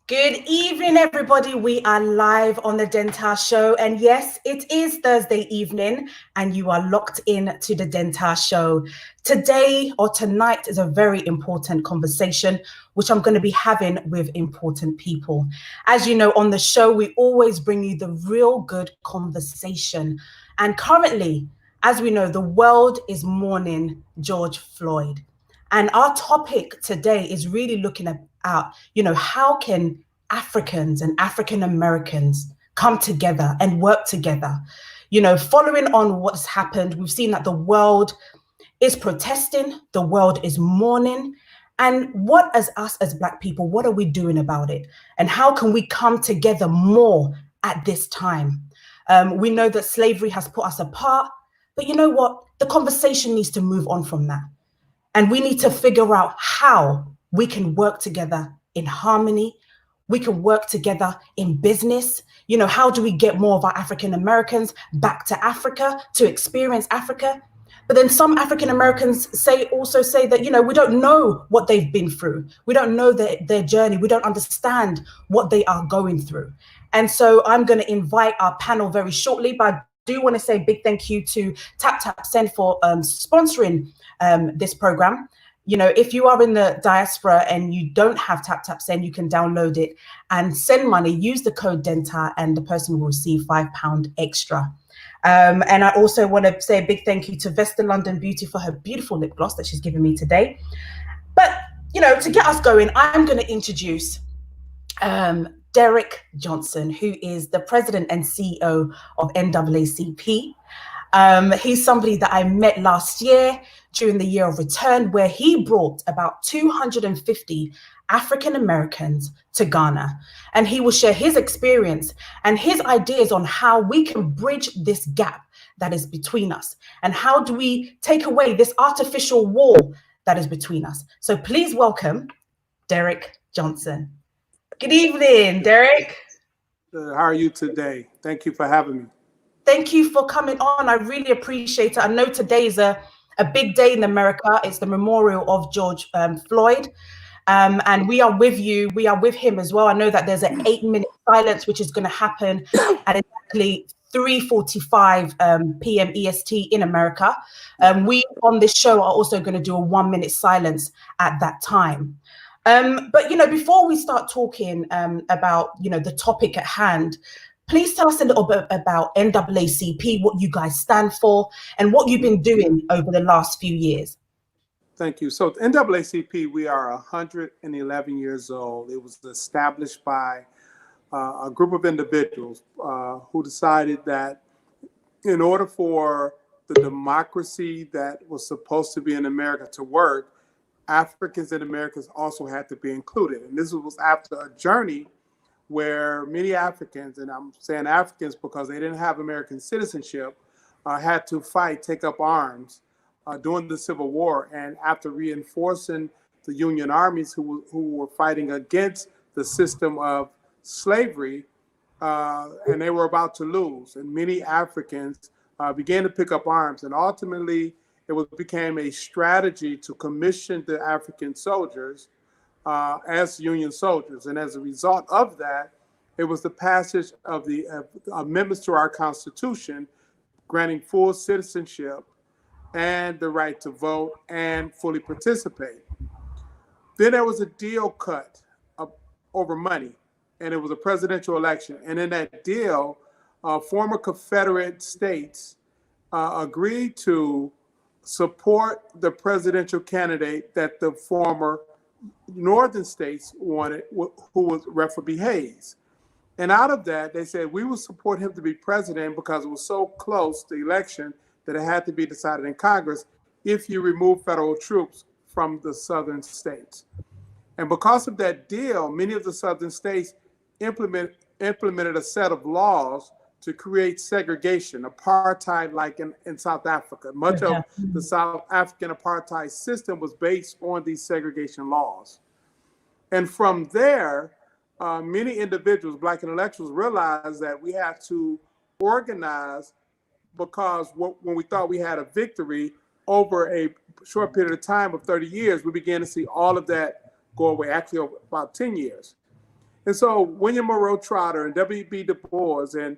Good evening, everybody. We are live on the Dentar Show. And yes, it is Thursday evening and you are locked in to the Dentar Show. Today or tonight is a very important conversation, which I'm going to be having with important people. As you know, on the show, we always bring you the real good conversation. And currently, as we know, the world is mourning George Floyd. And our topic today is really looking at, how can Africans and African Americans come together and work together? Following on what's happened, we've seen that the world is protesting, the world is mourning. And what, as us as Black people, what are we doing about it? And how can we come together more at this time? We know that slavery has put us apart, but you know what? The conversation needs to move on from that. And we need to figure out how we can work together in harmony. We can work together in business. How do we get more of our African Americans back to Africa to experience Africa? But then some African Americans also say that, we don't know what they've been through. We don't know their journey. We don't understand what they are going through. And so I'm going to invite our panel very shortly, but I do want to say a big thank you to TapTapSend for sponsoring this program. If you are in the diaspora and you don't have TapTapSend, you can download it and send money. Use the code DENTAR and the person will receive £5 extra. And I also want to say a big thank you to Vesta London Beauty for her beautiful lip gloss that she's given me today. But, to get us going, I'm going to introduce Derek Johnson, who is the president and CEO of NAACP. He's somebody that I met last year during the year of return, where he brought about 250 African Americans to Ghana. And he will share his experience and his ideas on how we can bridge this gap that is between us. And how do we take away this artificial wall that is between us? So please welcome Derek Johnson. Good evening, Derek. How are you today? Thank you for having me. Thank you for coming on. I really appreciate it. I know today is a big day in America. It's the memorial of George Floyd. And we are with you. We are with him as well. I know that there's an 8-minute silence, which is going to happen at exactly 3:45 p.m. EST in America. We on this show are also going to do a 1-minute silence at that time. But, before we start talking about, the topic at hand, please tell us a little bit about NAACP, what you guys stand for, and what you've been doing over the last few years. Thank you. So NAACP, we are 111 years old. It was established by a group of individuals who decided that in order for the democracy that was supposed to be in America to work, Africans and Americans also had to be included. And this was after a journey where many Africans, and I'm saying Africans because they didn't have American citizenship, had to fight, take up arms during the Civil War. And after reinforcing the Union armies who were fighting against the system of slavery, and they were about to lose. And many Africans began to pick up arms. And ultimately, it became a strategy to commission the African soldiers as Union soldiers. And as a result of that, it was the passage of the amendments to our Constitution, granting full citizenship and the right to vote and fully participate. Then there was a deal cut over money, and it was a presidential election. And in that deal, former Confederate states agreed to support the presidential candidate that the former northern states wanted, who was Reverend B. Hayes. And out of that, they said, we will support him to be president because it was so close, the election, that it had to be decided in Congress if you remove federal troops from the southern states. And because of that deal, many of the southern states implemented a set of laws to create segregation, apartheid, like in South Africa. Much of the South African apartheid system was based on these segregation laws. And from there, many individuals, Black intellectuals, realized that we had to organize, because when we thought we had a victory over a short period of time of 30 years, we began to see all of that go away, actually over about 10 years. And so William Monroe Trotter and W.B. Du Bois and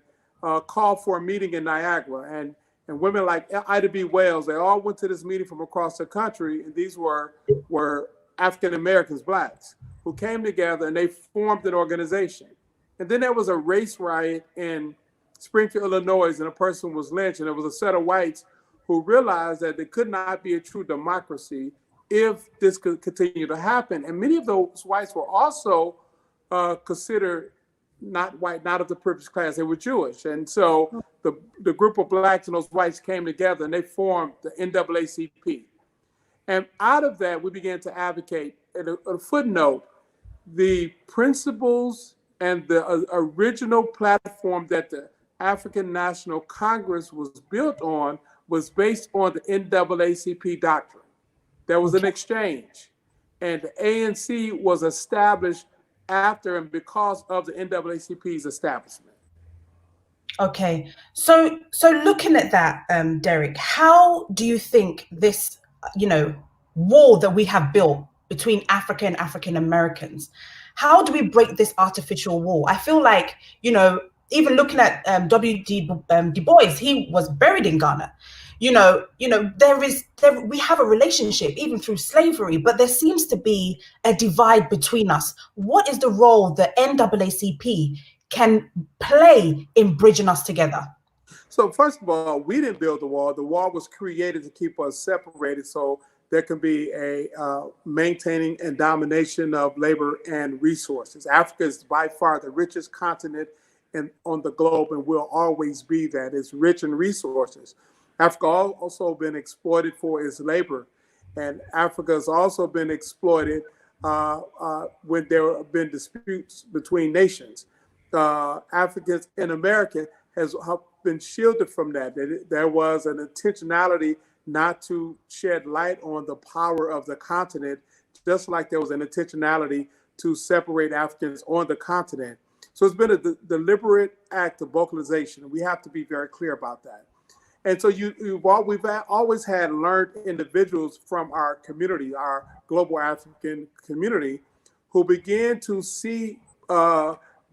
called for a meeting in Niagara. And women like Ida B. Wells, they all went to this meeting from across the country. And these were African Americans, blacks, who came together and they formed an organization. And then there was a race riot in Springfield, Illinois, and a person was lynched. And there was a set of whites who realized that there could not be a true democracy if this could continue to happen. And many of those whites were also considered not white, not of the privileged class. They were Jewish. And so the group of blacks and those whites came together and they formed the NAACP. And out of that, we began to advocate, at a footnote, the principles and the original platform that the African National Congress was built on was based on the NAACP doctrine. There was an exchange, and the ANC was established after and because of the NAACP's establishment. Okay, so looking at that, Derek, how do you think this, wall that we have built between Africa and African Americans, how do we break this artificial wall? I feel like, even looking at W.D. Du Bois, he was buried in Ghana. We have a relationship even through slavery, but there seems to be a divide between us. What is the role the NAACP can play in bridging us together? So first of all, we didn't build the wall. The wall was created to keep us separated so there can be a maintaining and domination of labor and resources. Africa is by far the richest continent on the globe and will always be that. It's rich in resources. Africa also been exploited for its labor, and Africa has also been exploited when there have been disputes between nations. Africans in America has been shielded from that. There was an intentionality not to shed light on the power of the continent, just like there was an intentionality to separate Africans on the continent. So it's been a deliberate act of vocalization. We have to be very clear about that. And so we've always had learned individuals from our community, our global African community, who began to see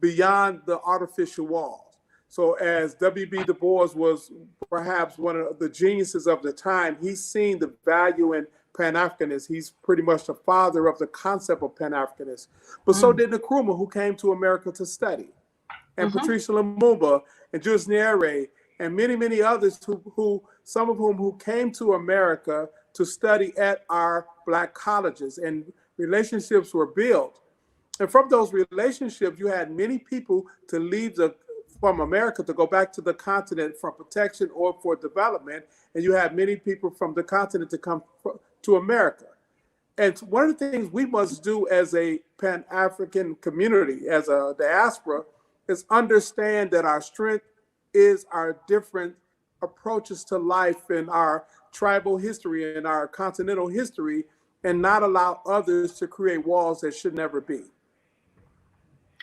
beyond the artificial walls. So as W.B. Du Bois was perhaps one of the geniuses of the time, he's seen the value in Pan-Africanism. He's pretty much the father of the concept of Pan-Africanism. But so did Nkrumah, who came to America to study, and Patrice Lumumba and Julius Nyerere, and many, many others some of whom came to America to study at our Black colleges, and relationships were built. And from those relationships, you had many people to leave from America to go back to the continent for protection or for development. And you had many people from the continent to come to America. And one of the things we must do as a Pan-African community, as a diaspora, is understand that our strength is our different approaches to life and our tribal history and our continental history, and not allow others to create walls that should never be.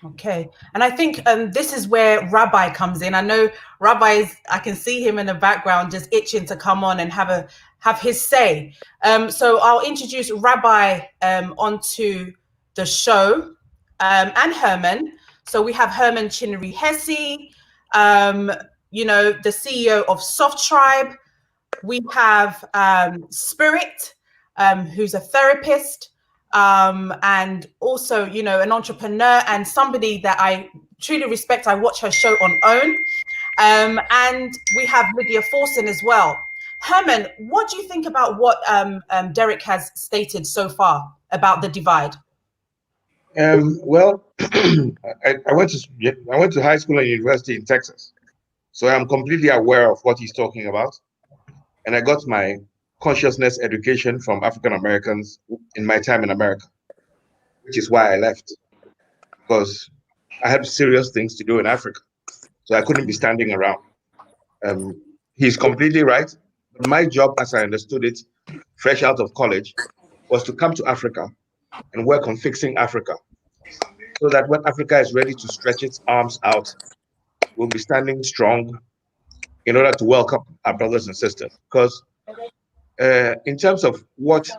Okay, and I think this is where Rabbi comes in. I know Rabbi I can see him in the background just itching to come on and have his say. So I'll introduce Rabbi onto the show, and Herman. So we have Herman Chinnery Hesse, the CEO of Soft Tribe. We have Spirit, who's a therapist. And also, an entrepreneur and somebody that I truly respect. I watch her show on OWN. And we have Lydia Forson as well. Herman, what do you think about what Derek has stated so far about the divide? Well, I went to high school and university in Texas, so I'm completely aware of what he's talking about. And I got my consciousness education from African Americans in my time in America, which is why I left, because I had serious things to do in Africa, so I couldn't be standing around. He's completely right. My job, as I understood it, fresh out of college, was to come to Africa and work on fixing Africa, so that when Africa is ready to stretch its arms out, we'll be standing strong in order to welcome our brothers and sisters. Because in terms of what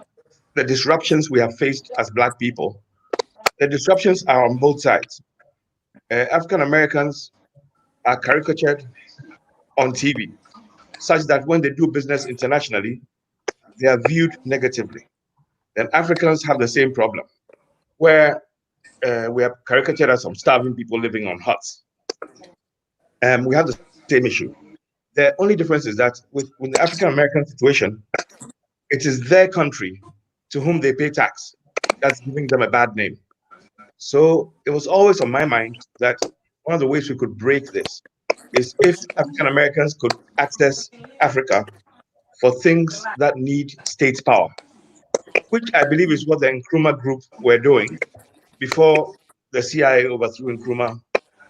the disruptions we have faced as Black people, the disruptions are on both sides. African Americans are caricatured on TV, such that when they do business internationally, they are viewed negatively. Then Africans have the same problem, where we are caricatured as some starving people living on huts. We have the same issue. The only difference is that with the African American situation, it is their country to whom they pay tax that's giving them a bad name. So it was always on my mind that one of the ways we could break this is if African Americans could access Africa for things that need state power, which I believe is what the Nkrumah group were doing before the CIA overthrew Nkrumah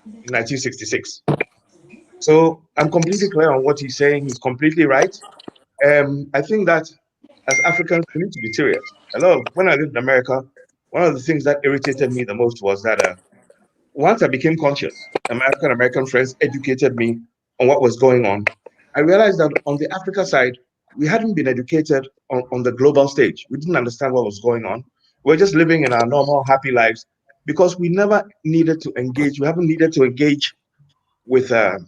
in 1966. So I'm completely clear on what he's saying. He's completely right. I think that as Africans, we need to be serious. When I lived in America, one of the things that irritated me the most was that once I became conscious, American American friends educated me on what was going on. I realized that on the Africa side, we hadn't been educated on the global stage. We didn't understand what was going on. We're just living in our normal, happy lives because we never needed to engage. We haven't needed to engage with the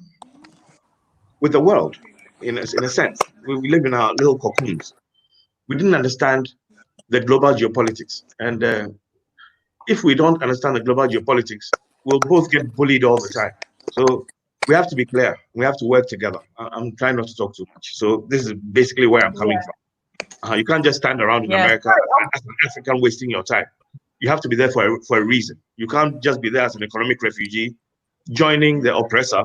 world in a sense. We live in our little cocoons. We didn't understand the global geopolitics. And if we don't understand the global geopolitics, we'll both get bullied all the time. So we have to be clear. We have to work together. I'm trying not to talk too much. So this is basically where I'm coming from. You can't just stand around in America as an African wasting your time. You have to be there for a reason. You can't just be there as an economic refugee, joining the oppressor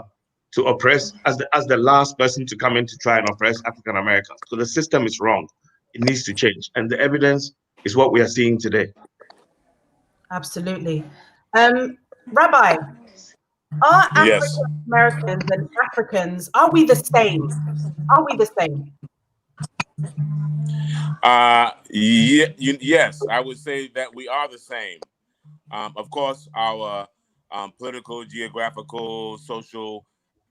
to oppress as the last person to come in to try and oppress African Americans. So the system is wrong. It needs to change. And the evidence is what we are seeing today. Absolutely. Rabbi, are African Americans and Africans, are we the same? Are we the same? Yes, I would say that we are the same. Of course, our political, geographical, social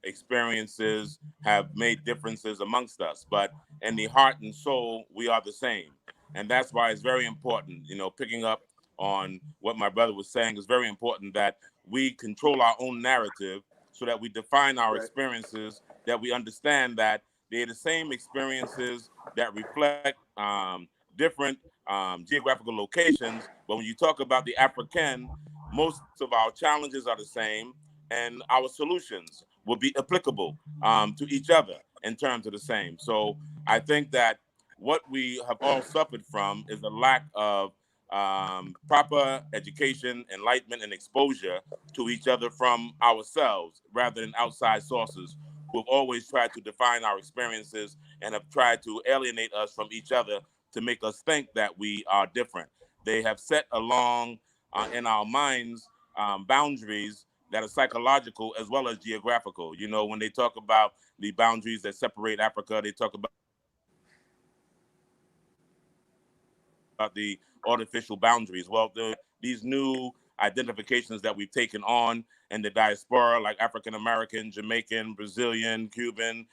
experiences have made differences amongst us, but in the heart and soul, we are the same. And that's why it's very important, picking up on what my brother was saying, is very important that we control our own narrative so that we define our experiences, that we understand that they're the same experiences that reflect different geographical locations. But when you talk about the African, most of our challenges are the same, and our solutions will be applicable to each other in terms of the same. So I think that what we have all suffered from is a lack of proper education, enlightenment, and exposure to each other from ourselves rather than outside sources who have always tried to define our experiences and have tried to alienate us from each other to make us think that we are different. They have set along in our minds boundaries that are psychological as well as geographical. When they talk about the boundaries that separate Africa, they talk about the artificial boundaries. Well, these new identifications that we've taken on in the diaspora, like African American, Jamaican, Brazilian, Cuban,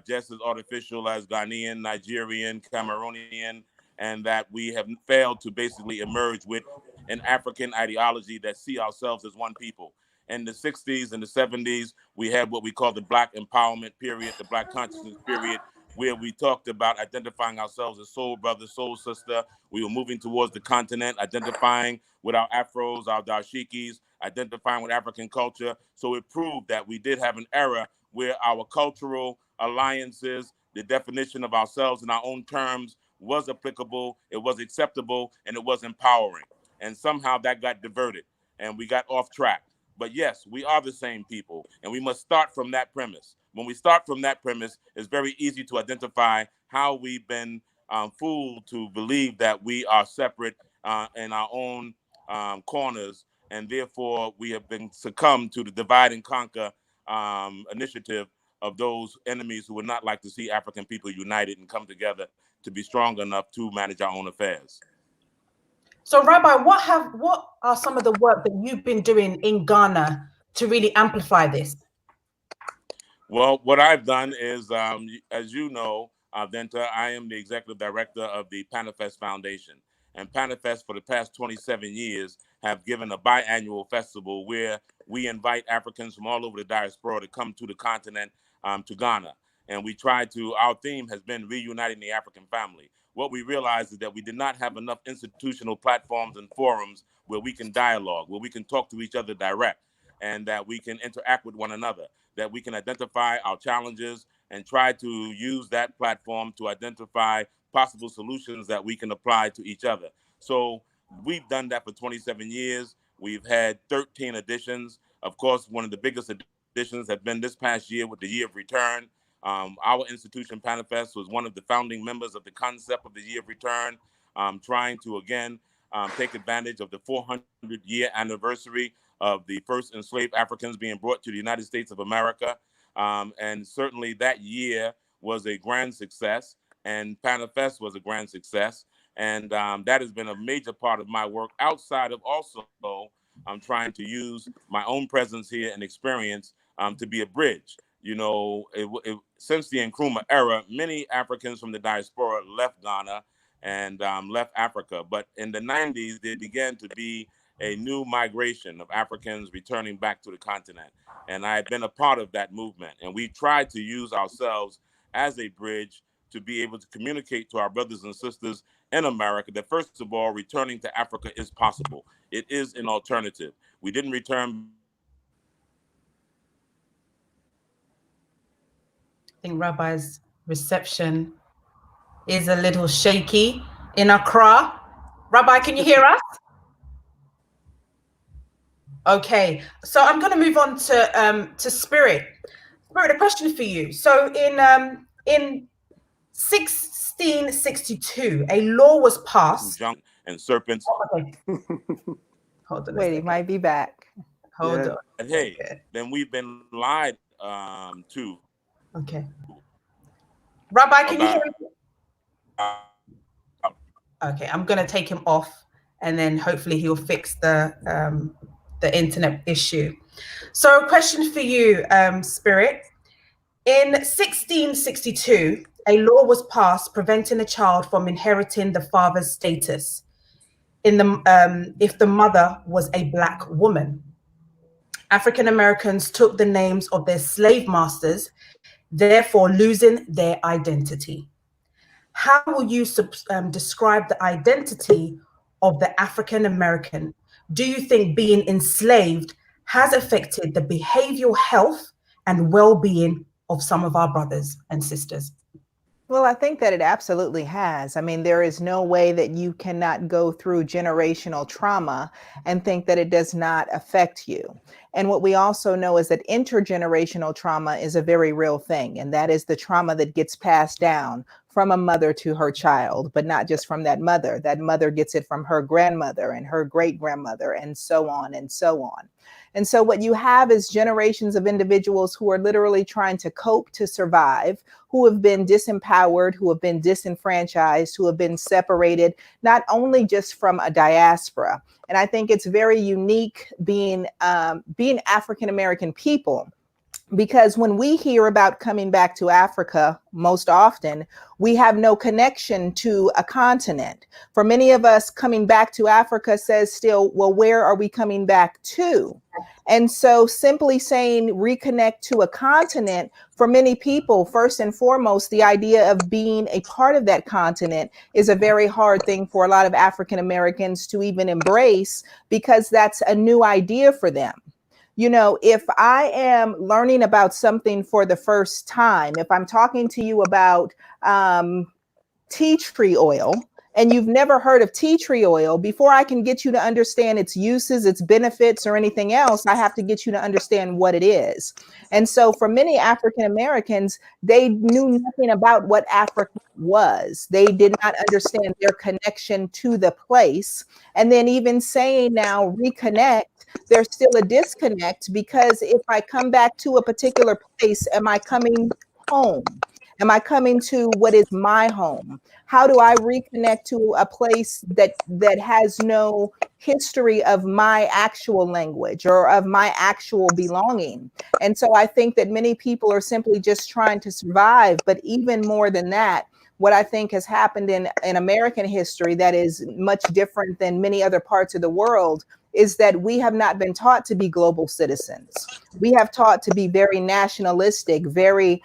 just as artificial as Ghanaian, Nigerian, Cameroonian, and that we have failed to basically emerge with an African ideology that see ourselves as one people. In the 60s and the 70s, we had what we call the Black empowerment period, the Black consciousness period, where we talked about identifying ourselves as soul brother, soul sister. We were moving towards the continent, identifying with our afros, our dashikis, identifying with African culture. So it proved that we did have an era where our cultural alliances, the definition of ourselves in our own terms was applicable, it was acceptable, and it was empowering. And somehow that got diverted and we got off track. But yes, we are the same people, and we must start from that premise. When we start from that premise, it's very easy to identify how we've been fooled to believe that we are separate in our own corners, and therefore we have been succumbed to the divide and conquer initiative of those enemies who would not like to see African people united and come together to be strong enough to manage our own affairs. So, Rabbi, what are some of the work that you've been doing in Ghana to really amplify this? Well, what I've done is, as you know, Venta, I am the executive director of the Panelists Foundation. And Panelists for the past 27 years have given a biannual festival where we invite Africans from all over the diaspora to come to the continent, to Ghana. And we try to, our theme has been reuniting the African family. What we realized is that we did not have enough institutional platforms and forums where we can dialogue, where we can talk to each other direct, and that we can interact with one another, that we can identify our challenges and try to use that platform to identify possible solutions that we can apply to each other. So we've done that for 27 years. We've had 13 editions. Of course, one of the biggest editions have been this past year with the Year of Return. Our institution, Panelists, was one of the founding members of the concept of the Year of Return, trying to, again, take advantage of the 400-year anniversary of the first enslaved Africans being brought to the United States of America. And certainly that year was a grand success, and Panelists was a grand success. And that has been a major part of my work outside of also I'm trying to use my own presence here and experience to be a bridge. You know, since the Nkrumah era, many Africans from the diaspora left Ghana and left Africa. But in the 90s, there began to be a new migration of Africans returning back to the continent. And I've been a part of that movement. And we tried to use ourselves as a bridge to be able to communicate to our brothers and sisters in America that, first of all, returning to Africa is possible. It is an alternative. We didn't return. I think Rabbi's reception is a little shaky in Accra. Rabbi, can you hear us? Okay, so I'm going to move on to Spirit. Spirit, a question for you. So in 1662, a law was passed. And serpents. Oh, okay. Hold on. Wait, he might be back. Hold on. And hey, then we've been lied to. Okay. Rabbi, can you hear me? Okay, I'm going to take him off, and then hopefully he'll fix the internet issue. So, a question for you, Spirit. In 1662, a law was passed preventing a child from inheriting the father's status if the mother was a Black woman. African Americans took the names of their slave masters, therefore losing their identity. How will you describe the identity of the African American? Do you think being enslaved has affected the behavioral health and well-being of some of our brothers and sisters? Well, I think that it absolutely has. I mean, there is no way that you cannot go through generational trauma and think that it does not affect you. And what we also know is that intergenerational trauma is a very real thing. And that is the trauma that gets passed down from a mother to her child, but not just from that mother. That mother gets it from her grandmother and her great grandmother, and so on and so on. And so what you have is generations of individuals who are literally trying to cope to survive, who have been disempowered, who have been disenfranchised, who have been separated, not only just from a diaspora. And I think it's very unique being African-American people, because when we hear about coming back to Africa, most often, we have no connection to a continent. For many of us, coming back to Africa says still, well, where are we coming back to? And so simply saying reconnect to a continent, for many people, first and foremost, the idea of being a part of that continent is a very hard thing for a lot of African Americans to even embrace, because that's a new idea for them. You know, if I am learning about something for the first time, if I'm talking to you about tea tree oil, and you've never heard of tea tree oil, before I can get you to understand its uses, its benefits, or anything else, I have to get you to understand what it is. And so for many African Americans, they knew nothing about what Africa was. They did not understand their connection to the place. And then even saying now reconnect, there's still a disconnect, because if I come back to a particular place, am I coming home? Am I coming to what is my home? How do I reconnect to a place that has no history of my actual language or of my actual belonging? And so I think that many people are simply just trying to survive. But even more than that, what I think has happened in American history that is much different than many other parts of the world is that we have not been taught to be global citizens. We have taught to be very nationalistic, very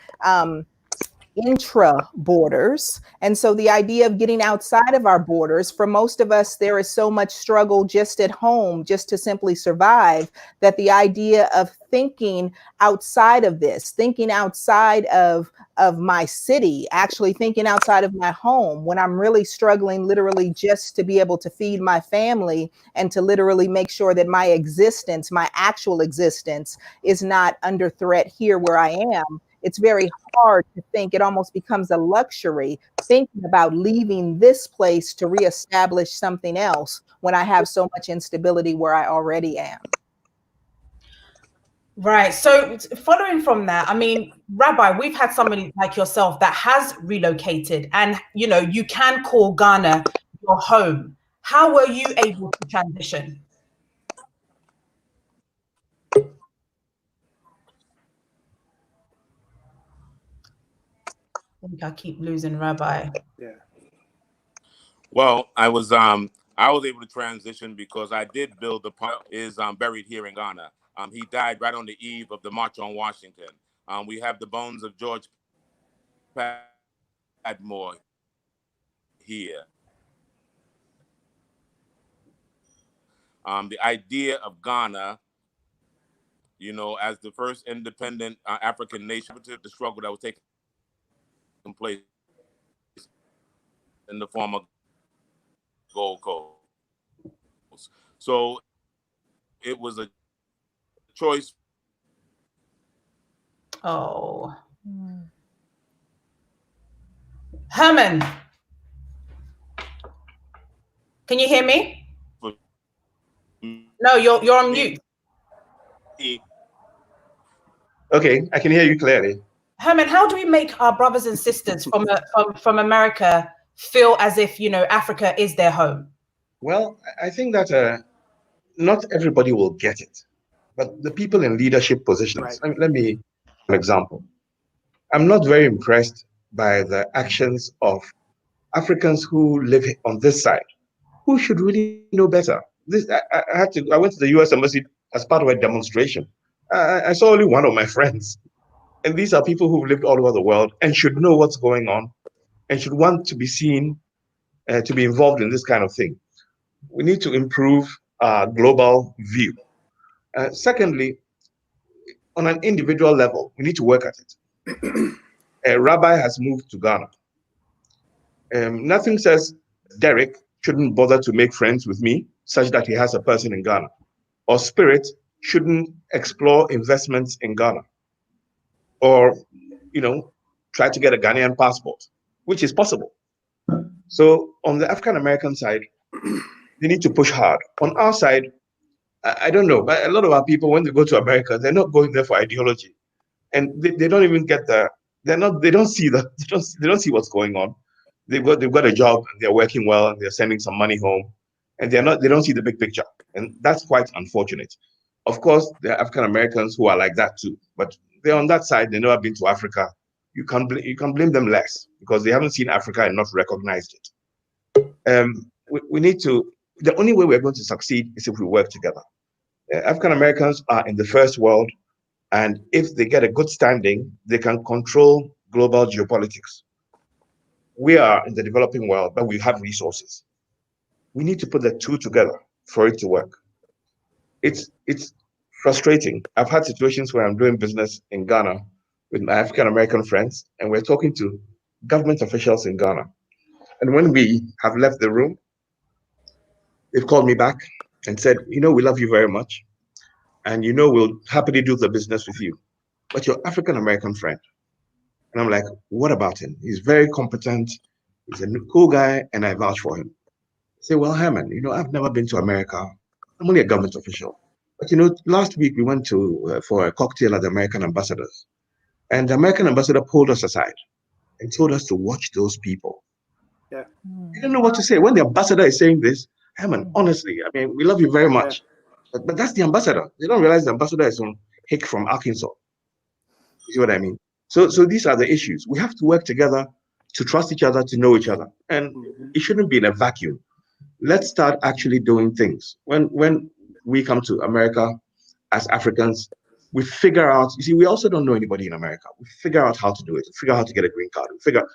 intra borders. And so the idea of getting outside of our borders, for most of us, there is so much struggle just at home, just to simply survive, that the idea of thinking outside of this, thinking outside of my city, actually thinking outside of my home, when I'm really struggling literally just to be able to feed my family and to literally make sure that my existence, my actual existence, is not under threat here where I am. It's very hard to think. It almost becomes a luxury thinking about leaving this place to reestablish something else when I have so much instability where I already am. Right. So following from that, I mean, Rabbi, we've had somebody like yourself that has relocated, and you can call Ghana your home. How were you able to transition? I think I keep losing Rabbi. Yeah. Well, I was able to transition because I did build the pump. Is buried here in Ghana. He died right on the eve of the March on Washington. We have the bones of George Padmore here. The idea of Ghana, as the first independent African nation, the struggle that was taking place in the form of Gold Coast. So it was a choice. Oh. Herman, can you hear me? No, you're on mute. Okay, I can hear you clearly. Herman, how do we make our brothers and sisters from America feel as if Africa is their home? Well, I think that not everybody will get it, but the people in leadership positions. Right. Let me give an example. I'm not very impressed by the actions of Africans who live on this side, who should really know better. I went to the U.S. Embassy as part of a demonstration. I saw only one of my friends. And these are people who've lived all over the world and should know what's going on and should want to be seen, to be involved in this kind of thing. We need to improve our global view. Secondly, on an individual level, we need to work at it. Rabbi has moved to Ghana. Nothing says Derek shouldn't bother to make friends with me such that he has a person in Ghana, or Spirit shouldn't explore investments in Ghana, or try to get a Ghanaian passport, which is possible. So on the African American side, they need to push hard. On our side, I don't know, but a lot of our people, when they go to America, they're not going there for ideology, and they don't even get the. They don't see what's going on. They've got a job, and they're working well, and they're sending some money home, and they don't see the big picture, and that's quite unfortunate. Of course, there are African Americans who are like that too, but they're on that side. They've never been to Africa. You can blame them less because they haven't seen Africa and not recognized it. We need to. The only way we're going to succeed is if we work together. African Americans are in the first world, and if they get a good standing, they can control global geopolitics. We are in the developing world, but we have resources. We need to put the two together for it to work. It's frustrating. I've had situations where I'm doing business in Ghana with my African American friends, and we're talking to government officials in Ghana. And when we have left the room, they've called me back and said, we love you very much, and we'll happily do the business with you, but your African American friend. And I'm like, what about him? He's very competent. He's a cool guy, and I vouch for him. I say, well, Herman, I've never been to America. I'm only a government official. But last week we went for a cocktail at the American ambassadors, and the American ambassador pulled us aside and told us to watch those people. Yeah. I don't know what to say. When the ambassador is saying this, Herman, honestly, we love you very much. Yeah. But that's the ambassador. They don't realize the ambassador is on Hick from Arkansas. You see what I mean? So these are the issues. We have to work together to trust each other, to know each other. And it shouldn't be in a vacuum. Let's start actually doing things. When we come to America as Africans, we figure out, you see, we also don't know anybody in America. We figure out how to do it, we figure out how to get a green card. We figure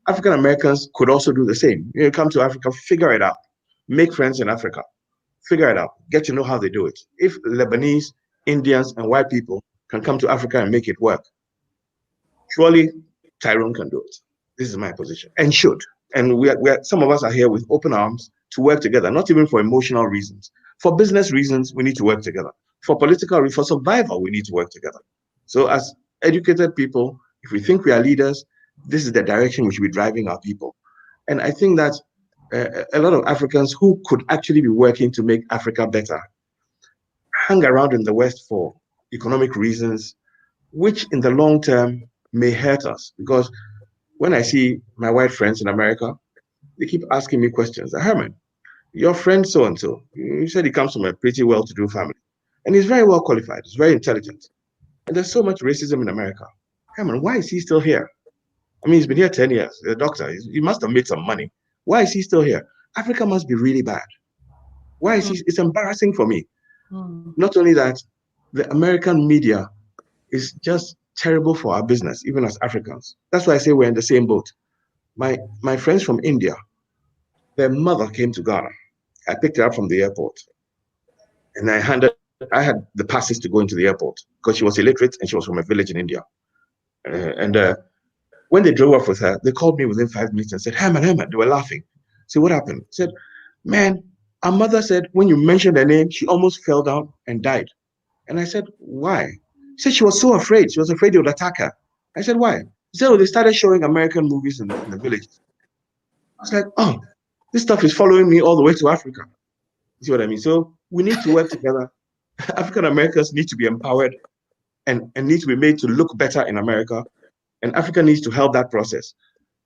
African Americans could also do the same. You come to Africa, figure it out, make friends in Africa, figure it out, get to know how they do it. If Lebanese, Indians, and white people can come to Africa and make it work, surely Tyrone can do it. This is my position, and should. And some of us are here with open arms to work together, not even for emotional reasons. For business reasons, we need to work together. For political reasons, for survival, we need to work together. So as educated people, if we think we are leaders, this is the direction we should be driving our people. And I think that a lot of Africans who could actually be working to make Africa better hang around in the West for economic reasons, which in the long term may hurt us. Because when I see my white friends in America, they keep asking me questions. Herman, your friend so-and-so, you said he comes from a pretty well-to-do family. And he's very well qualified, he's very intelligent. And there's so much racism in America. Herman, why is he still here? I mean, he's been here 10 years, a doctor, he must have made some money. Why is he still here? Africa must be really bad. Why is he? It's embarrassing for me. Not only that, the American media is just terrible for our business, even as Africans. That's why I say we're in the same boat. My friends from India, their mother came to Ghana. I picked her up from the airport, and I had the passes to go into the airport because she was illiterate and she was from a village in India. When they drove off with her, they called me within 5 minutes and said, Herman, they were laughing. So what happened? I said, man, our mother said when you mentioned her name, she almost fell down and died. And I said, why? She said she was so afraid. She was afraid they would attack her. I said, why? She said, oh, they started showing American movies in the villages. I was like, oh, this stuff is following me all the way to Africa. You see what I mean? So we need to work together. African Americans need to be empowered and need to be made to look better in America. And Africa needs to help that process.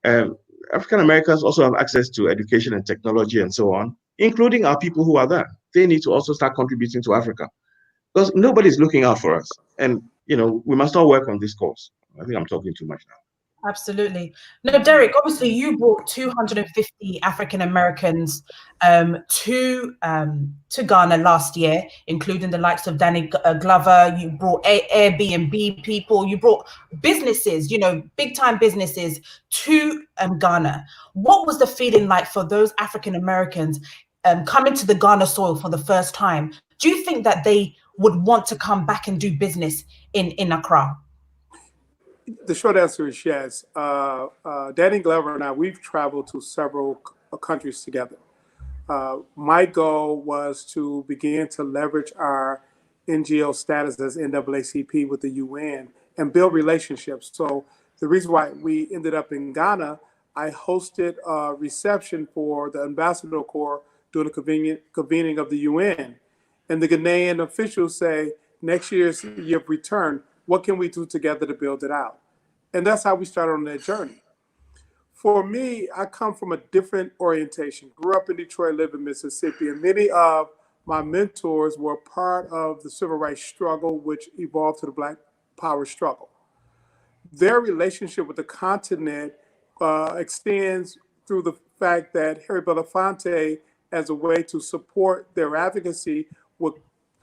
African Americans also have access to education and technology and so on, including our people who are there. They need to also start contributing to Africa because nobody's looking out for us. And, we must all work on this cause. I think I'm talking too much now. Absolutely. No, Derek, obviously you brought 250 African Americans to Ghana last year, including the likes of Danny Glover. You brought Airbnb people, you brought businesses, big time businesses to Ghana. What was the feeling like for those African Americans coming to the Ghana soil for the first time? Do you think that they would want to come back and do business in Accra? The short answer is yes. Danny Glover and I, we've traveled to several countries together. My goal was to begin to leverage our NGO status as NAACP with the UN and build relationships. So the reason why we ended up in Ghana, I hosted a reception for the Ambassador Corps during the convening of the UN. And the Ghanaian officials say, next year's year of return, what can we do together to build it out? And that's how we started on that journey. For me, I come from a different orientation. Grew up in Detroit, lived in Mississippi, and many of my mentors were part of the civil rights struggle, which evolved to the Black Power struggle. Their relationship with the continent extends through the fact that Harry Belafonte, as a way to support their advocacy, would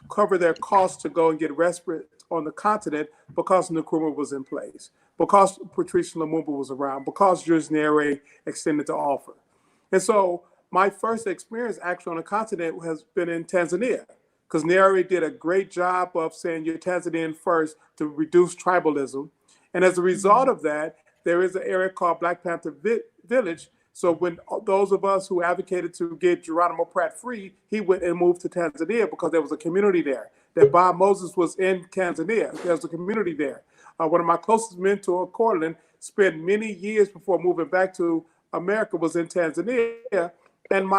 cover their costs to go and get respite on the continent because Nkrumah was in place, because Patrice Lumumba was around, because Julius Nyerere extended the offer. And so my first experience actually on the continent has been in Tanzania, because Nyerere did a great job of saying you're Tanzanian first to reduce tribalism. And as a result of that, there is an area called Black Panther Village. So when those of us who advocated to get Geronimo Pratt free, he went and moved to Tanzania because there was a community there. That Bob Moses was in Tanzania. There was a community there. One of my closest mentors, Cortland, spent many years before moving back to America, was in Tanzania. And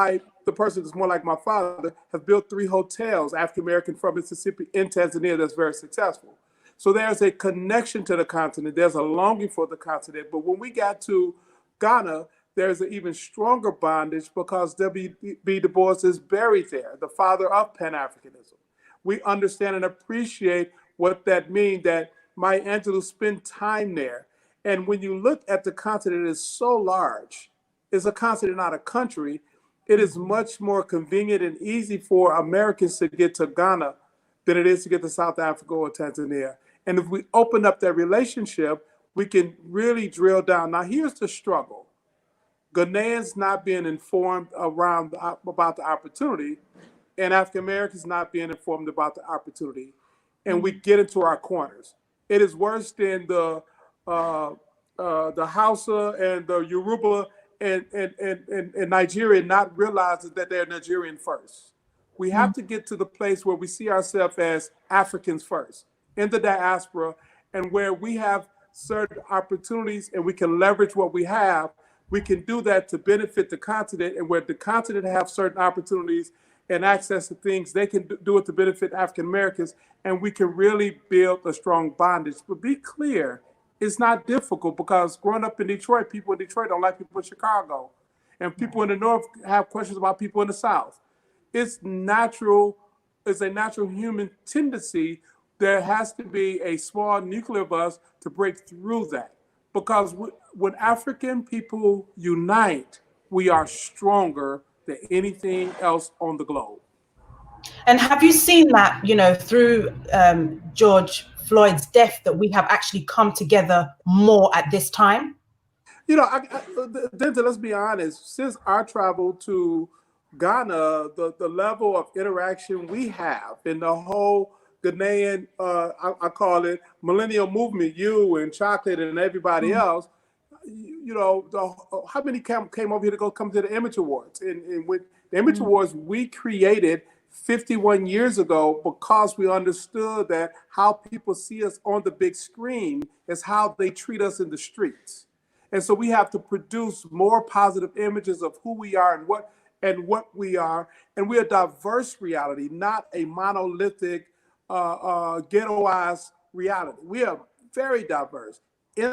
the person that's more like my father has built 3 hotels, African-American from Mississippi, in Tanzania that's very successful. So there's a connection to the continent. There's a longing for the continent. But when we got to Ghana, there's an even stronger bondage because W.B. Du Bois is buried there, the father of Pan-Africanism. We understand and appreciate what that means, that Maya Angelou spent time there. And when you look at the continent, it is so large. It's a continent, not a country. it is much more convenient and easy for Americans to get to Ghana than it is to get to South Africa or Tanzania. And if we open up that relationship, we can really drill down. Now, here's the struggle. Ghanaians not being informed about the opportunity, and African Americans not being informed about the opportunity. And we get into our corners. It is worse than the Hausa and the Yoruba and Nigeria not realizing that they're Nigerian first. We have to get to the place where we see ourselves as Africans first in the diaspora, and where we have certain opportunities and we can leverage what we have. We can do that to benefit the continent, and where the continent have certain opportunities and access to things, they can do it to benefit African Americans, and we can really build a strong bondage. But be clear, it's not difficult, because growing up in Detroit, people in Detroit don't like people in Chicago, and people in the North have questions about people in the South. It's natural, it's a natural human tendency. There has to be a small nucleus of us to break through that, because when African people unite, we are stronger than anything else on the globe. And have you seen that, you know, through George Floyd's death, that we have actually come together more at this time? You know, Denzel, let's be honest, since our travel to Ghana, the level of interaction we have in the whole Ghanaian, I call it millennial movement, you and Chocolate and everybody else, you know, how many came over here to come to the Image Awards? And with the Image Awards, we created 51 years ago, because we understood that how people see us on the big screen is how they treat us in the streets. And so we have to produce more positive images of who we are and what we are. And we're a diverse reality, not a monolithic, ghettoized reality. We are very diverse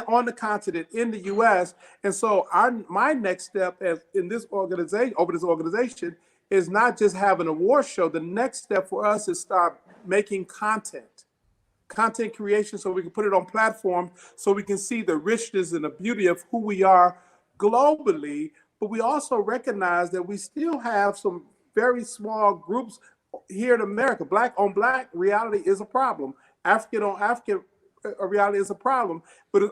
on the continent, in the U.S. And so my next step in this organization is not just have an award show. The next step for us is start making content creation, so we can put it on platforms, so we can see the richness and the beauty of who we are globally. But we also recognize that we still have some very small groups here in America. Black on Black reality is a problem. African on African reality is a problem. But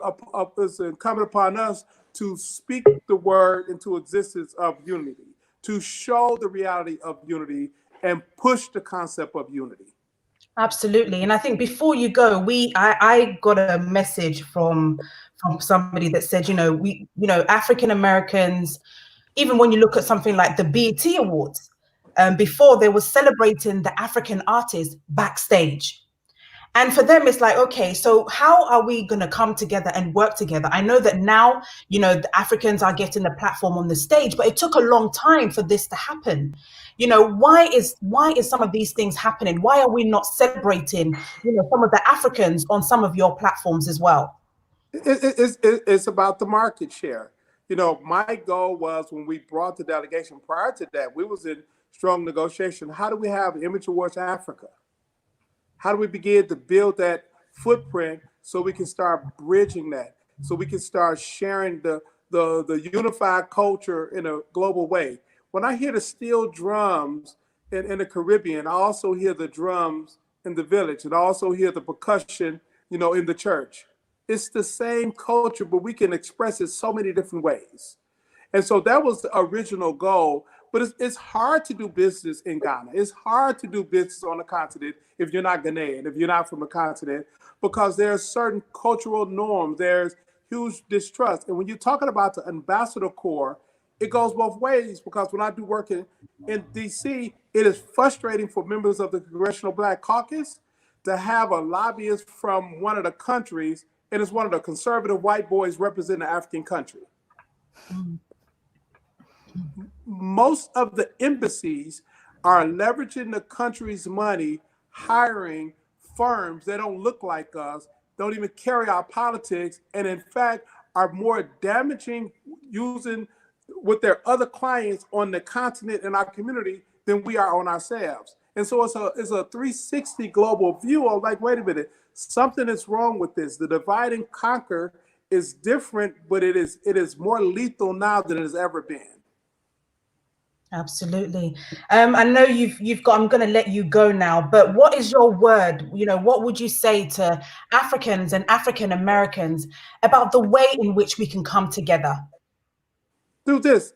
it's incumbent upon us to speak the word into existence of unity, to show the reality of unity and push the concept of unity. Absolutely. And I think before you go, I got a message from somebody that said, African Americans, even when you look at something like the BET Awards, before they were celebrating the African artists backstage. And for them, it's like, okay, so how are we going to come together and work together? I know that now, the Africans are getting the platform on the stage, but it took a long time for this to happen. Why is some of these things happening? Why are we not celebrating, some of the Africans on some of your platforms as well? It's about the market share. My goal was, when we brought the delegation, prior to that, we was in strong negotiation. How do we have Image Awards Africa? How do we begin to build that footprint so we can start bridging that, so we can start sharing the unified culture in a global way? When I hear the steel drums in the Caribbean, I also hear the drums in the village, and I also hear the percussion, in the church. It's the same culture, but we can express it so many different ways. And so that was the original goal. But it's hard to do business in Ghana. It's hard to do business on the continent if you're not Ghanaian, if you're not from the continent, because there are certain cultural norms. There's huge distrust. And when you're talking about the ambassador corps, it goes both ways, because when I do work in DC, it is frustrating for members of the Congressional Black Caucus to have a lobbyist from one of the countries, and it's one of the conservative white boys representing the African country. Most of the embassies are leveraging the country's money, hiring firms that don't look like us, don't even carry our politics, and in fact are more damaging using with their other clients on the continent and our community than we are on ourselves. And so it's a 360 global view of, like, wait a minute, something is wrong with this. The divide and conquer is different, but it is more lethal now than it has ever been. Absolutely. I know you've got, I'm going to let you go now, but what is your word? You know, what would you say to Africans and African Americans about the way in which we can come together? Through this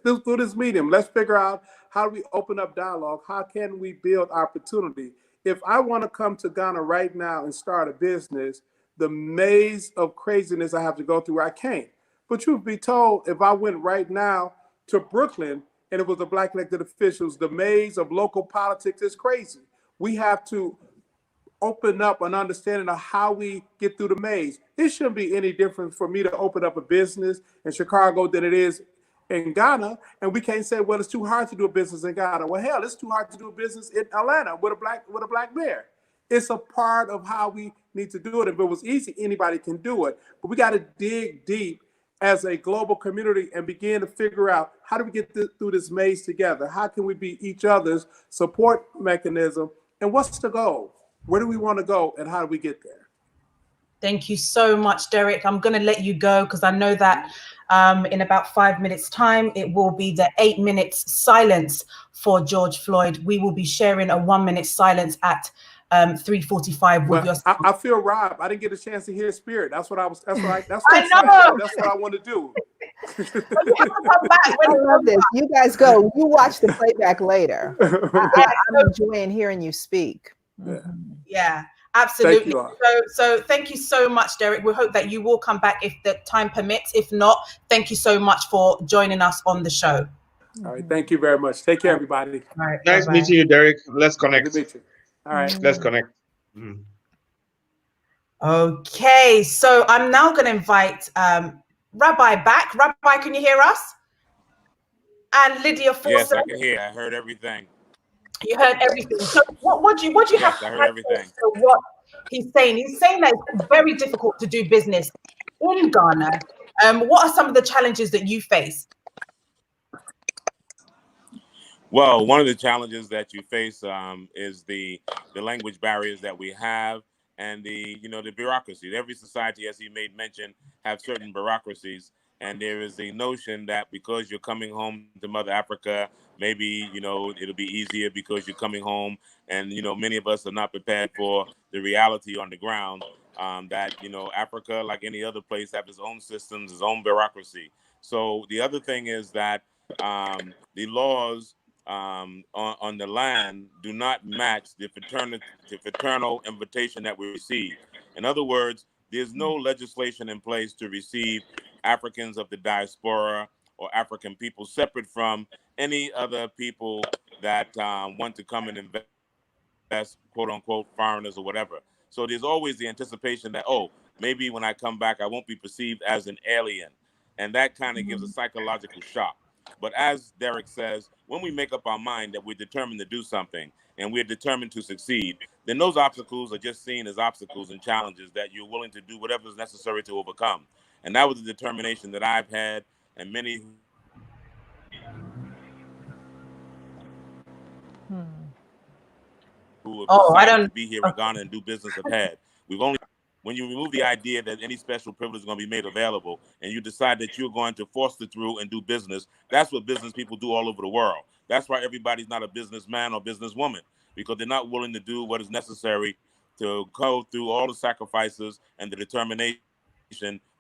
medium, let's figure out how do we open up dialogue? How can we build opportunity? If I want to come to Ghana right now and start a business, the maze of craziness I have to go through, I can't. But truth be told, if I went right now to Brooklyn and it was the Black elected officials, the maze of local politics is crazy. We have to open up an understanding of how we get through the maze. It shouldn't be any different for me to open up a business in Chicago than it is in Ghana. And we can't say, well, it's too hard to do a business in Ghana. Well, hell, it's too hard to do a business in Atlanta with a black mayor. It's a part of how we need to do it. If it was easy, anybody can do it. But we got to dig deep as a global community and begin to figure out how do we get through this maze together? How can we be each other's support mechanism? And what's the goal? Where do we want to go and how do we get there? Thank you so much, Derek. I'm going to let you go because I know that in about 5 minutes time, it will be the 8 minutes silence for George Floyd. We will be sharing a 1 minute silence at 3:45 with your. I feel robbed. I didn't get a chance to hear Spirit. That's what I know. That's what I want to do. I love this. You guys go. You watch the playback later. I'm enjoying hearing you speak. Yeah, absolutely. Thank so thank you so much, Derek. We hope that you will come back if the time permits. If not, thank you so much for joining us on the show. All right. Thank you very much. Take care, everybody. All right, Nice bye-bye. meeting you, Derek. Let's connect. Good to meet you. All right. Let's connect. Okay, so I'm now going to invite Rabbi back. Rabbi, can you hear us? And Lydia Forster. Yes, I can hear. I heard everything. You heard everything. So what do you Yes, have to I heard everything. So what he's saying? He's saying that it's very difficult to do business in Ghana. What are some of the challenges that you face? Well, one of the challenges that you face is the language barriers that we have and the bureaucracy. Every society, as he made mention, have certain bureaucracies. And there is a notion that because you're coming home to Mother Africa, maybe, it'll be easier because you're coming home. And, many of us are not prepared for the reality on the ground that, Africa, like any other place, have its own systems, its own bureaucracy. So the other thing is that the laws on the land do not match the fraternal invitation that we receive. In other words, there's no legislation in place to receive Africans of the diaspora or African people separate from any other people that want to come and invest, quote unquote, foreigners or whatever. So there's always the anticipation that, oh, maybe when I come back, I won't be perceived as an alien. And that kind of gives a psychological shock. But as Derek says, when we make up our mind that we're determined to do something and we're determined to succeed, then those obstacles are just seen as obstacles and challenges that you're willing to do whatever is necessary to overcome. And that was the determination that I've had, and many who have decided to be here in Ghana and do business have had. When you remove the idea that any special privilege is going to be made available and you decide that you're going to force it through and do business, that's what business people do all over the world. That's why everybody's not a businessman or businesswoman, because they're not willing to do what is necessary to go through all the sacrifices and the determination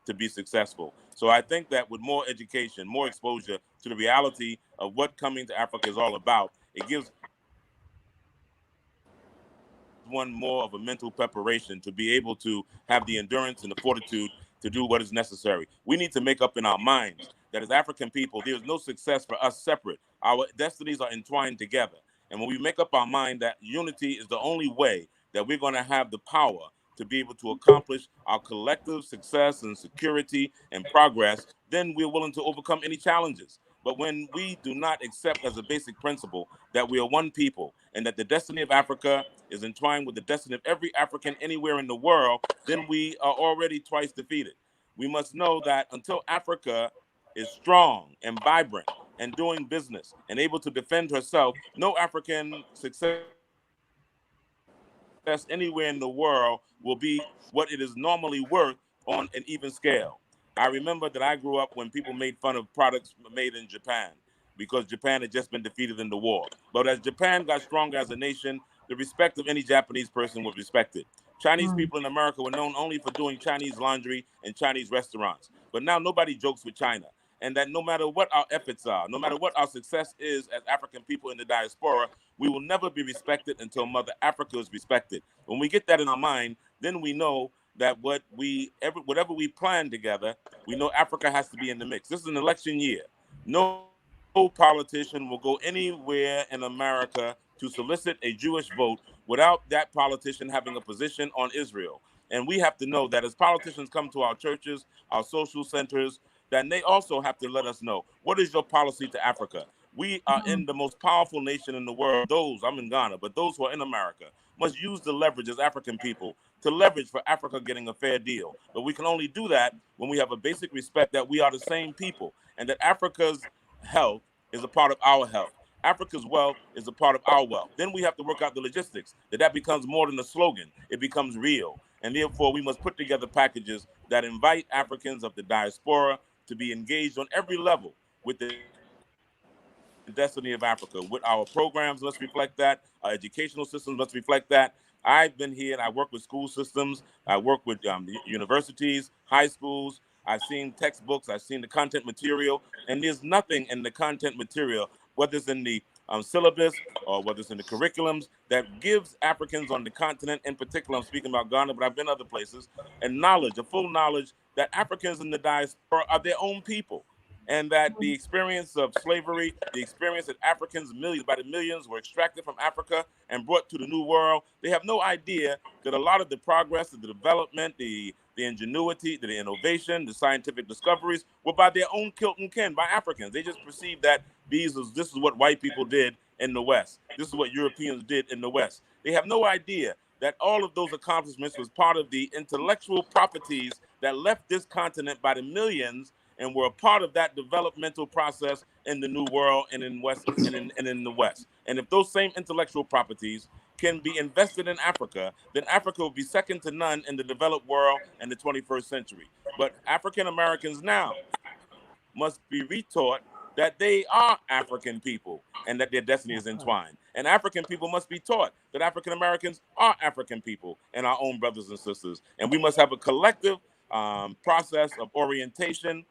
to be successful. So I think that with more education, more exposure to the reality of what coming to Africa is all about, it gives one more of a mental preparation to be able to have the endurance and the fortitude to do what is necessary. We need to make up in our minds that as African people, there's no success for us separate. Our destinies are entwined together. And when we make up our mind that unity is the only way that we're going to have the power to be able to accomplish our collective success and security and progress, then we're willing to overcome any challenges. But when we do not accept as a basic principle that we are one people and that the destiny of Africa is entwined with the destiny of every African anywhere in the world, then we are already twice defeated. We must know that until Africa is strong and vibrant and doing business and able to defend herself, no African success anywhere in the world will be what it is normally worth on an even scale. I remember that I grew up when people made fun of products made in Japan, because Japan had just been defeated in the war. But as Japan got stronger as a nation, the respect of any Japanese person was respected. Chinese people in America were known only for doing Chinese laundry and Chinese restaurants. But now nobody jokes with China. And that no matter what our efforts are, no matter what our success is as African people in the diaspora, we will never be respected until Mother Africa is respected. When we get that in our mind, then we know that whatever we plan together, we know Africa has to be in the mix. This is an election year. No politician will go anywhere in America to solicit a Jewish vote without that politician having a position on Israel. And we have to know that as politicians come to our churches, our social centers, then they also have to let us know, what is your policy to Africa? We are in the most powerful nation in the world. I'm in Ghana, but those who are in America must use the leverage as African people to leverage for Africa getting a fair deal. But we can only do that when we have a basic respect that we are the same people and that Africa's health is a part of our health. Africa's wealth is a part of our wealth. Then we have to work out the logistics, that becomes more than a slogan. It becomes real. And therefore, we must put together packages that invite Africans of the diaspora to be engaged on every level with the destiny of Africa. With our programs must reflect that. Our educational systems must reflect that. I've been here and I work with school systems. I work with universities, high schools. I've seen textbooks. I've seen the content material. And there's nothing in the content material, whether it's in the syllabus or whether it's in the curriculums, that gives Africans on the continent, in particular, I'm speaking about Ghana, but I've been other places, and knowledge, a full knowledge that Africans in the diaspora are their own people. And that the experience of slavery, the experience that Africans, by the millions, were extracted from Africa and brought to the New World, they have no idea that a lot of the progress, the development, the ingenuity, the innovation, the scientific discoveries were by their own kilt and kin, by Africans. They just perceived that this is what white people did in the West. This is what Europeans did in the West. They have no idea that all of those accomplishments was part of the intellectual properties that left this continent by the millions and were a part of that developmental process in the New World and in the West. And if those same intellectual properties can be invested in Africa, then Africa will be second to none in the developed world in the 21st century. But African Americans now must be retaught that they are African people and that their destiny is entwined. And African people must be taught that African Americans are African people and our own brothers and sisters. And we must have a collective process of orientation,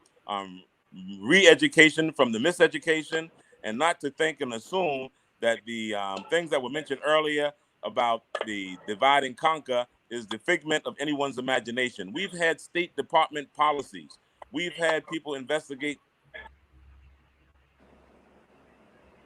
re-education from the miseducation, and not to think and assume that the things that were mentioned earlier about the divide and conquer is the figment of anyone's imagination. We've had State Department policies. We've had people investigate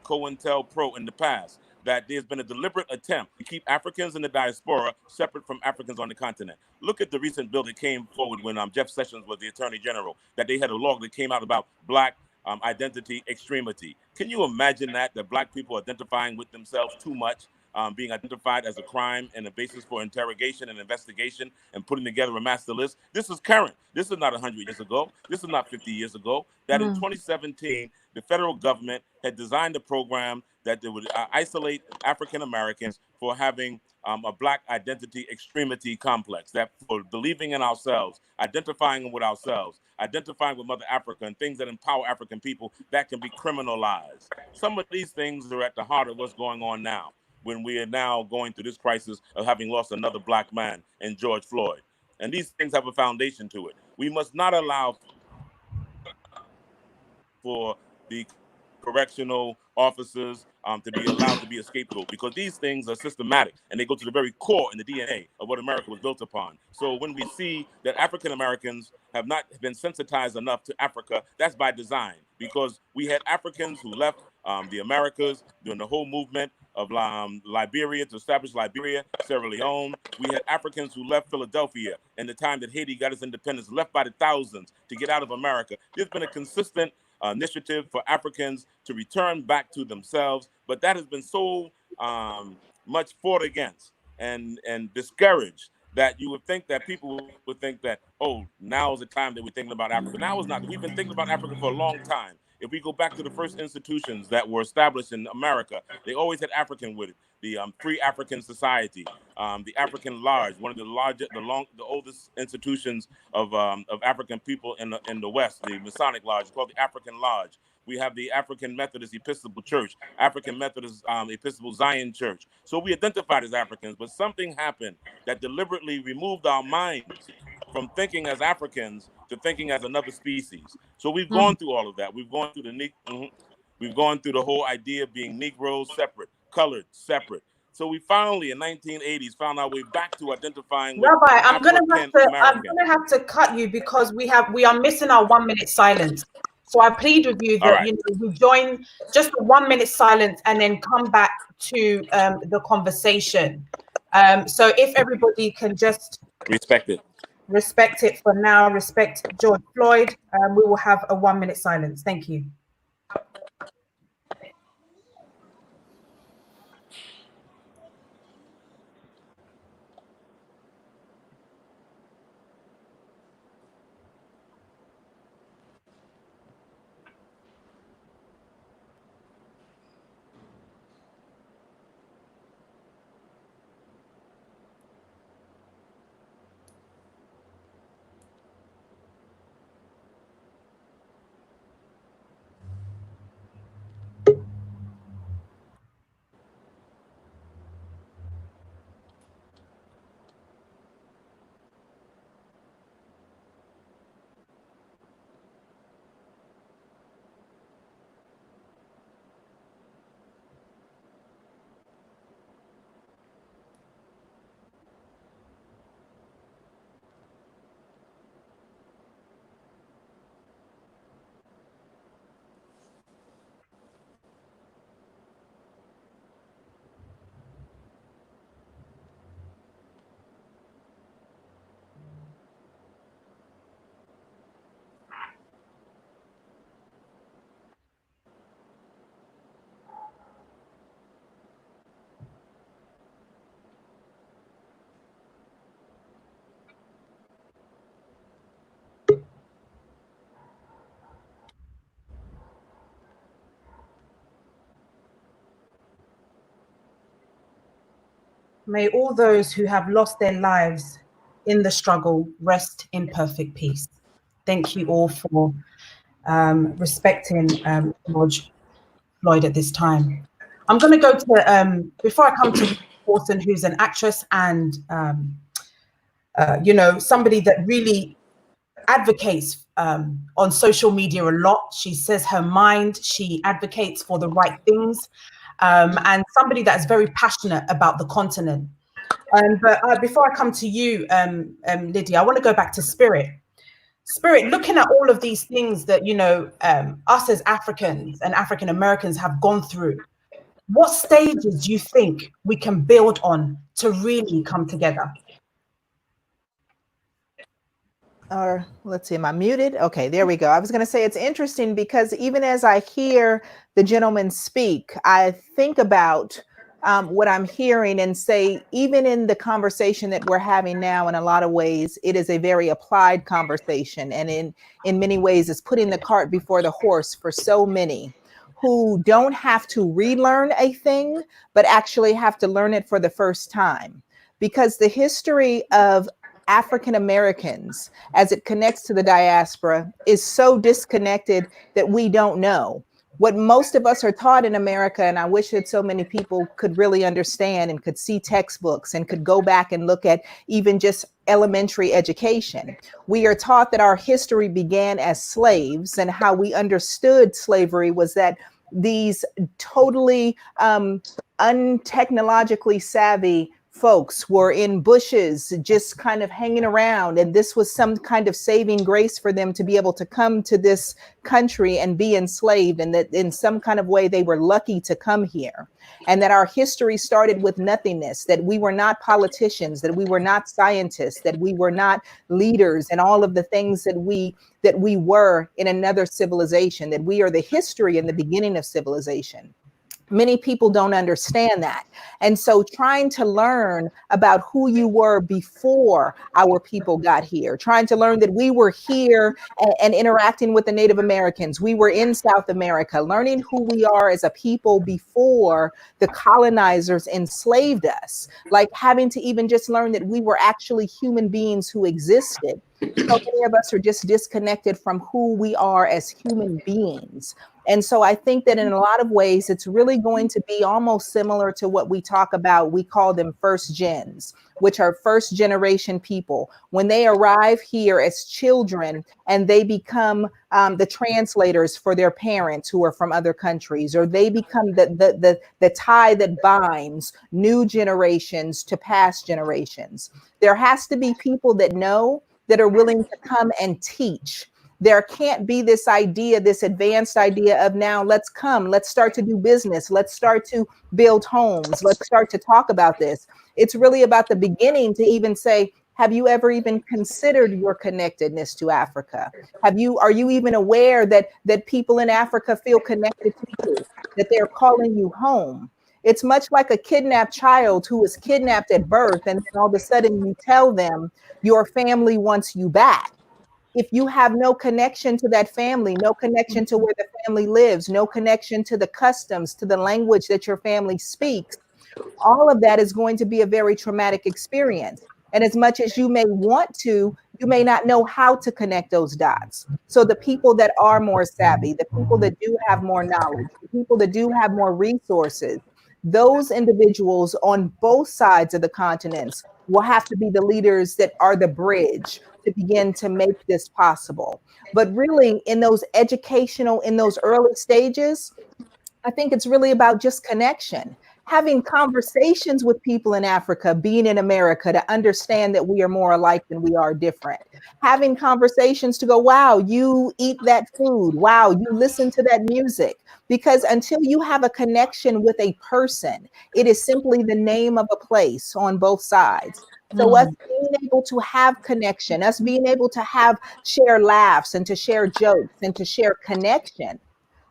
COINTELPRO in the past, that there's been a deliberate attempt to keep Africans in the diaspora separate from Africans on the continent. Look at the recent bill that came forward when Jeff Sessions was the Attorney General, that they had a law that came out about Black identity extremity. Can you imagine that Black people identifying with themselves too much, being identified as a crime and a basis for interrogation and investigation and putting together a master list? This is current. This is not 100 years ago. This is not 50 years ago. That in 2017, the federal government had designed a program that they would isolate African Americans for having a Black identity extremity complex, that for believing in ourselves, identifying with ourselves, identifying with Mother Africa and things that empower African people, that can be criminalized. Some of these things are at the heart of what's going on now, when we are now going through this crisis of having lost another Black man in George Floyd. And these things have a foundation to it. We must not allow for the correctional officers to be allowed to be a scapegoat, because these things are systematic and they go to the very core in the DNA of what America was built upon. So when we see that African Americans have not been sensitized enough to Africa, that's by design, because we had Africans who left the Americas during the whole movement of Liberia to establish Liberia, Sierra Leone. We had Africans who left Philadelphia in the time that Haiti got its independence, left by the thousands to get out of America. There's been a consistent initiative for Africans to return back to themselves, but that has been so much fought against and discouraged that you would think that people would think that, oh, now is the time that we're thinking about Africa. Now is not. We've been thinking about Africa for a long time. If we go back to the first institutions that were established in America, they always had African with it. The Free African Society, the African Lodge, one of the largest, the oldest institutions of African people in the West, the Masonic Lodge, called the African Lodge. We have the African Methodist Episcopal Church, African Methodist Episcopal Zion Church. So we identified as Africans, but something happened that deliberately removed our minds from thinking as Africans to thinking as another species. So we've gone through all of that. We've gone through we've gone through the whole idea of being Negroes separate, colored separate. So we finally, in 1980s, found our way back to identifying with Rabbi, African American. I'm gonna have to cut you because we are missing our 1 minute silence. So I plead with you that we join just a 1 minute silence and then come back to the conversation. So if everybody can just respect it for now, respect George Floyd, we will have a 1 minute silence. Thank you. May all those who have lost their lives in the struggle rest in perfect peace. Thank you all for respecting George Floyd at this time. I'm going to go to, before I come to Orson, who's an actress and, somebody that really advocates on social media a lot. She says her mind, she advocates for the right things, and somebody that's very passionate about the continent. But before I come to you, Lydia, I want to go back to Spirit. Spirit, looking at all of these things that, us as Africans and African Americans have gone through, what stages do you think we can build on to really come together? Or let's see, am I muted? Okay, there we go. I was going to say it's interesting because even as I hear the gentleman speak, I think about what I'm hearing and say, even in the conversation that we're having now, in a lot of ways, it is a very applied conversation. And in many ways, it's putting the cart before the horse for so many who don't have to relearn a thing, but actually have to learn it for the first time. Because the history of African Americans, as it connects to the diaspora, is so disconnected that we don't know. What most of us are taught in America, and I wish that so many people could really understand and could see textbooks and could go back and look at even just elementary education. We are taught that our history began as slaves, and how we understood slavery was that these totally untechnologically savvy folks were in bushes, just kind of hanging around. And this was some kind of saving grace for them to be able to come to this country and be enslaved. And that in some kind of way, they were lucky to come here. And that our history started with nothingness, that we were not politicians, that we were not scientists, that we were not leaders, and all of the things that we were in another civilization, that we are the history and the beginning of civilization. Many people don't understand that. And so trying to learn about who you were before our people got here, trying to learn that we were here and interacting with the Native Americans, we were in South America, learning who we are as a people before the colonizers enslaved us, like having to even just learn that we were actually human beings who existed. So many of us are just disconnected from who we are as human beings. And so I think that in a lot of ways, it's really going to be almost similar to what we talk about. We call them first gens, which are first generation people. When they arrive here as children and they become the translators for their parents who are from other countries, or they become the tie that binds new generations to past generations. There has to be people that know, that are willing to come and teach. There can't be this idea, this advanced idea of now let's start to do business. Let's start to build homes. Let's start to talk about this. It's really about the beginning to even say, have you ever even considered your connectedness to Africa? Are you even aware that people in Africa feel connected to you, that they're calling you home? It's much like a kidnapped child who was kidnapped at birth, and then all of a sudden you tell them your family wants you back. If you have no connection to that family, no connection to where the family lives, no connection to the customs, to the language that your family speaks, all of that is going to be a very traumatic experience. And as much as you may want to, you may not know how to connect those dots. So the people that are more savvy, the people that do have more knowledge, the people that do have more resources, those individuals on both sides of the continents will have to be the leaders that are the bridge to begin to make this possible. But really, in those early stages, I think it's really about just connection, having conversations with people in Africa, being in America, to understand that we are more alike than we are different. Having conversations to go, wow, you eat that food. Wow, you listen to that music. Because until you have a connection with a person, it is simply the name of a place on both sides. So us being able to have connection, us being able to share laughs and to share jokes and to share connection,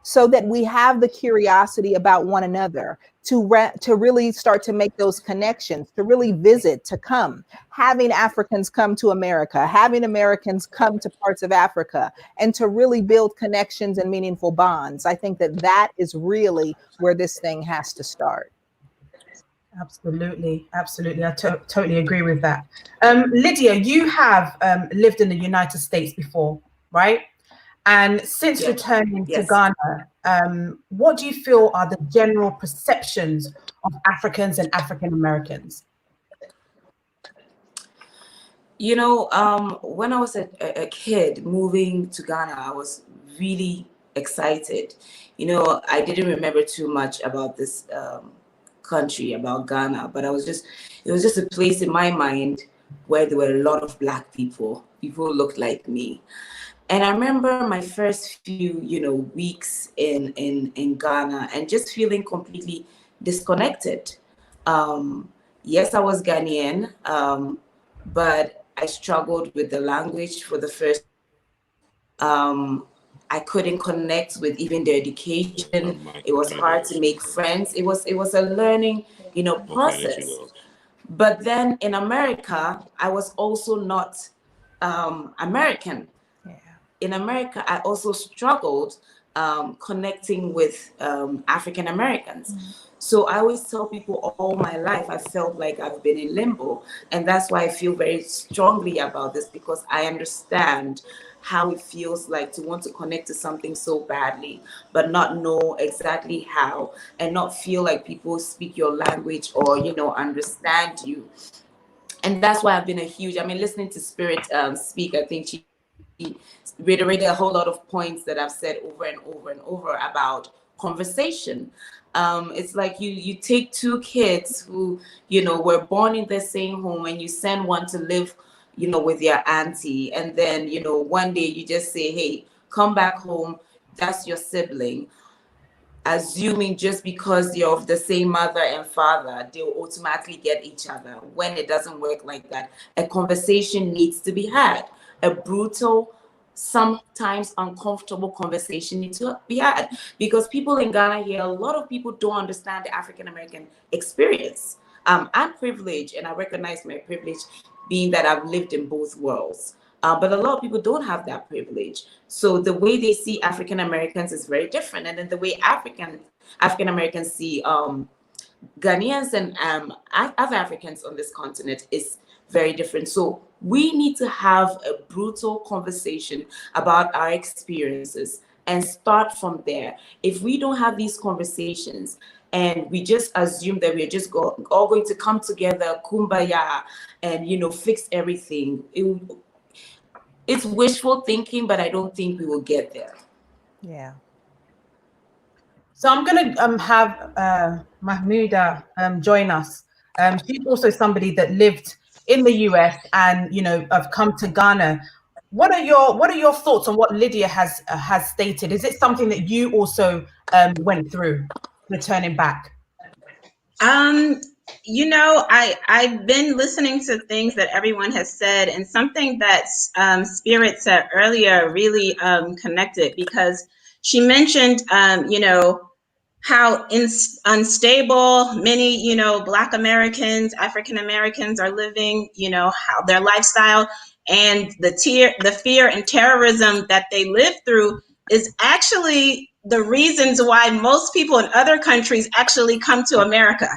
so that we have the curiosity about one another, to really start to make those connections, to really visit, to come, having Africans come to America, having Americans come to parts of Africa, and to really build connections and meaningful bonds. I think that is really where this thing has to start. Absolutely. Absolutely. I totally agree with that. Lydia, you have lived in the United States before, right? And since returning to Ghana, what do you feel are the general perceptions of Africans and African Americans? You know, when I was a kid moving to Ghana, I was really excited. You know, I didn't remember too much about this country, about Ghana, but it was just a place in my mind where there were a lot of Black people who looked like me. And I remember my first few, weeks in Ghana and just feeling completely disconnected. Yes, I was Ghanaian, but I struggled with the language for the first. I couldn't connect with even the education. It was hard to make friends. It was a learning, process. But then in America, I was also not American. In America, I also struggled connecting with African Americans. So I always tell people all my life, I felt like I've been in limbo. And that's why I feel very strongly about this, because I understand how it feels like to want to connect to something so badly, but not know exactly how, and not feel like people speak your language or, understand you. And that's why I've been listening to Spirit speak, I think she reiterated a whole lot of points that I've said over and over and over about conversation. It's like you take two kids who, were born in the same home, and you send one to live, with your auntie. And then, one day you just say, hey, come back home. That's your sibling. Assuming just because you're of the same mother and father, they'll automatically get each other. When it doesn't work like that, a conversation needs to be had. A brutal, sometimes uncomfortable conversation needs to be had, because people in Ghana here, a lot of people don't understand the African American experience. I'm privileged, and I recognize my privilege, being that I've lived in both worlds. But a lot of people don't have that privilege. So the way they see African Americans is very different. And then the way African Americans see Ghanaians and other Africans on this continent is very different. So We need to have a brutal conversation about our experiences and start from there. If we don't have these conversations and we just assume that we're just all going to come together, kumbaya, and fix everything, it's wishful thinking, but I don't think we will get there. Yeah. So I'm going to have Mahmouda join us. She's also somebody that lived in the US and have come to Ghana. What are your thoughts on what Lydia has stated? Is it something that you also went through, returning back? I've been listening to things that everyone has said, and something that Spirit said earlier really connected, because she mentioned, how unstable many, Black Americans, African Americans are living, how their lifestyle and the fear and terrorism that they live through is actually the reasons why most people in other countries actually come to America.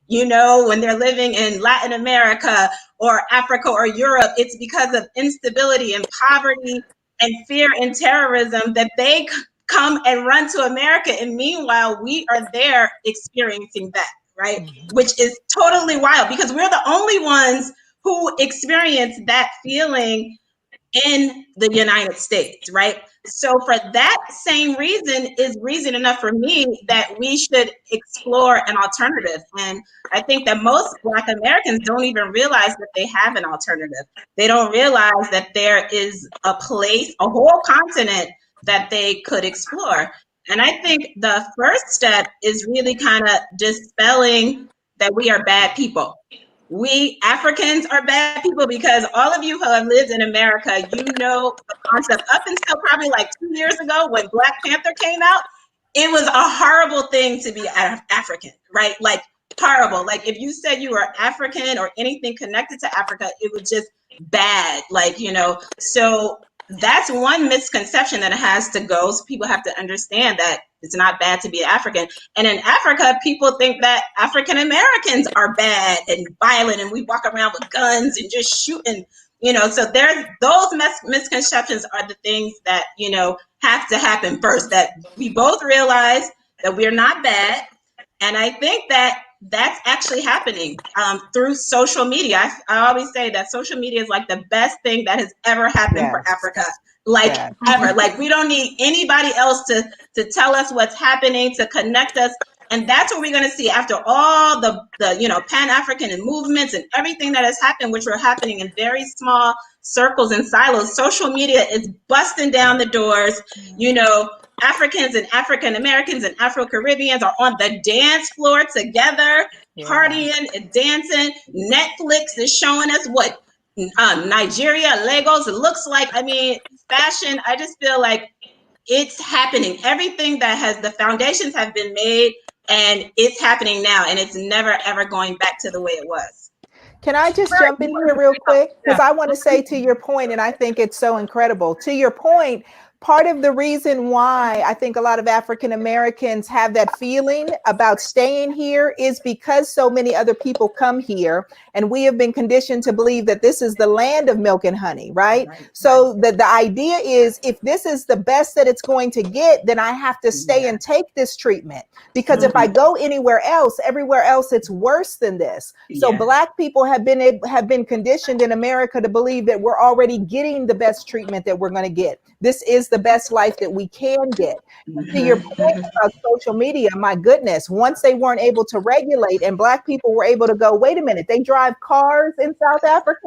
When they're living in Latin America or Africa or Europe, it's because of instability and poverty and fear and terrorism that they come and run to America. And meanwhile, we are there experiencing that, right? Mm-hmm. Which is totally wild, because we're the only ones who experience that feeling in the United States, right? So for that same reason is reason enough for me that we should explore an alternative. And I think that most Black Americans don't even realize that they have an alternative. They don't realize that there is a place, a whole continent that they could explore. And I think the first step is really kind of dispelling that we are bad people. We Africans are bad people, because all of you who have lived in America, the concept up until probably like 2 years ago when Black Panther came out, it was a horrible thing to be African, right? Like horrible. Like if you said you were African or anything connected to Africa, it was just bad. So that's one misconception that has to go. So people have to understand that it's not bad to be African. And in Africa, people think that African Americans are bad and violent, and we walk around with guns and just shooting, so there's those misconceptions are the things that, have to happen first, that we both realize that we're not bad. And I think that that's actually happening through social media. I always say that social media is like the best thing that has ever happened for Africa, ever. Like we don't need anybody else to tell us what's happening, to connect us. And that's what we're going to see after all the Pan-African movements and everything that has happened, which were happening in very small circles and silos. Social media is busting down the doors. Africans and African Americans and Afro-Caribbeans are on the dance floor together, partying and dancing. Netflix is showing us what Nigeria, Lagos, it looks like. I mean, fashion, I just feel like it's happening. Everything the foundations have been made, and it's happening now, and it's never, ever going back to the way it was. Can I just jump in here real quick? Because I want to say to your point, and I think it's so incredible. To your point, part of the reason why I think a lot of African Americans have that feeling about staying here is because so many other people come here, and we have been conditioned to believe that this is the land of milk and honey, right? So the idea is, if this is the best that it's going to get, then I have to stay and take this treatment, because if I go everywhere else, it's worse than this. So Black people have been conditioned in America to believe that we're already getting the best treatment that we're going to get. This is the best life that we can get. To your point about social media, my goodness, once they weren't able to regulate and Black people were able to go, wait a minute, they drive cars in South Africa?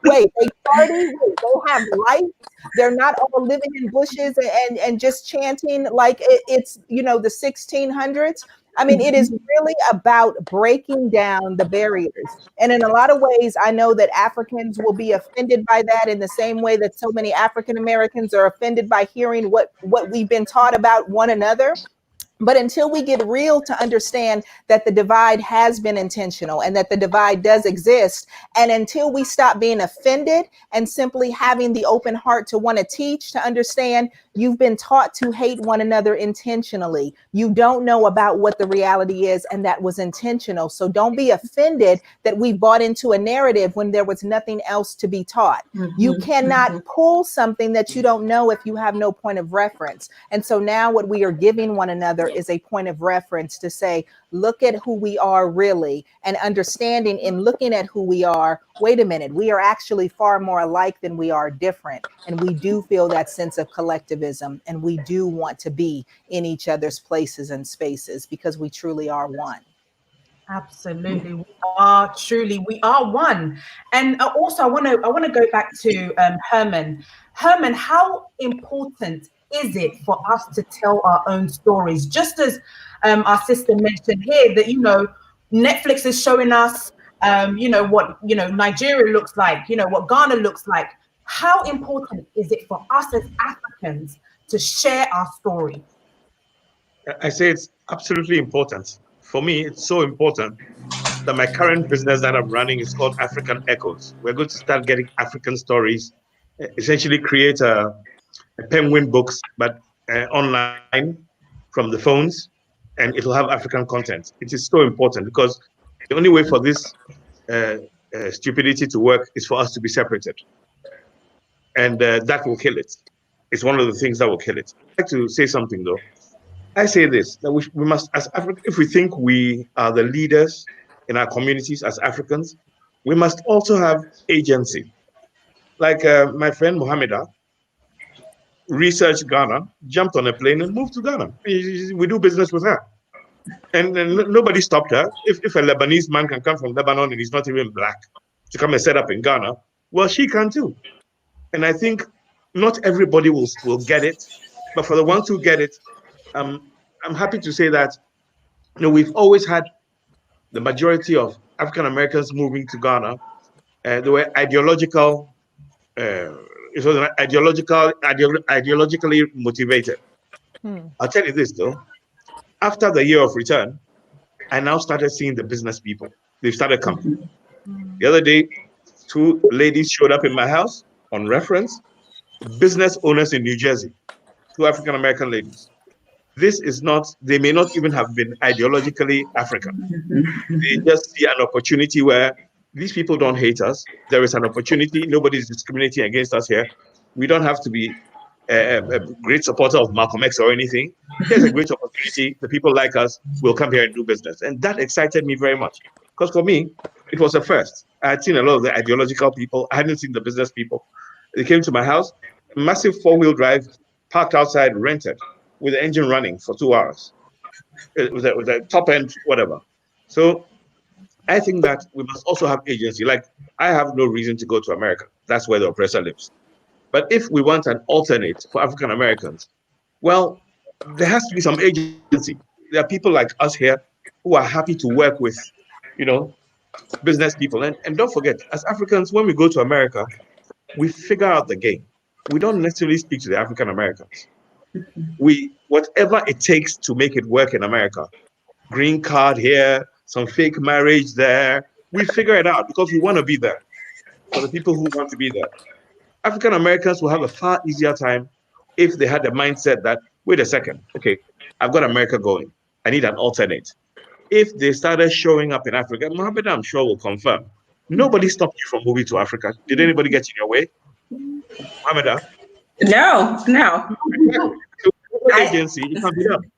Wait, they party? Wait, they have life? They're not all living in bushes and just chanting like it's, the 1600s. I mean, it is really about breaking down the barriers. And in a lot of ways, I know that Africans will be offended by that in the same way that so many African Americans are offended by hearing what we've been taught about one another. But until we get real to understand that the divide has been intentional and that the divide does exist, and until we stop being offended and simply having the open heart to want to teach, to understand you've been taught to hate one another intentionally. You don't know about what the reality is, and that was intentional. So don't be offended that we bought into a narrative when there was nothing else to be taught. You cannot pull something that you don't know if you have no point of reference. And so now what we are giving one another is a point of reference to say, look at who we are really, and understanding in looking at who we are, wait a minute, we are actually far more alike than we are different. And we do feel that sense of collectivism, and we do want to be in each other's places and spaces because we truly are one. Absolutely, we are one. And also, I want to go back to Herman. Herman, how important is it for us to tell our own stories? Just as our sister mentioned here, that Netflix is showing us, what Nigeria looks like, what Ghana looks like. How important is it for us as Africans to share our story? I say it's absolutely important. For me, it's so important that my current business that I'm running is called African Echoes. We're going to start getting African stories, essentially create a penguin books, but online from the phones, and it'll have African content. It is so important because the only way for this stupidity to work is for us to be separated. And that will kill it. It's one of the things that will kill it. I'd like to say something though. I say this, that we must, as Africans, if we think we are the leaders in our communities as Africans, we must also have agency. Like my friend Mohameda researched Ghana, jumped on a plane and moved to Ghana. We do business with her. And nobody stopped her. If a Lebanese man can come from Lebanon and he's not even black to come and set up in Ghana, well, she can too. And I think not everybody will get it, but for the ones who get it, I'm happy to say that we've always had the majority of African Americans moving to Ghana. They were ideologically motivated. I'll tell you this though, after the year of return, I now started seeing the business people. They've started coming. The other day, 2 ladies showed up in my house on reference, business owners in New Jersey, 2 African American ladies. This is not, they may not even have been ideologically African. They just see an opportunity where these people don't hate us. There is an opportunity. Nobody is discriminating against us here. We don't have to be a great supporter of Malcolm X or anything. There's a great opportunity. The people like us will come here and do business. And that excited me very much. Because for me, it was a first. I had seen a lot of the ideological people. I hadn't seen the business people. They came to my house, massive 4-wheel drive, parked outside, rented, with the engine running for 2 hours. It was a top end, whatever. So I think that we must also have agency. Like, I have no reason to go to America. That's where the oppressor lives. But if we want an alternate for African Americans, well, there has to be some agency. There are people like us here who are happy to work with, business people. And don't forget, as Africans, when we go to America, we figure out the game. We don't necessarily speak to the African Americans. Whatever it takes to make it work in America, green card here, some fake marriage there, we figure it out because we want to be there for the people who want to be there. African Americans will have a far easier time if they had the mindset that, wait a second, okay, I've got America going. I need an alternate. If they started showing up in Africa, Mohammed, I'm sure will confirm. Nobody stopped you from moving to Africa. Did anybody get in your way? Mohammed? No. Agency, it can be done.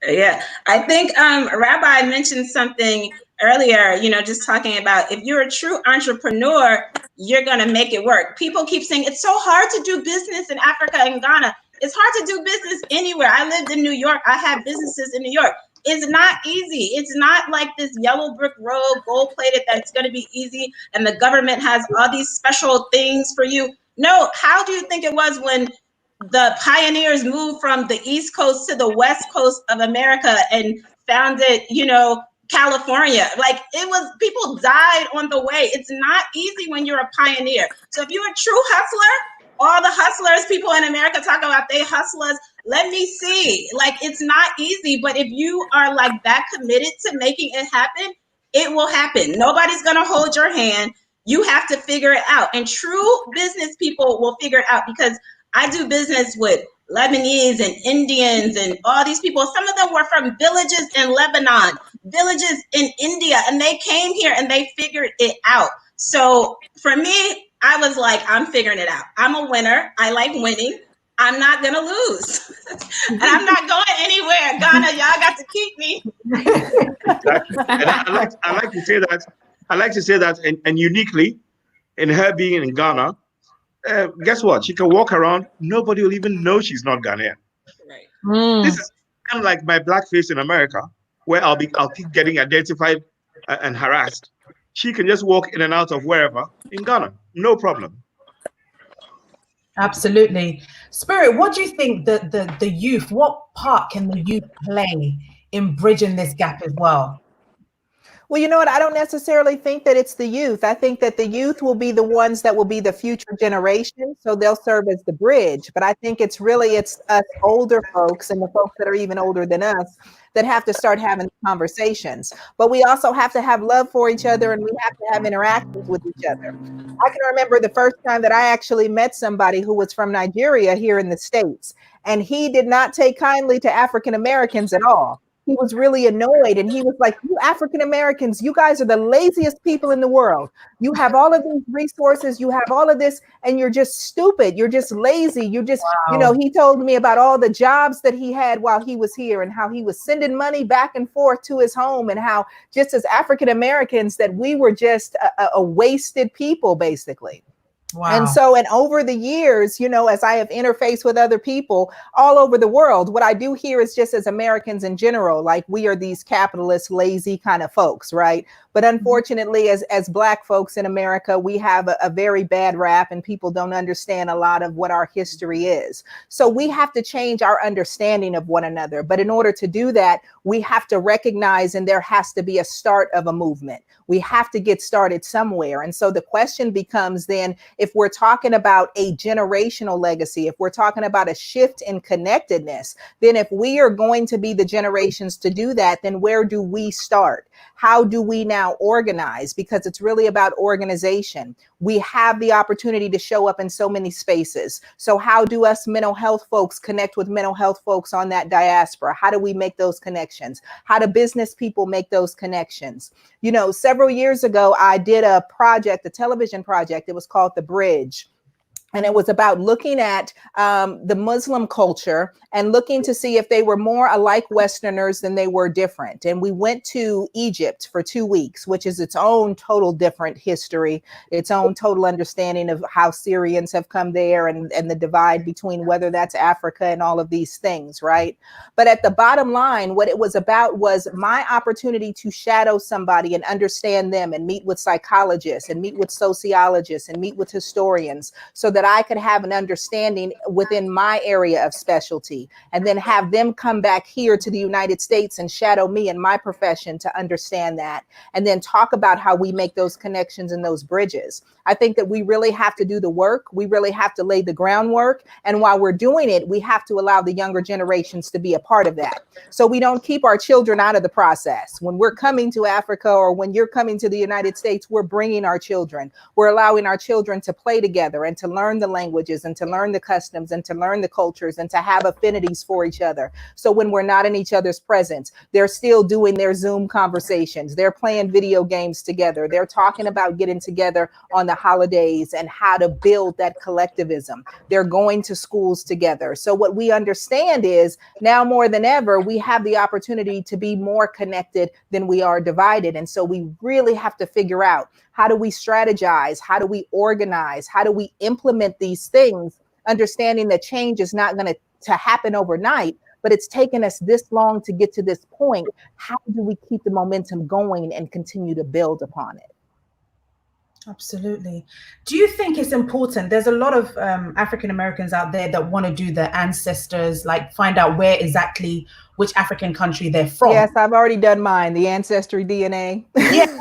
Yeah, I think Rabbi mentioned something earlier, just talking about if you're a true entrepreneur, you're going to make it work. People keep saying it's so hard to do business in Africa and Ghana. It's hard to do business anywhere. I lived in New York. I have businesses in New York. It's not easy. It's not like this yellow brick road, gold plated, that's going to be easy. And the government has all these special things for you. No, how do you think it was when the pioneers moved from the East Coast to the West Coast of America and founded, California? Like, people died on the way. It's not easy when you're a pioneer. So if you're a true hustler, all the hustlers, people in America talk about they hustlers. Let me see. Like, it's not easy, but if you are like that committed to making it happen, it will happen. Nobody's going to hold your hand. You have to figure it out. And true business people will figure it out, because I do business with Lebanese and Indians and all these people. Some of them were from villages in Lebanon, villages in India, and they came here and they figured it out. So for me, I was like, I'm figuring it out. I'm a winner. I like winning. I'm not going to lose. And I'm not going anywhere. Ghana, y'all got to keep me. Exactly. And I like to say that, and uniquely, in her being in Ghana, guess what? She can walk around. Nobody will even know she's not Ghanaian. Right. This is kind of like my blackface in America, where I'll keep getting identified and harassed. She can just walk in and out of wherever in Ghana, no problem. Absolutely. Spirit, what do you think the youth, what part can the youth play in bridging this gap as well? Well, you know what? I don't necessarily think that it's the youth. I think that the youth will be the ones that will be the future generation. So they'll serve as the bridge. But I think it's us older folks and the folks that are even older than us that have to start having conversations. But we also have to have love for each other, and we have to have interactions with each other. I can remember the first time that I actually met somebody who was from Nigeria here in the States, and he did not take kindly to African Americans at all. He was really annoyed, and he was like, you African Americans, you guys are the laziest people in the world. You have all of these resources, you have all of this, and you're just stupid. You're just lazy. You just, Wow. he told me about all the jobs that he had while he was here and how he was sending money back and forth to his home, and how just as African Americans that we were just a wasted people, basically. Wow. And over the years, as I have interfaced with other people all over the world, what I do hear is just as Americans in general, like we are these capitalist, lazy kind of folks, right? But unfortunately, as Black folks in America, we have a very bad rap, and people don't understand a lot of what our history is. So we have to change our understanding of one another. But in order to do that, we have to recognize, and there has to be a start of a movement. We have to get started somewhere. And so the question becomes then, if we're talking about a generational legacy, if we're talking about a shift in connectedness, then if we are going to be the generations to do that, then where do we start? How do we now organize? Because it's really about organization. We have the opportunity to show up in so many spaces. So how do us mental health folks connect with mental health folks on that diaspora? How do we make those connections? How do business people make those connections? Several years ago, I did a television project. It was called The Bridge. And it was about looking at the Muslim culture and looking to see if they were more alike Westerners than they were different. And we went to Egypt for 2 weeks, which is its own total different history, its own total understanding of how Syrians have come there, and the divide between whether that's Africa and all of these things, right? But at the bottom line, what it was about was my opportunity to shadow somebody and understand them, and meet with psychologists and meet with sociologists and meet with historians, so that I could have an understanding within my area of specialty, and then have them come back here to the United States and shadow me in my profession to understand that, and then talk about how we make those connections and those bridges. I think that we really have to do the work. We really have to lay the groundwork. And while we're doing it, we have to allow the younger generations to be a part of that. So we don't keep our children out of the process. When we're coming to Africa, or when you're coming to the United States, we're bringing our children. We're allowing our children to play together and to learn the languages and to learn the customs and to learn the cultures and to have affinities for each other. So when we're not in each other's presence, they're still doing their Zoom conversations. They're playing video games together. They're talking about getting together on the holidays and how to build that collectivism. They're going to schools together. So what we understand is now more than ever, we have the opportunity to be more connected than we are divided. And so we really have to figure out, how do we strategize? How do we organize? How do we implement these things, understanding that change is not going to happen overnight, but it's taken us this long to get to this point. How do we keep the momentum going and continue to build upon it? Absolutely. Do you think it's important? There's a lot of African Americans out there that want to do the ancestors, like find out where exactly which African country they're from. Yes, I've already done mine, the Ancestry DNA. Yeah.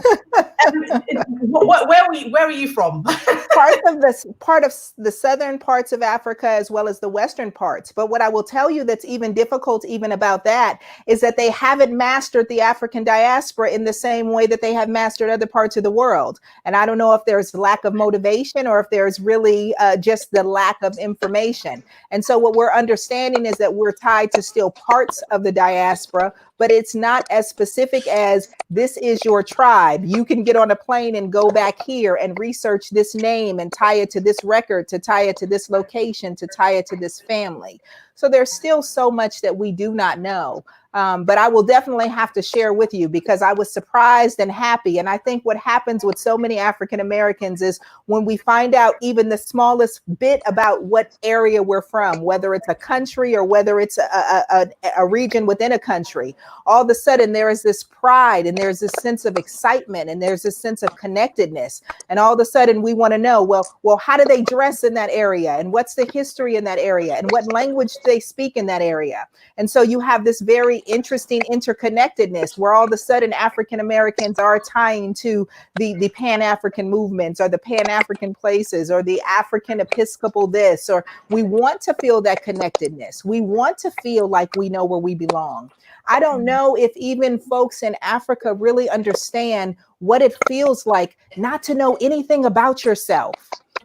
Where are you from? part of the southern parts of Africa as well as the western parts. But what I will tell you that's even difficult even about that is that they haven't mastered the African diaspora in the same way that they have mastered other parts of the world. And I don't know if there's lack of motivation or if there's really just the lack of information. And so what we're understanding is that we're tied to still parts of the diaspora, but it's not as specific as this is your tribe. You can get on a plane and go back here and research this name and tie it to this record, to tie it to this location, to tie it to this family. So there's still so much that we do not know. But I will definitely have to share with you because I was surprised and happy. And I think what happens with so many African Americans is when we find out even the smallest bit about what area we're from, whether it's a country or whether it's a region within a country, all of a sudden there is this pride and there's this sense of excitement and there's this sense of connectedness. And all of a sudden we want to know, well, how do they dress in that area? And what's the history in that area? And what language do they speak in that area? And so you have this very interesting interconnectedness where all of a sudden African Americans are tying to the Pan-African movements or the Pan-African places or the African Episcopal this, or we want to feel that connectedness. We want to feel like we know where we belong. I don't know if even folks in Africa really understand what it feels like not to know anything about yourself.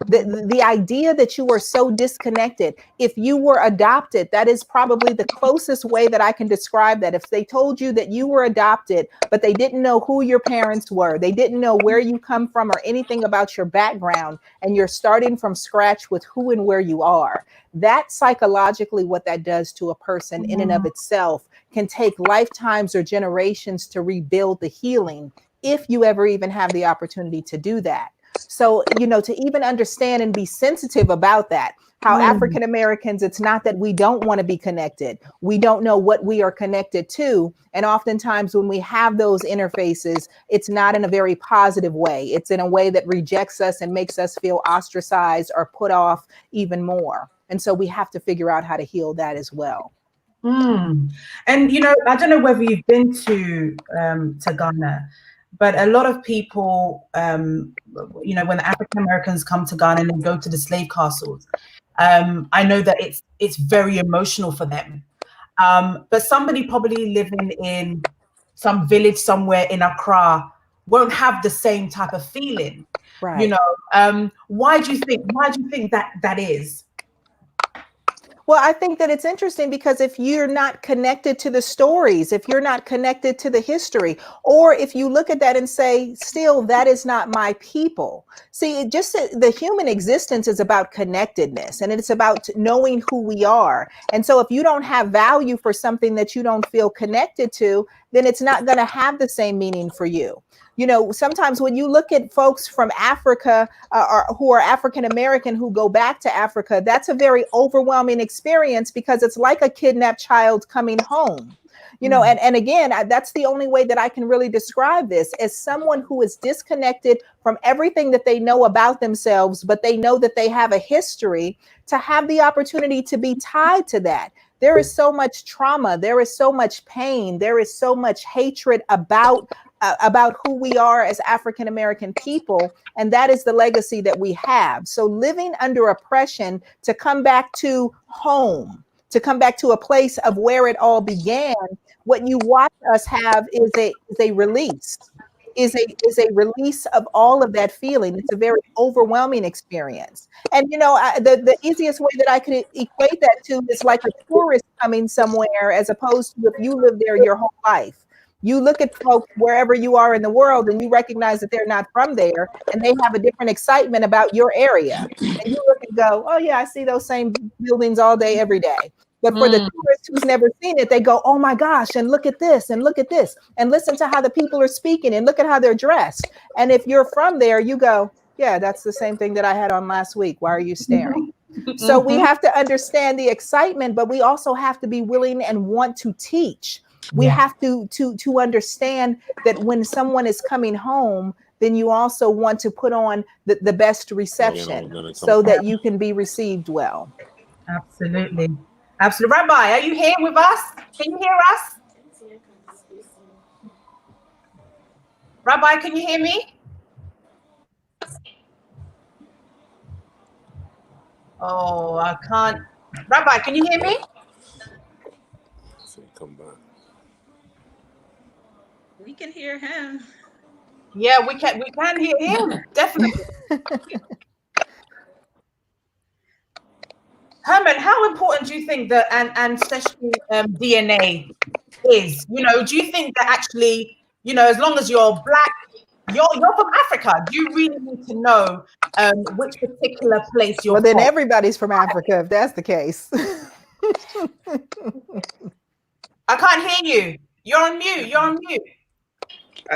The idea that you are so disconnected. If you were adopted, that is probably the closest way that I can describe that. If they told you that you were adopted, but they didn't know who your parents were, they didn't know where you come from or anything about your background, and you're starting from scratch with who and where you are, that psychologically what that does to a person in and of itself can take lifetimes or generations to rebuild the healing if you ever even have the opportunity to do that. So, to even understand and be sensitive about that, how African Americans, it's not that we don't want to be connected. We don't know what we are connected to. And oftentimes when we have those interfaces, it's not in a very positive way. It's in a way that rejects us and makes us feel ostracized or put off even more. And so we have to figure out how to heal that as well. And, I don't know whether you've been to Ghana, but a lot of people, when the African Americans come to Ghana and they go to the slave castles, I know that it's very emotional for them. But somebody probably living in some village somewhere in Accra won't have the same type of feeling. Right. Why do you think that is? Well, I think that it's interesting because if you're not connected to the stories, if you're not connected to the history, or if you look at that and say, still, that is not my people. See, just the human existence is about connectedness and it's about knowing who we are. And so if you don't have value for something that you don't feel connected to, then it's not going to have the same meaning for you. Sometimes when you look at folks from Africa or who are African American who go back to Africa, that's a very overwhelming experience because it's like a kidnapped child coming home. And again, that's the only way that I can really describe this as someone who is disconnected from everything that they know about themselves, but they know that they have a history, to have the opportunity to be tied to that. There is so much trauma. There is so much pain. There is so much hatred about who we are as African American people. And that is the legacy that we have. So living under oppression, to come back to home, to come back to a place of where it all began, what you watch us have is a release. Is a release of all of that feeling. It's a very overwhelming experience. And, the easiest way that I could equate that to is like a tourist coming somewhere as opposed to if you live there your whole life. You look at folks wherever you are in the world and you recognize that they're not from there and they have a different excitement about your area. And you look and go, oh yeah, I see those same buildings all day, every day. But for the tourist who's never seen it, they go, oh my gosh, and look at this, and look at this, and listen to how the people are speaking, and look at how they're dressed. And if you're from there, you go, yeah, that's the same thing that I had on last week. Why are you staring? So we have to understand the excitement, but we also have to be willing and want to teach. We have to understand that when someone is coming home, then you also want to put on the best reception so that you can be received well. Absolutely. Absolutely. Rabbi, are you here with us? Can you hear us? Rabbi, can you hear me? Oh, I can't. Rabbi, can you hear me? Come back. We can hear him. Yeah, we can hear him, definitely. Herman, how important do you think that ancestry DNA is? You know, do you think that actually, you know, as long as you're black, you're from Africa, do you really need to know which particular place you're Well, then from? everybody's from Africa if that's the case. I can't hear you. You're on mute. You're on mute.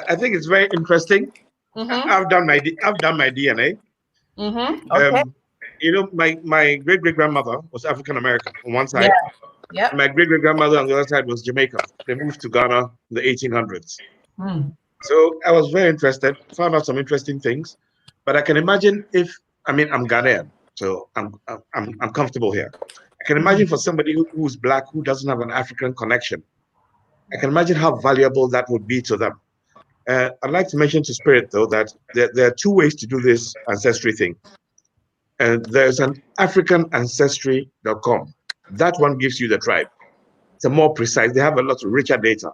I think it's very interesting. I've done my DNA. Okay. You know, my great grandmother was African American on one side. Yeah. My great grandmother on the other side was Jamaican. They moved to Ghana in the 1800s. So I was very interested, found out some interesting things. But I can imagine I'm Ghanaian, so I'm comfortable here. I can imagine for somebody who's black, who doesn't have an African connection, I can imagine how valuable that would be to them. I'd like to mention to Spirit, though, that there are two ways to do this ancestry thing. And there's an AfricanAncestry.com. That one gives you the tribe. It's a more precise. They have a lot of richer data.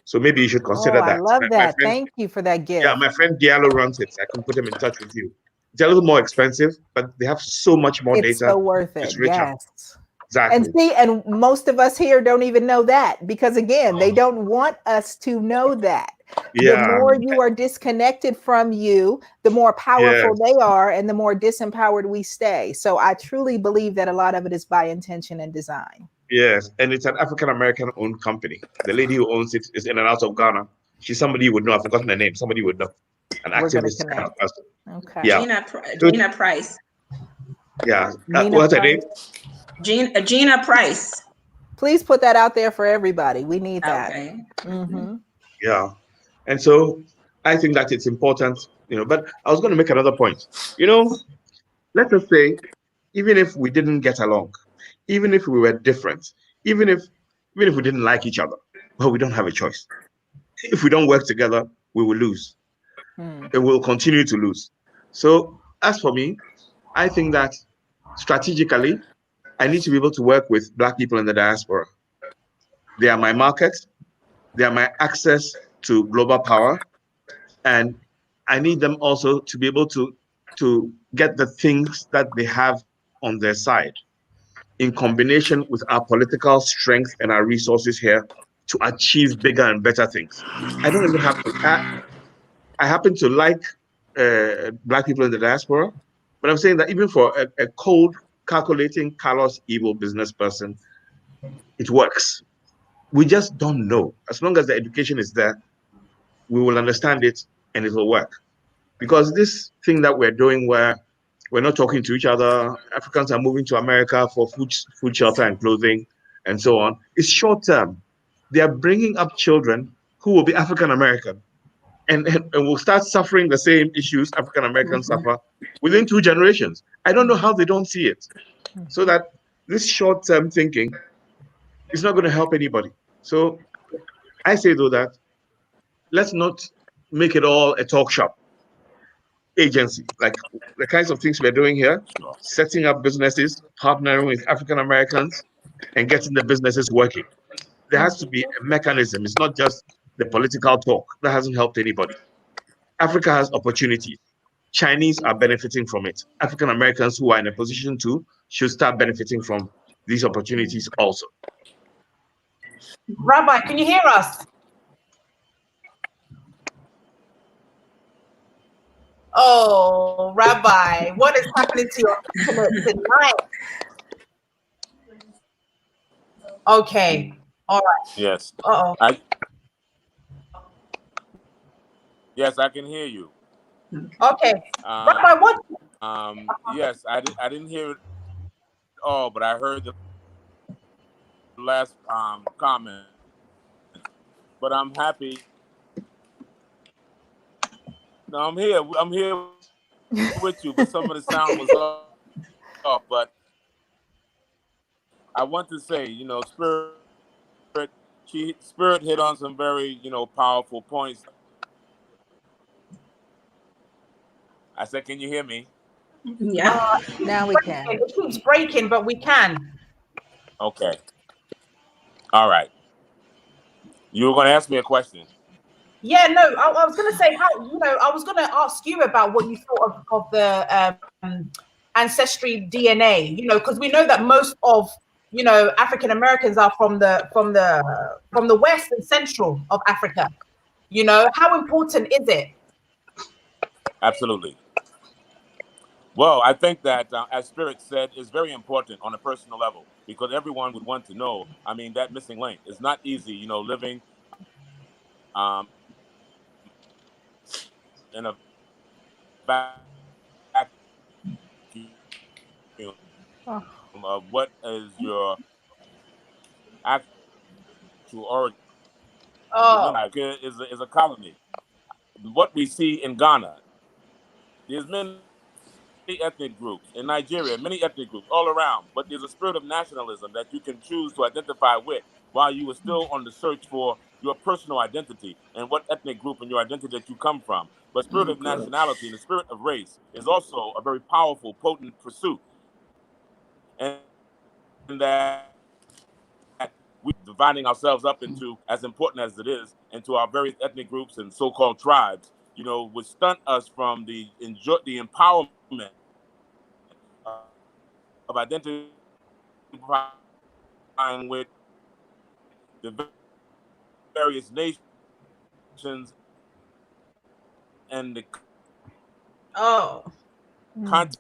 So maybe you should consider that. I love that. Thank you for that gift. Yeah, my friend Diallo runs it. I can put him in touch with you. It's a little more expensive, but they have so much more data. It's so worth it. It's richer. Yes. Exactly. And most of us here don't even know that because, again, they don't want us to know that. Yeah. The more you are disconnected from you, the more powerful they are and the more disempowered we stay. So I truly believe that a lot of it is by intention and design. Yes, and it's an African-American owned company. The lady who owns it is in and out of Ghana. She's somebody you would know. I've forgotten her name. Somebody you would know. An activist kind of person. Okay. Yeah. Gina Price. Yeah. What's her name? Gina Price. Please put that out there for everybody. We need that. Okay. Yeah. And so I think that it's important, but I was going to make another point. Let us say, even if we didn't get along, even if we were different, even if we didn't like each other, well, we don't have a choice. If we don't work together, we will lose. And we'll continue to lose. So as for me, I think that strategically, I need to be able to work with Black people in the diaspora. They are my market. They are my access to global power. And I need them also to be able to get the things that they have on their side in combination with our political strength and our resources here to achieve bigger and better things. I don't even have to. I happen to like Black people in the diaspora, but I'm saying that even for a cold, calculating, callous, evil business person, it works. We just don't know. As long as the education is there, we will understand it and it will work. Because this thing that we're doing where we're not talking to each other, Africans are moving to America for food, shelter, and clothing, and so on, is short term. They are bringing up children who will be African American and will start suffering the same issues African Americans suffer within 2 generations. I don't know how they don't see it. So that this short term thinking is not going to help anybody. So I say, though, that let's not make it all a talk shop agency, like the kinds of things we're doing here, setting up businesses, partnering with African Americans, and getting the businesses working. There has to be a mechanism. It's not just the political talk. That hasn't helped anybody. Africa has opportunities. Chinese are benefiting from it. African Americans who are in a position to should start benefiting from these opportunities also. Rabbi, can you hear us? Oh, Rabbi, what is happening to your internet tonight? Okay, all right. Yes. Uh-oh. Yes, I can hear you. Okay. Rabbi, what? Yes, I didn't hear it all, but I heard the last comment. But I'm happy. No, I'm here. I'm here with you, but some of the sound was off. But I want to say, Spirit hit on some very, powerful points. I said, can you hear me? Yeah. Now we can. It keeps breaking, but we can. Okay. All right. You were going to ask me a question. Yeah, no, I was going to say I was going to ask you about what you thought of the Ancestry DNA, because we know that most of, African Americans are from the West and Central of Africa. How important is it? Absolutely. Well, I think that, as Spirit said, is very important on a personal level because everyone would want to know. I mean, that missing link is not easy, living in a vacuum of what is your actual origin. Oh, Remember, is a colony. What we see in Ghana, there's many ethnic groups in Nigeria, many ethnic groups all around, but there's a spirit of nationalism that you can choose to identify with while you are still on the search for your personal identity and what ethnic group and your identity that you come from. But spirit of nationality and the spirit of race is also a very powerful, potent pursuit. And that we dividing ourselves up into, as important as it is, into our various ethnic groups and so-called tribes, would stunt us from the empowerment of identifying with the various nations and the continent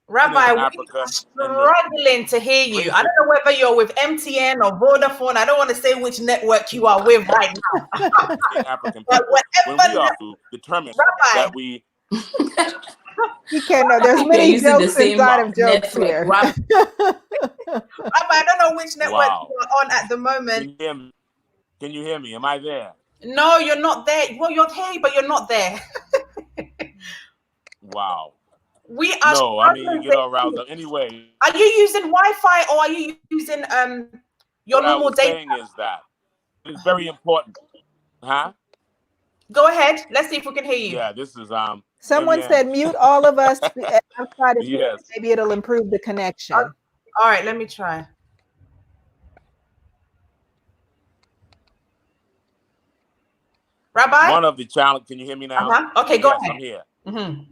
Rabbi, of we Africa are and the struggling to hear you. I racial don't know whether you're with MTN or Vodafone. I don't want to say which network you are with right now. African But people when we are to determine Rabbi, that we You can't know. There's They're many using the jokes same inside of jokes network. here. Rabbi, I don't know which network wow. you are on at the moment. Can you hear me? Am I there? No, you're not there. Well, you're here, but you're not there. Wow. We are No, I mean, you struggling get to all hear riled you. up. Anyway, Are you using Wi-Fi or are you using your what I normal was data? saying is that it's very important. Huh? Go ahead. Let's see if we can hear you. Yeah, this is Someone Vivian. said mute all of us outside of here. Yes. Maybe it'll improve the connection. All right, let me try. Rabbi? One of the challenge. Can you hear me now? Okay, go yes, ahead. I'm here. Mm-hmm.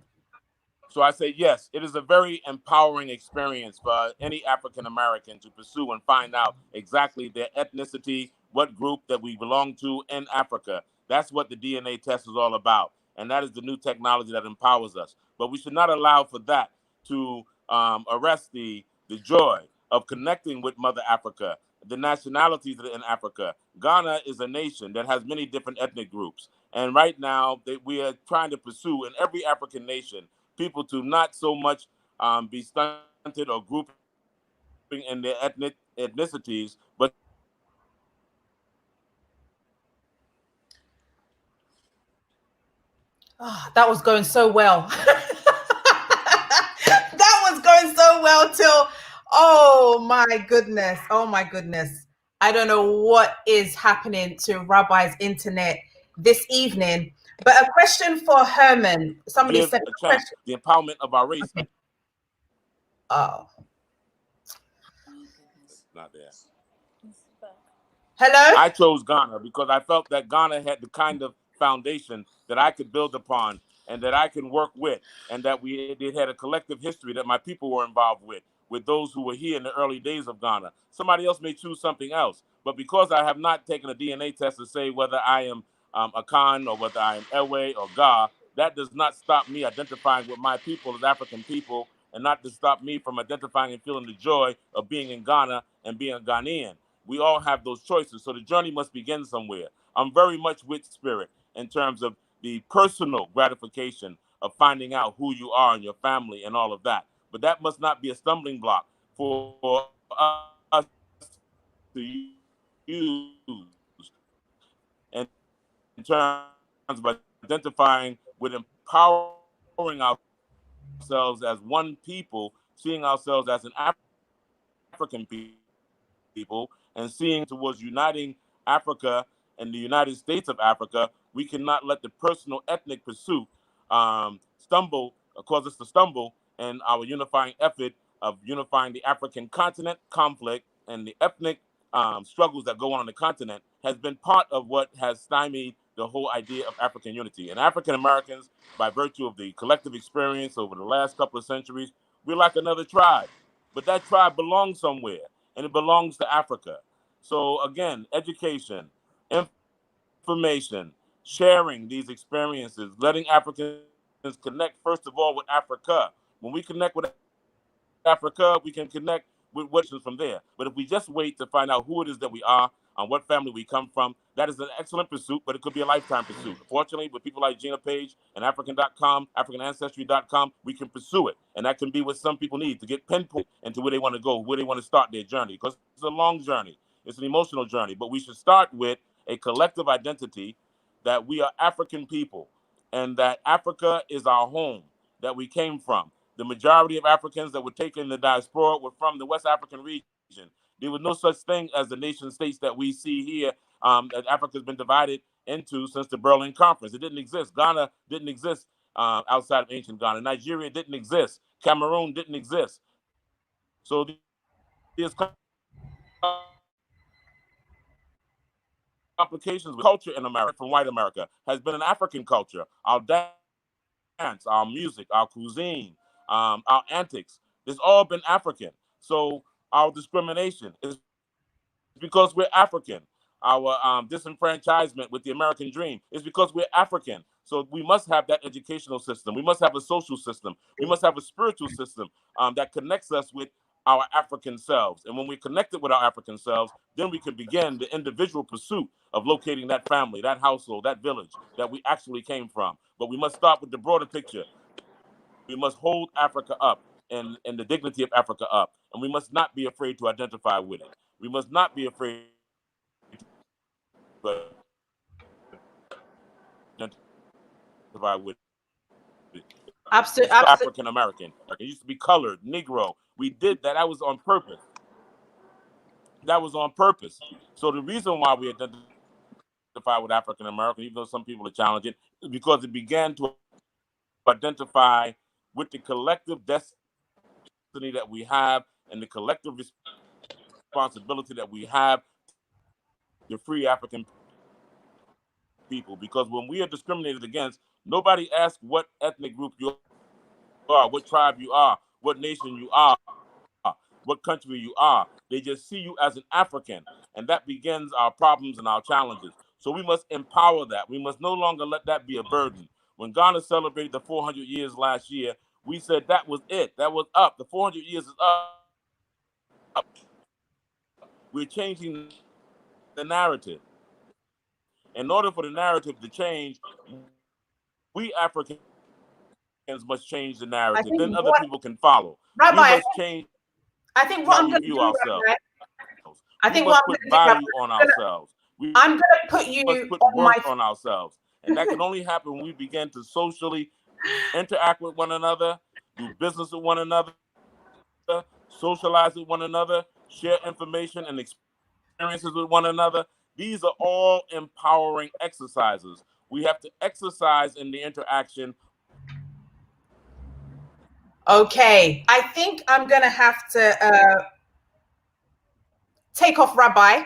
So I say yes, it is a very empowering experience for any African American to pursue and find out exactly their ethnicity, what group that we belong to in Africa. That's what the DNA test is all about. And that is the new technology that empowers us. But we should not allow for that to arrest the joy of connecting with Mother Africa, the nationalities in Africa. Ghana is a nation that has many different ethnic groups. And right now, we are trying to pursue in every African nation people to not so much be stunted or grouping in their ethnicities, but That was going so well. That was going so well till, oh my goodness. Oh my goodness. I don't know what is happening to Rabbi's internet this evening. But a question for Herman. Somebody give said a chance. The empowerment of our race. Okay. Oh. Not there. Hello? I chose Ghana because I felt that Ghana had the kind of foundation that I could build upon and that I can work with, and that it had a collective history that my people were involved with those who were here in the early days of Ghana. Somebody else may choose something else, but because I have not taken a DNA test to say whether I am Akan or whether I am Ewe or Ga, that does not stop me identifying with my people as African people, and not to stop me from identifying and feeling the joy of being in Ghana and being a Ghanaian. We all have those choices. So the journey must begin somewhere. I'm very much with Spirit in terms of the personal gratification of finding out who you are and your family and all of that. But that must not be a stumbling block for us to use in terms of identifying with empowering ourselves as one people, seeing ourselves as an African people. people and seeing towards uniting Africa and the United States of Africa, we cannot let the personal ethnic pursuit cause us to stumble in our unifying effort of unifying the African continent. Conflict and the ethnic struggles that go on in the continent has been part of what has stymied the whole idea of African unity. And African Americans, by virtue of the collective experience over the last couple of centuries, we're like another tribe. But that tribe belongs somewhere, and it belongs to Africa. So again, education, information, sharing these experiences, letting Africans connect, first of all, with Africa. When we connect with Africa, we can connect with what's from there. But if we just wait to find out who it is that we are and what family we come from, that is an excellent pursuit, but it could be a lifetime pursuit. Fortunately, with people like Gina Page and African.com, AfricanAncestry.com, we can pursue it. And that can be what some people need to get pinpointed into where they want to go, where they want to start their journey. Because it's a long journey. It's an emotional journey. But we should start with a collective identity that we are African people and that Africa is our home that we came from. The majority of Africans that were taken in the diaspora were from the West African region. There was no such thing as the nation states that we see here that Africa has been divided into since the Berlin Conference. It didn't exist. Ghana didn't exist outside of ancient Ghana. Nigeria didn't exist. Cameroon didn't exist. So there's complications with culture in America from white America has been an African culture. Our dance, our music, our cuisine, our antics, it's all been African. So our discrimination is because we're African. Our disenfranchisement with the American dream is because we're African. So we must have that educational system. We must have a social system. We must have a spiritual system that connects us with our African selves. And when we're connected with our African selves, then we can begin the individual pursuit of locating that family, that household, that village that we actually came from. But we must start with the broader picture. We must hold Africa up and the dignity of Africa up. And we must not be afraid to identify with it. We must not be afraid to identify with it. Absolutely. African American. It used to be colored, Negro. We did that. That was on purpose. That was on purpose. So the reason why we identify with African American, even though some people are challenging, is because it began to identify with the collective destiny that we have and the collective responsibility that we have to free African people. Because when we are discriminated against, nobody asks what ethnic group you are, what tribe you are, what nation you are, what country you are. They just see you as an African, and that begins our problems and our challenges. So we must empower that. We must no longer let that be a burden. When Ghana celebrated the 400 years last year, we said that was it. That was up. The 400 years is up. We're changing the narrative. In order for the narrative to change, we Africans must change the narrative. Then other people can follow. Rabbi, we must change I think what how I'm we going to view do, ourselves. Rabbi, I think we what must I'm put going to value do, on ourselves. I'm going to put you must put on worth my on ourselves. And that can only happen when we begin to socially interact with one another, do business with one another, socialize with one another, share information and experiences with one another. These are all empowering exercises. We have to exercise in the interaction. Okay, I think I'm going to have to take off Rabbi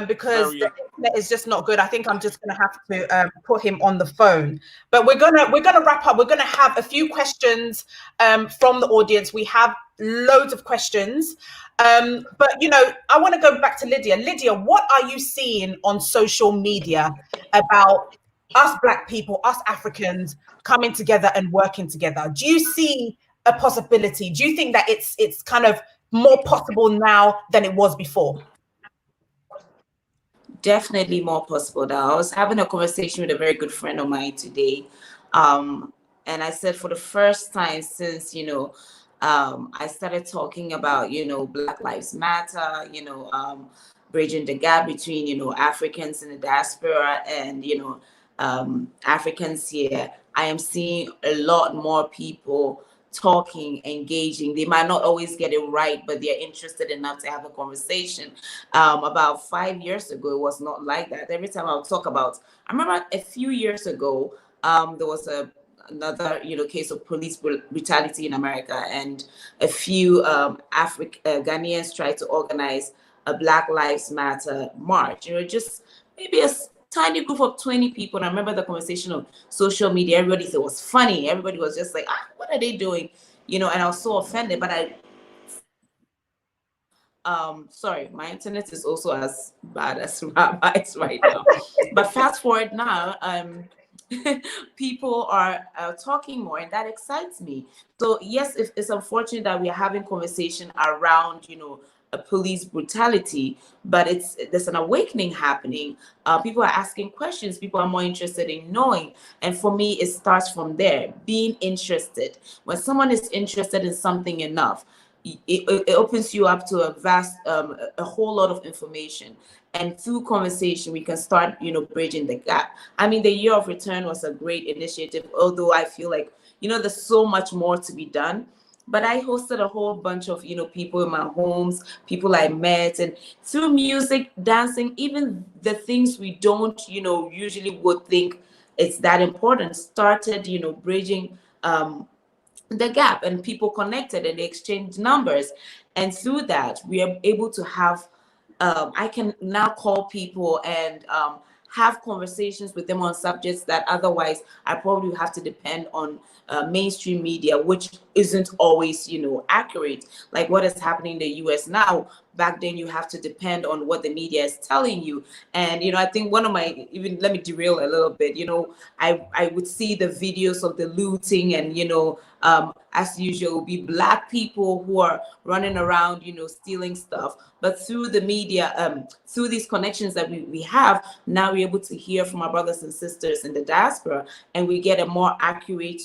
because the internet is just not good. I think I'm just going to have to put him on the phone. But we're gonna wrap up. We're gonna have a few questions from the audience. We have loads of questions, but you know, I want to go back to Lydia. Lydia, what are you seeing on social media about us Black people, us Africans coming together and working together? Do you see a possibility? Do you think that it's kind of more possible now than it was before? Definitely more possible now. I was having a conversation with a very good friend of mine today. And I said, for the first time since, you know, I started talking about, you know, Black Lives Matter, you know, bridging the gap between, you know, Africans in the diaspora and, you know, Africans here. I am seeing a lot more people talking, engaging. They might not always get it right, but they're interested enough to have a conversation. About 5 years ago, it was not like that. Every time I would talk about, I remember a few years ago, there was another case of police brutality in America, and a few Ghanaians tried to organize a Black Lives Matter march. Just maybe a tiny group of 20 people. And I remember the conversation on social media. Everybody said it was funny. Everybody was just like, what are they doing? And I was so offended. But sorry, my internet is also as bad as Rabbi's right now. But fast forward now, people are talking more, and that excites me. So yes, it's unfortunate that we are having conversation around, a police brutality, but there's an awakening happening. People are asking questions. People are more interested in knowing. And for me, it starts from there, being interested. When someone is interested in something enough, it opens you up to a vast, a whole lot of information. And through conversation, we can start, bridging the gap. I mean, the Year of Return was a great initiative, although I feel like, there's so much more to be done. But I hosted a whole bunch of, people in my homes, people I met, and through music, dancing, even the things we don't, usually would think it's that important, started, bridging the gap, and people connected and they exchanged numbers. And through that, we are able to have, I can now call people and have conversations with them on subjects that otherwise I probably would have to depend on mainstream media, which isn't always, accurate. Like what is happening in the US now, back then you have to depend on what the media is telling you. And, I think one of my, even let me derail a little bit, I would see the videos of the looting and, as usual, will be Black people who are running around, stealing stuff. But through the media, through these connections that we have, now we're able to hear from our brothers and sisters in the diaspora, and we get a more accurate,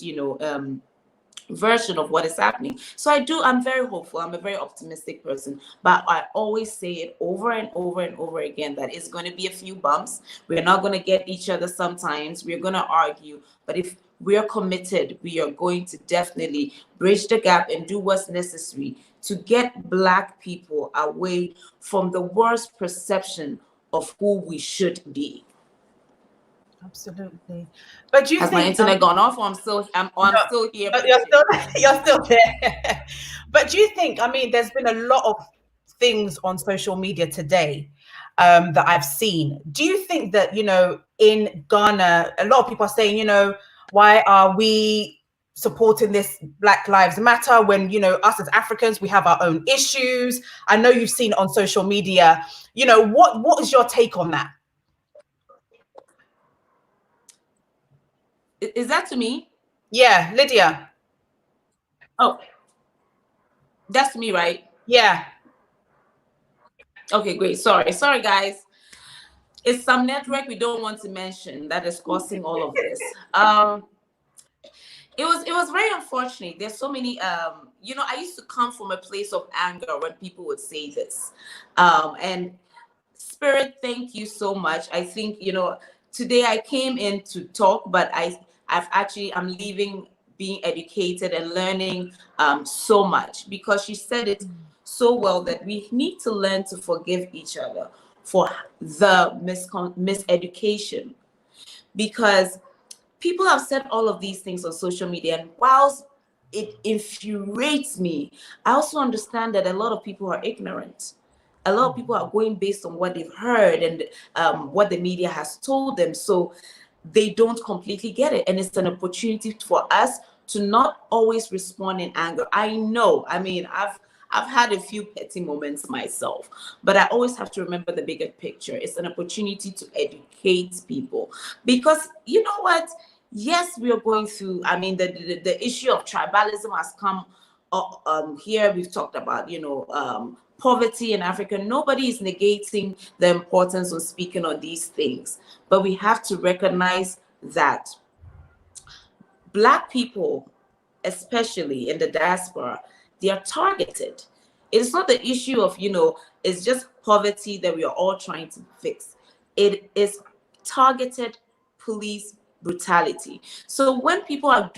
version of what is happening. So I'm very hopeful. I'm a very optimistic person, but I always say it over and over and over again that it's going to be a few bumps. We're not going to get each other sometimes. We're going to argue, but if we are committed, we are going to definitely bridge the gap and do what's necessary to get Black people away from the worst perception of who we should be. Absolutely. But do you Has think my internet gone off? I'm still here. You're still there. But do you think, there's been a lot of things on social media today that I've seen. Do you think that, in Ghana, a lot of people are saying, why are we supporting this Black Lives Matter when, us as Africans, we have our own issues? I know you've seen it on social media. What is your take on that? Is that to me? Yeah, Lydia. Oh, that's to me, right? Yeah. Okay, great. Sorry, guys. It's some network we don't want to mention that is causing all of this. It was very unfortunate. There's so many. I used to come from a place of anger when people would say this, and Spirit, thank you so much. I think today I came in to talk, but I'm leaving being educated and learning so much, because she said it so well that we need to learn to forgive each other for the miseducation, because people have said all of these things on social media, and whilst it infuriates me, I also understand that a lot of people are ignorant. A lot of people are going based on what they've heard and what the media has told them. So they don't completely get it. And it's an opportunity for us to not always respond in anger. I know, I've had a few petty moments myself, but I always have to remember the bigger picture. It's an opportunity to educate people, because you know what? Yes, we are going through, the issue of tribalism has come here. We've talked about, poverty in Africa. Nobody is negating the importance of speaking on these things, but we have to recognize that Black people, especially in the diaspora, they are targeted. It's not the issue of, it's just poverty that we are all trying to fix. It is targeted police brutality. So when people are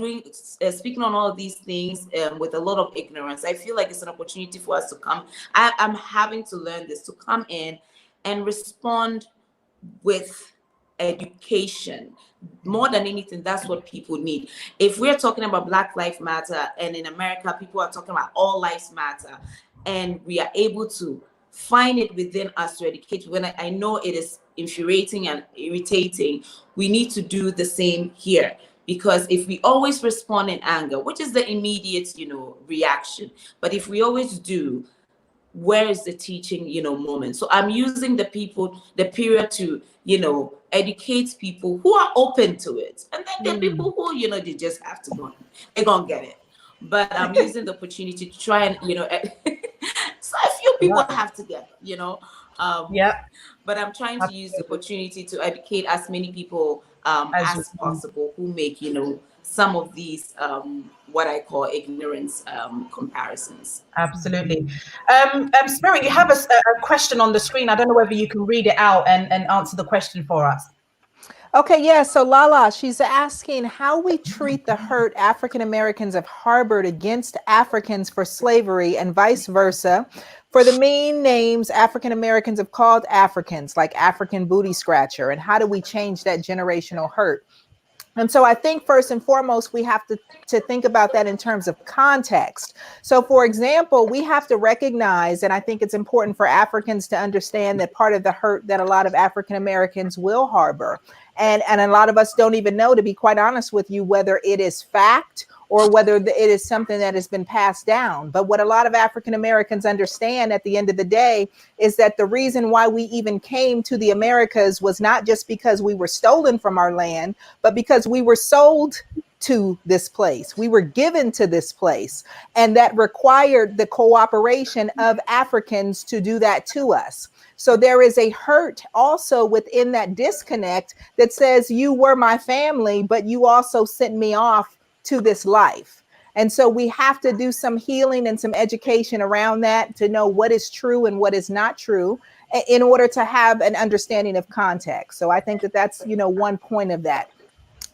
speaking on all of these things with a lot of ignorance, I feel like it's an opportunity for us to come. I'm having to learn this, to come in and respond with education. More than anything, that's what people need. If we're talking about Black Lives Matter, and in America people are talking about all lives matter, and we are able to find it within us to educate, when I know it is infuriating and irritating, we need to do the same here. Because if we always respond in anger, which is the immediate, reaction, but if we always do, where is the teaching, moment? So I'm using the period to, educate people who are open to it. And then there are people who, they just have to go, they're going to get it. But I'm using the opportunity to try and, so a few people have to get, but I'm trying to use the opportunity to educate as many people as possible who make, some of these what I call ignorance comparisons. Absolutely. Spirit, you have a question on the screen. I don't know whether you can read it out and answer the question for us. Okay, yeah, so Lala, she's asking how we treat the hurt African Americans have harbored against Africans for slavery and vice versa, for the mean names African Americans have called Africans, like African booty scratcher, and how do we change that generational hurt? And so I think first and foremost, we have to think about that in terms of context. So for example, we have to recognize, and I think it's important for Africans to understand that part of the hurt that a lot of African Americans will harbor, and a lot of us don't even know, to be quite honest with you, whether it is fact or whether it is something that has been passed down. But what a lot of African Americans understand at the end of the day is that the reason why we even came to the Americas was not just because we were stolen from our land, but because we were sold to this place. We were given to this place, and that required the cooperation of Africans to do that to us. So there is a hurt also within that disconnect that says you were my family, but you also sent me off to this life. And so we have to do some healing and some education around that to know what is true and what is not true in order to have an understanding of context. So I think that that's, one point of that.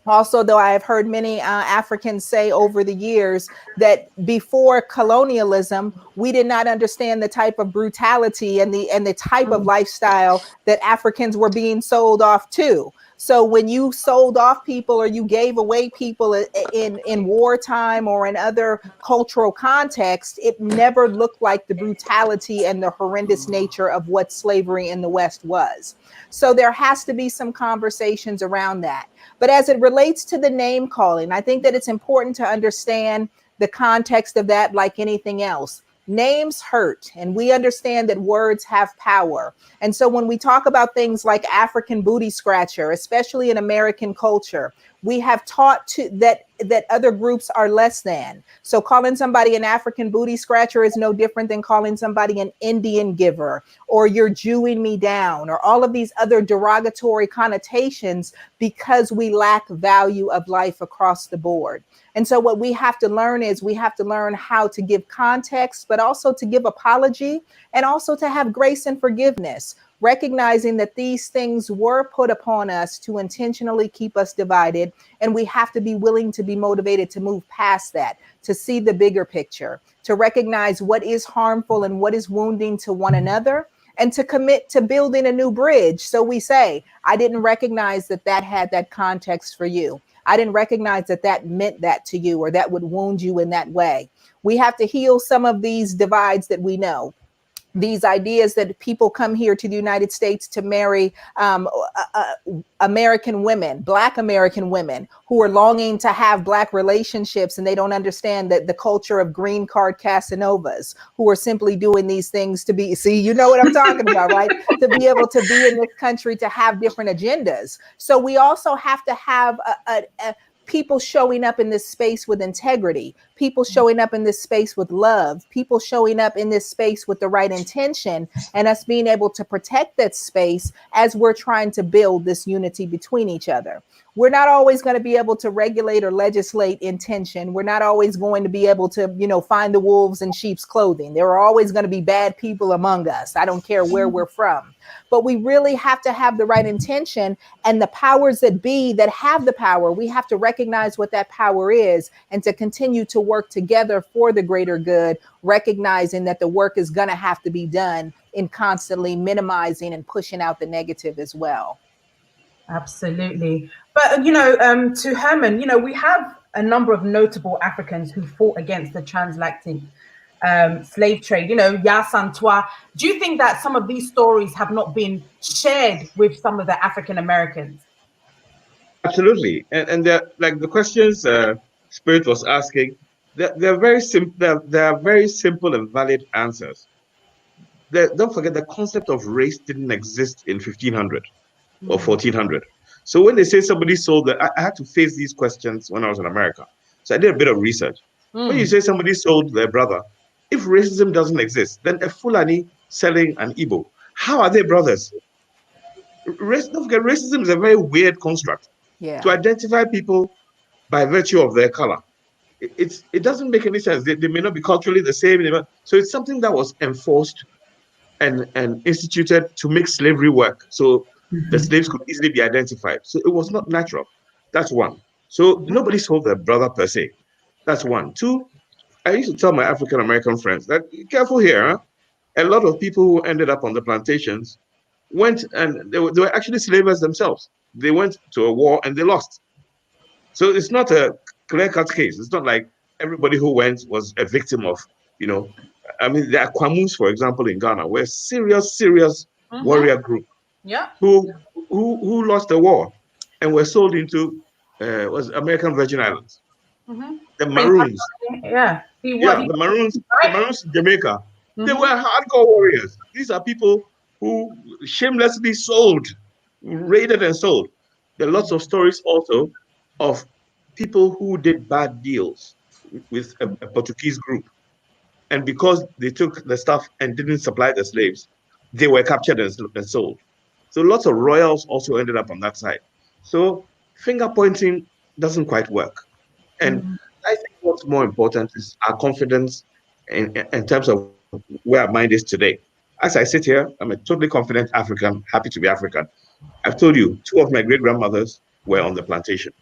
Also, though, I have heard many Africans say over the years that before colonialism, we did not understand the type of brutality and the type of lifestyle that Africans were being sold off to. So when you sold off people or you gave away people in wartime or in other cultural contexts, it never looked like the brutality and the horrendous nature of what slavery in the West was. So there has to be some conversations around that. But as it relates to the name calling, I think that it's important to understand the context of that like anything else. Names hurt, and we understand that words have power. And so when we talk about things like African booty scratcher, especially in American culture, we have taught that other groups are less than. So calling somebody an African booty scratcher is no different than calling somebody an Indian giver, or you're Jewing me down, or all of these other derogatory connotations, because we lack value of life across the board. And so what we have to learn is we have to learn how to give context, but also to give apology, and also to have grace and forgiveness, recognizing that these things were put upon us to intentionally keep us divided. And we have to be willing to be motivated to move past that, to see the bigger picture, to recognize what is harmful and what is wounding to one another, and to commit to building a new bridge. So we say, I didn't recognize that had that context for you. I didn't recognize that meant that to you, or that would wound you in that way. We have to heal some of these divides that we know. These ideas that people come here to the United States to marry American women, Black American women, who are longing to have Black relationships, and they don't understand that the culture of green card Casanovas, who are simply doing these things to be, see, you know what I'm talking about, right? To be able to be in this country, to have different agendas. So we also have to have people showing up in this space with integrity, people showing up in this space with love, people showing up in this space with the right intention, and us being able to protect that space as we're trying to build this unity between each other. We're not always going to be able to regulate or legislate intention. We're not always going to be able to, find the wolves in sheep's clothing. There are always going to be bad people among us. I don't care where we're from. But we really have to have the right intention, and the powers that be that have the power, we have to recognize what that power is and to continue to work together for the greater good, recognizing that the work is going to have to be done in constantly minimizing and pushing out the negative as well. Absolutely. But, to Herman, we have a number of notable Africans who fought against the transatlantic slave trade, Ya Santois. Do you think that some of these stories have not been shared with some of the African Americans? Absolutely. And they're, like the questions Spirit was asking, they're very simple. They're very simple and valid answers. Don't forget, the concept of race didn't exist in 1500 or 1400. So when they say somebody sold, I had to face these questions when I was in America. So I did a bit of research. When you say somebody sold their brother, if racism doesn't exist, then a Fulani selling an Igbo, how are they brothers? Don't forget, racism is a very weird construct. Yeah. To identify people by virtue of their color. It doesn't make any sense. They may not be culturally the same. So it's something that was enforced and instituted to make slavery work. So the slaves could easily be identified. So it was not natural. That's one. So nobody sold their brother per se. That's one. Two, I used to tell my African American friends that, careful here, huh? A lot of people who ended up on the plantations went and they were actually slavers themselves. They went to a war and they lost. So it's not a clear-cut case. It's not like everybody who went was a victim of, I mean, the Akwamus, for example, in Ghana, were a serious warrior group. Yeah. Who lost the war and were sold into was American Virgin Islands. The Maroons. The Maroons in Jamaica. They were hardcore warriors. These are people who shamelessly raided and sold. There are lots of stories also of people who did bad deals with a Portuguese group. And because they took the stuff and didn't supply the slaves, they were captured and sold. So lots of royals also ended up on that side. So finger pointing doesn't quite work. And I think what's more important is our confidence in terms of where our mind is today. As I sit here, I'm a totally confident African, happy to be African. I've told you, 2 of my great-grandmothers were on the plantation.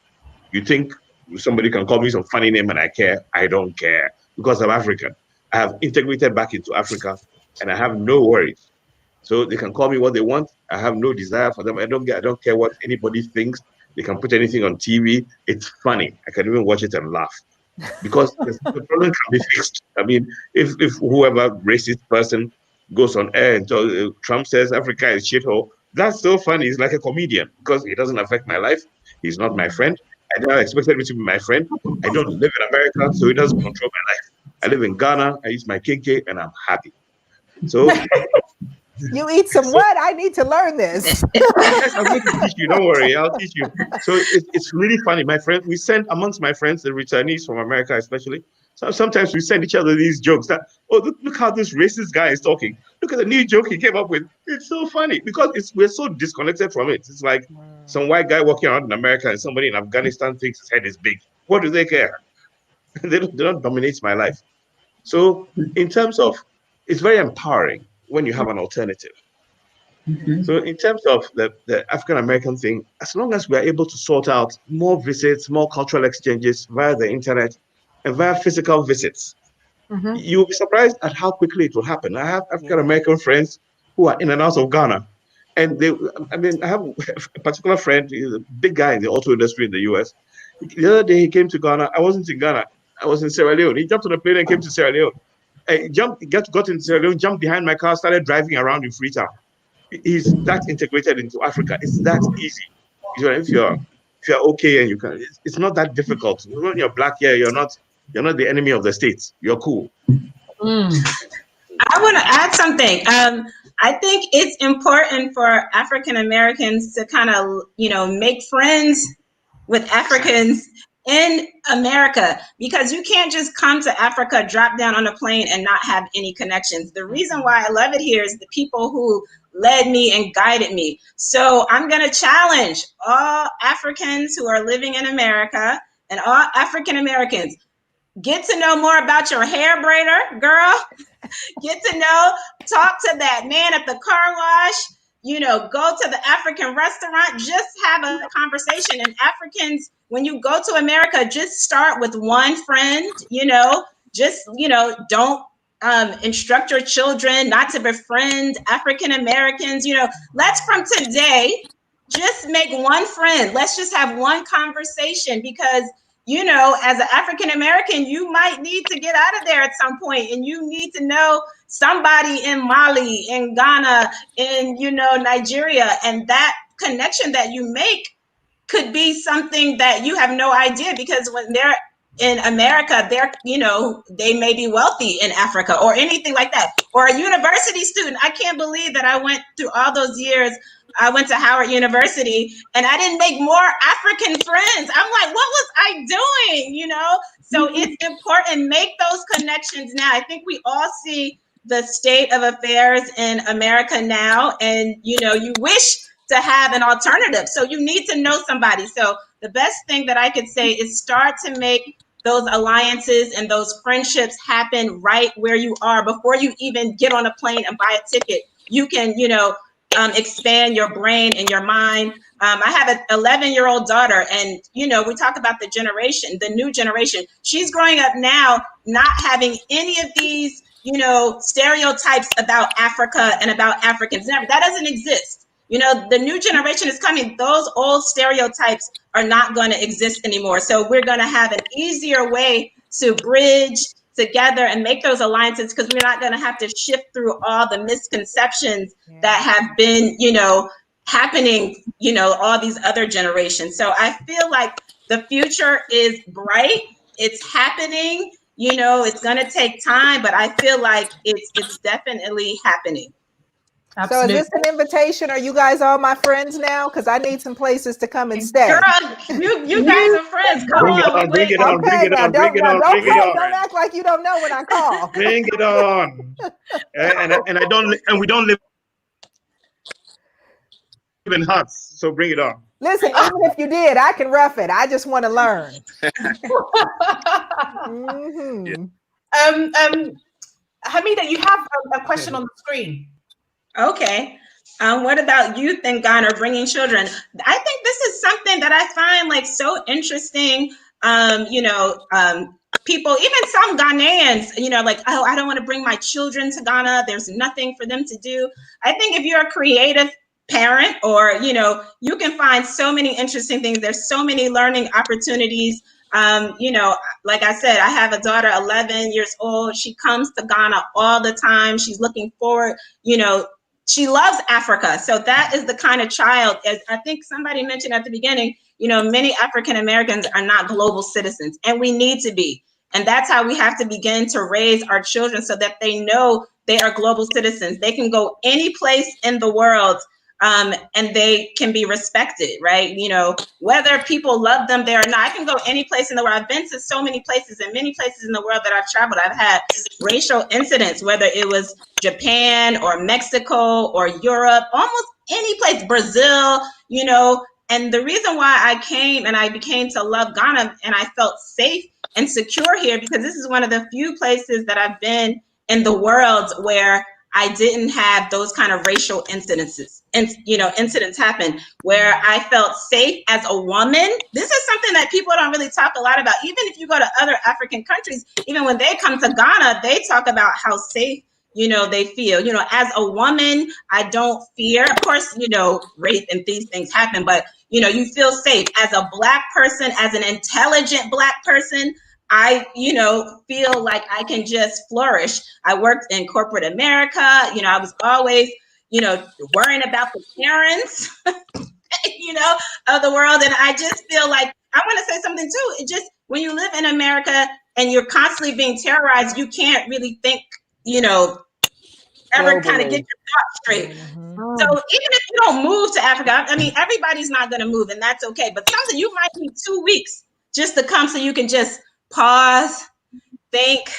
You think somebody can call me some funny name and I care? I don't care, because I'm African. I have integrated back into Africa and I have no worries. So they can call me what they want. I have no desire for them. I don't care what anybody thinks. They can put anything on TV. It's funny. I can even watch it and laugh, because the problem can be fixed. I mean, if whoever racist person goes on air and Trump says Africa is shithole, that's so funny. He's like a comedian, because it doesn't affect my life. He's not my friend. I never expected him to be my friend. I don't live in America, so it doesn't control my life. I live in Ghana. I use my KK and I'm happy. So you eat some what? I need to learn this. Yes, I'm going to teach you. Don't worry, I'll teach you. So it's really funny. My friend, we send amongst my friends, the returnees from America especially. So sometimes we send each other these jokes that, look how this racist guy is talking. Look at the new joke he came up with. It's so funny because we're so disconnected from it. It's like some white guy walking around in America and somebody in Afghanistan thinks his head is big. What do they care? They don't dominate my life. So in terms of, it's very empowering when you have an alternative. So in terms of the African-American thing, as long as we are able to sort out more visits, more cultural exchanges via the internet and via physical visits, you'll be surprised at how quickly it will happen. I have African-American friends who are in and out of Ghana. And I have a particular friend, he's a big guy in the auto industry in the US. The other day he came to Ghana. I wasn't in Ghana. I was in Sierra Leone. He jumped on a plane and came to Sierra Leone. Got into Sierra Leone, jumped behind my car, started driving around in Freetown. He's that integrated into Africa. It's that easy. If you're okay and you can, it's not that difficult. When you're black here, you're not the enemy of the states. You're cool. I want to add something. I think it's important for African Americans to kind of, make friends with Africans in America, because you can't just come to Africa, drop down on a plane and not have any connections. The reason why I love it here is the people who led me and guided me. So I'm going to challenge all Africans who are living in America and all African Americans. Get to know more about your hair braider, girl. Get to know, talk to that man at the car wash, you know, go to the African restaurant, just have a conversation. And Africans, when you go to America, just start with one friend, you know, just, you know, don't instruct your children not to befriend African Americans. You know, let's from today just make one friend. Let's just have one conversation, because, you know, as an African American, you might need to get out of there at some point, and you need to know somebody in Mali, in Ghana, in, you know, Nigeria, and that connection that you make could be something that you have no idea, because when they're in America, they're, you know, they may be wealthy in Africa or anything like that, or a university student. I can't believe that I went through all those years. I went to Howard University and I didn't make more African friends. I'm like, what was I doing? You know, so it's important, make those connections now. I think we all see the state of affairs in America now, and, you know, you wish to have an alternative. So you need to know somebody. So the best thing that I could say is start to make those alliances and those friendships happen right where you are before you even get on a plane and buy a ticket. You can, you know, expand your brain and your mind. I have an 11-year-old daughter, and, you know, we talk about the generation, the new generation. She's growing up now not having any of these, you know, stereotypes about Africa and about Africans. Never, that doesn't exist. You know, the new generation is coming. Those old stereotypes are not going to exist anymore. So we're going to have an easier way to bridge together and make those alliances, because we're not going to have to shift through all the misconceptions that have been, you know, happening, you know, all these other generations. So I feel like the future is bright. It's happening. You know, it's going to take time, but I feel like it's definitely happening. Absolutely. So is this an invitation? Are you guys all my friends now? Because I need some places to come and stay. Girl, you guys are friends. Come on. Bring it on, bring it on, bring it on, bring it on. Don't act like you don't know when I call. Bring it on. And we don't live in huts, so bring it on. Listen, even if you did, I can rough it. I just want to learn. Hamida, you have a question on the screen. Okay. What about youth in Ghana bringing children? I think this is something that I find like so interesting. You know, people, even some Ghanaians, you know, like, oh, I don't want to bring my children to Ghana. There's nothing for them to do. I think if you're a creative parent, or, you know, you can find so many interesting things. There's so many learning opportunities. You know, like I said, I have a daughter, 11 years old. She comes to Ghana all the time. She's looking forward, you know, she loves Africa. So that is the kind of child, as I think somebody mentioned at the beginning, you know, many African Americans are not global citizens, and we need to be. And that's how we have to begin to raise our children, so that they know they are global citizens. They can go any place in the world, and they can be respected, right? You know, whether people love them there or not. I can go any place in the world. I've been to so many places, and many places in the world that I've traveled, I've had racial incidents, whether it was Japan or Mexico or Europe, almost any place, Brazil, you know. And the reason why I came and I became to love Ghana and I felt safe and secure here, because this is one of the few places that I've been in the world where I didn't have those kind of racial incidences, and, you know, incidents happen, where I felt safe as a woman. This is something that people don't really talk a lot about. Even if you go to other African countries, even when they come to Ghana, they talk about how safe, you know, they feel. You know, as a woman, I don't fear. Of course, you know, rape and these things happen, but, you know, you feel safe. As a Black person, as an intelligent Black person, I, you know, feel like I can just flourish. I worked in corporate America. You know, I was always, you know, worrying about the parents, you know, of the world. And I just feel like, I want to say something too. It just, when you live in America and you're constantly being terrorized, you can't really think, you know, ever kind of get your thoughts straight. So even if you don't move to Africa, I mean, everybody's not going to move, and that's okay. But something, you might need 2 weeks just to come so you can just pause, think.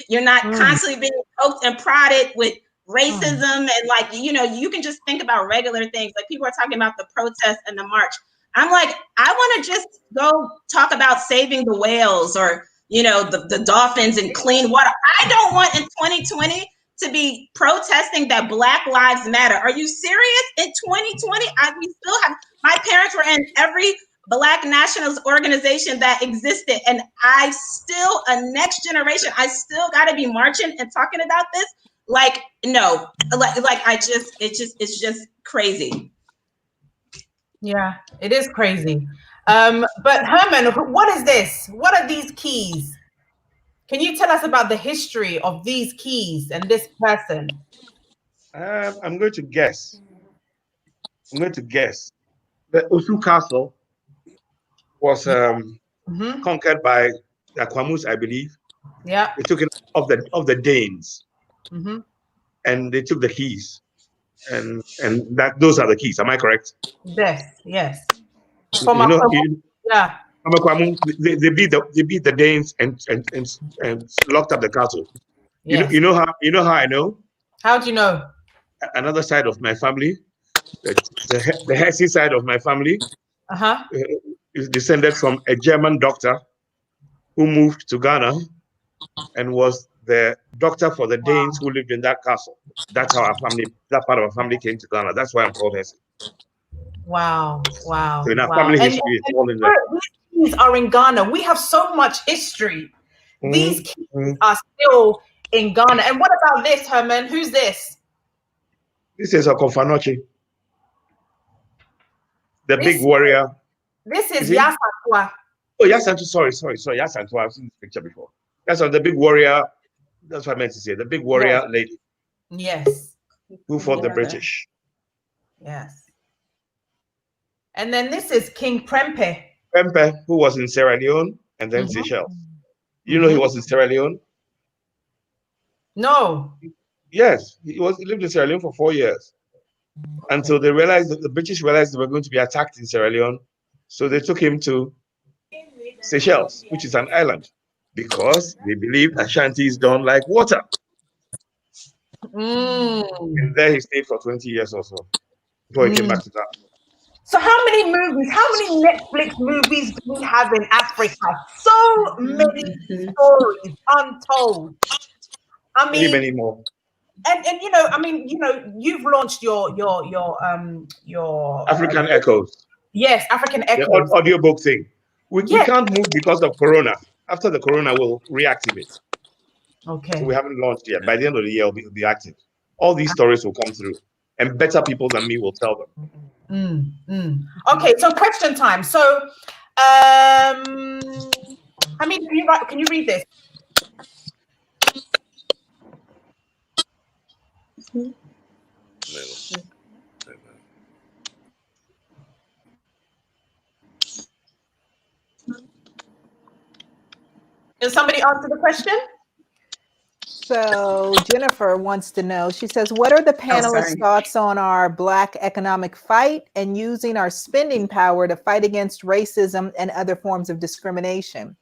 You're not constantly being poked and prodded with racism and like, you know, you can just think about regular things. Like people are talking about the protest and the march. I'm like, I want to just go talk about saving the whales or, you know, the dolphins and clean water. I don't want in 2020 to be protesting that Black Lives Matter. Are you serious? In 2020, we still have, my parents were in every Black nationalist organization that existed. And I still, a next generation, I still got to be marching and talking about this. Like, no, like it's just crazy. Yeah, it is crazy. But Herman, what is this? What are these keys? Can you tell us about the history of these keys and this person? I'm going to guess. The Osu Castle was conquered by the Akwamus, I believe. Yeah. They took it of the Danes, and they took the keys, and that those are the keys. Am I correct? Yes. Yes. Yeah. They beat the Danes and locked up the castle. Yes. You know how I know? How do you know? Another side of my family, the Hesse side of my family, is descended from a German doctor who moved to Ghana and was the doctor for the Danes who lived in that castle. That's how that part of our family came to Ghana. That's why I'm called Hesse. Wow. So in our family history, it's all in there. These keys are in Ghana. We have so much history. These keys are still in Ghana. And what about this, Herman? Who's this? This is Okofanochi, the big warrior. This is Yasantwa. Oh, Yasantu, sorry. Yasantu, I've seen this picture before. Yasantu, the big warrior. That's what I meant to say. The big warrior lady. Yes. Who fought the British. Yes. And then this is King Prempeh. Prempeh, who was in Sierra Leone and then Seychelles. You know he was in Sierra Leone? No. Yes, he lived in Sierra Leone for 4 years. Until they realized that the British realized they were going to be attacked in Sierra Leone. So they took him to Seychelles, which is an island, because they believed Ashantis don't like water. And there he stayed for 20 years or so before he came back to Ghana. So how many Netflix movies do we have in Africa? So many stories untold. I mean, many more. And you know, I mean, you know, you've launched your African Echoes. Yes, African Echoes. The audiobook thing. We can't move because of Corona. After the Corona, we'll reactivate. Okay. So we haven't launched yet. By the end of the year, it'll be active. All these stories will come through, and better people than me will tell them. Okay, so question time. So, I mean, can you read this? Can somebody answer the question? So Jennifer wants to know, she says, what are the panelists' thoughts on our Black economic fight and using our spending power to fight against racism and other forms of discrimination?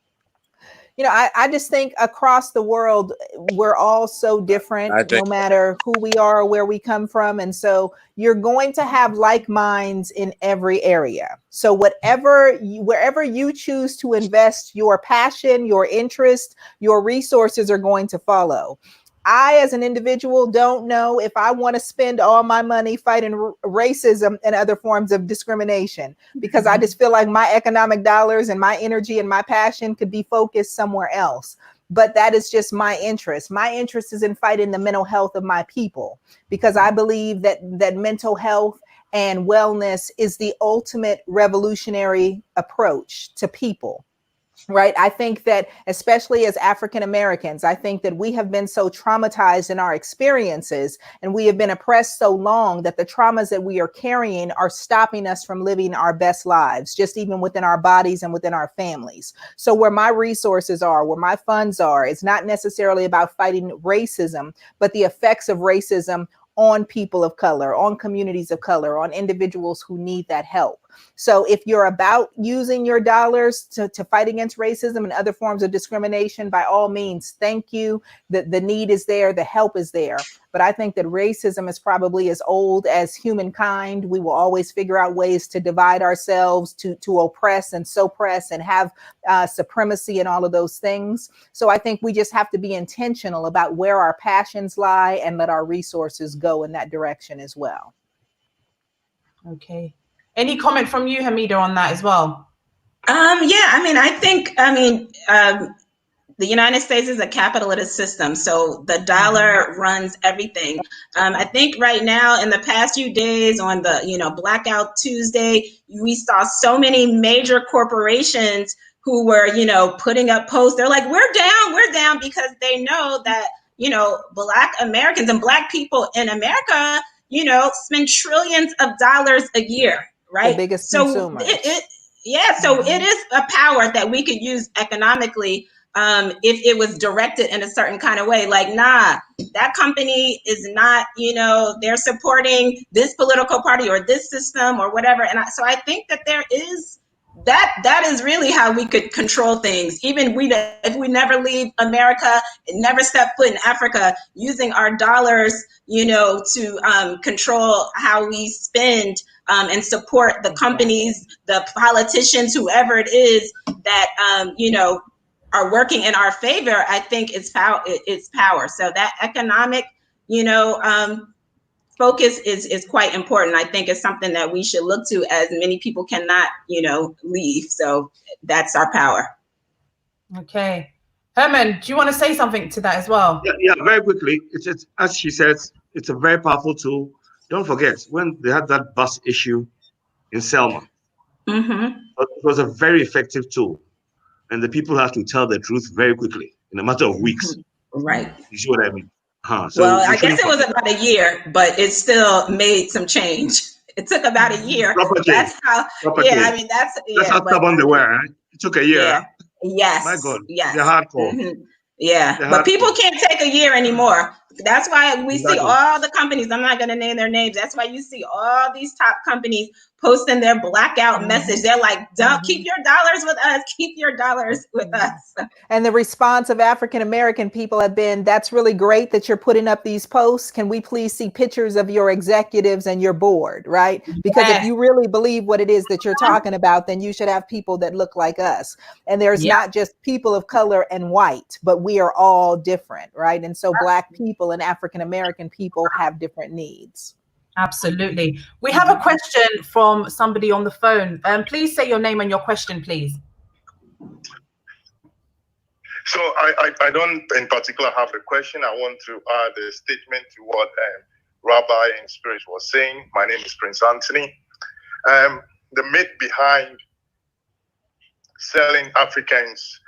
You know, I just think across the world, we're all so different, no matter who we are or where we come from. And so you're going to have like minds in every area. So wherever you choose to invest your passion, your interest, your resources are going to follow. I, as an individual, don't know if I want to spend all my money fighting racism and other forms of discrimination, because I just feel like my economic dollars and my energy and my passion could be focused somewhere else. But that is just my interest. My interest is in fighting the mental health of my people, because I believe that mental health and wellness is the ultimate revolutionary approach to people. Right. I think that, especially as African Americans, I think that we have been so traumatized in our experiences, and we have been oppressed so long that the traumas that we are carrying are stopping us from living our best lives, just even within our bodies and within our families. So where my resources are, where my funds are, it's not necessarily about fighting racism, but the effects of racism on people of color, on communities of color, on individuals who need that help. So if you're about using your dollars to fight against racism and other forms of discrimination, by all means, thank you. The need is there, the help is there. But I think that racism is probably as old as humankind. We will always figure out ways to divide ourselves, to oppress and suppress and have supremacy and all of those things. So I think we just have to be intentional about where our passions lie and let our resources go in that direction as well. Okay. Any comment from you, Hamida, on that as well? Yeah, I think the United States is a capitalist system, so the dollar runs everything. I think right now, in the past few days, on the Blackout Tuesday, we saw so many major corporations who were putting up posts. They're like, we're down, because they know that Black Americans and Black people in America spend trillions of dollars a year, right? The biggest so consumers. So it is a power that we could use economically if it was directed in a certain kind of way. Like, nah, that company is not, they're supporting this political party or this system or whatever. And so I think that there is that is really how we could control things. Even if we never leave America and never step foot in Africa, using our dollars, to control how we spend and support the companies, the politicians, whoever it is that, are working in our favor, I think it's power. So that economic, focus is quite important. I think it's something that we should look to, as many people cannot, leave. So that's our power. Okay. Herman, do you want to say something to that as well? Yeah, very quickly. It's as she says, it's a very powerful tool. Don't forget, when they had that bus issue in Selma, it was a very effective tool. And the people have to tell the truth very quickly in a matter of weeks. Right. You see what I mean? So well, I guess it was about a year, but it still made some change. It took about a year. That's how. That's how stubborn they were. Right? It took a year. Yeah. Yes. My God. Yes. They're hardcore. Yeah. But people can't take a year anymore. That's why we see all the companies. I'm not going to name their names. That's why you see all these top companies posting their blackout message. They're like, don't keep your dollars with us. Keep your dollars with us. And the response of African-American people have been, that's really great that you're putting up these posts. Can we please see pictures of your executives and your board, right? Because if you really believe what it is that you're talking about, then you should have people that look like us. And there's not just people of color and white, but we are all different, right? And so Black people and African-American people have different needs. Absolutely. We have a question from somebody on the phone. Please say your name and your question, please. So I don't in particular have a question. I want to add a statement to what Rabbi in Spirit was saying. My name is Prince Anthony. The myth behind selling Africans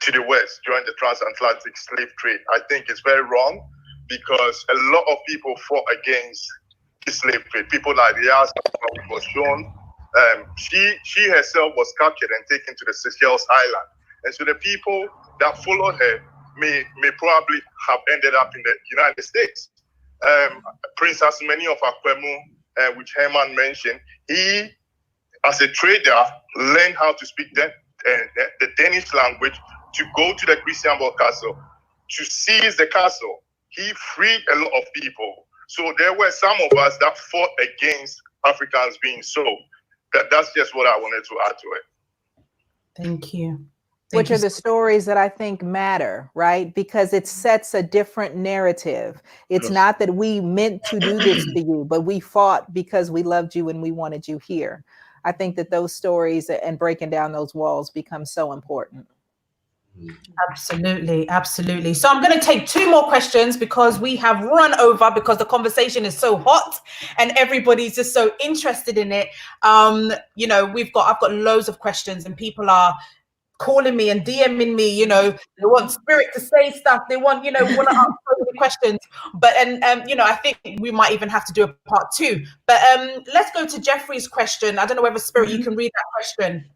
to the West during the transatlantic slave trade, I think is very wrong, because a lot of people fought against the slave trade. People like Riaz, which was shown, she herself was captured and taken to the Seychelles Island. And so the people that followed her may probably have ended up in the United States. Prince Asmani of Akwemu, which Herman mentioned, he, as a trader, learned how to speak the Danish language to go to the Christianborg Castle, to seize the castle. He freed a lot of people. So there were some of us that fought against Africans being sold. That's just what I wanted to add to it. Thank you. Which are the stories that I think matter, right? Because it sets a different narrative. It's not that we meant to do this to you, but we fought because we loved you and we wanted you here. I think that those stories and breaking down those walls become so important. Absolutely, absolutely. So I'm going to take two more questions because we have run over, because the conversation is so hot and everybody's just so interested in it. I've got loads of questions and people are calling me and DMing me, they want Spirit to say stuff. They want to ask so many questions. But, I think we might even have to do a part 2. But let's go to Jeffrey's question. I don't know whether Spirit, you can read that question.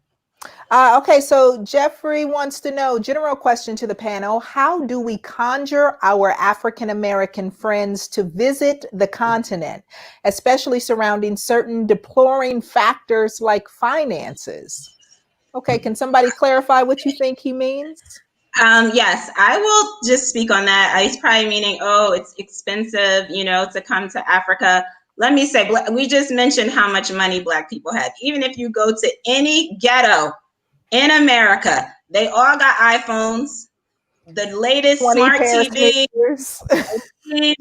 Okay, so Jeffrey wants to know, general question to the panel, how do we conjure our African-American friends to visit the continent, especially surrounding certain deploring factors like finances? Okay, can somebody clarify what you think he means? Yes, I will just speak on that. He's probably meaning, oh, it's expensive, to come to Africa. Let me say, we just mentioned how much money Black people have. Even if you go to any ghetto in America, they all got iPhones, the latest 20 smart pair of TV sneakers.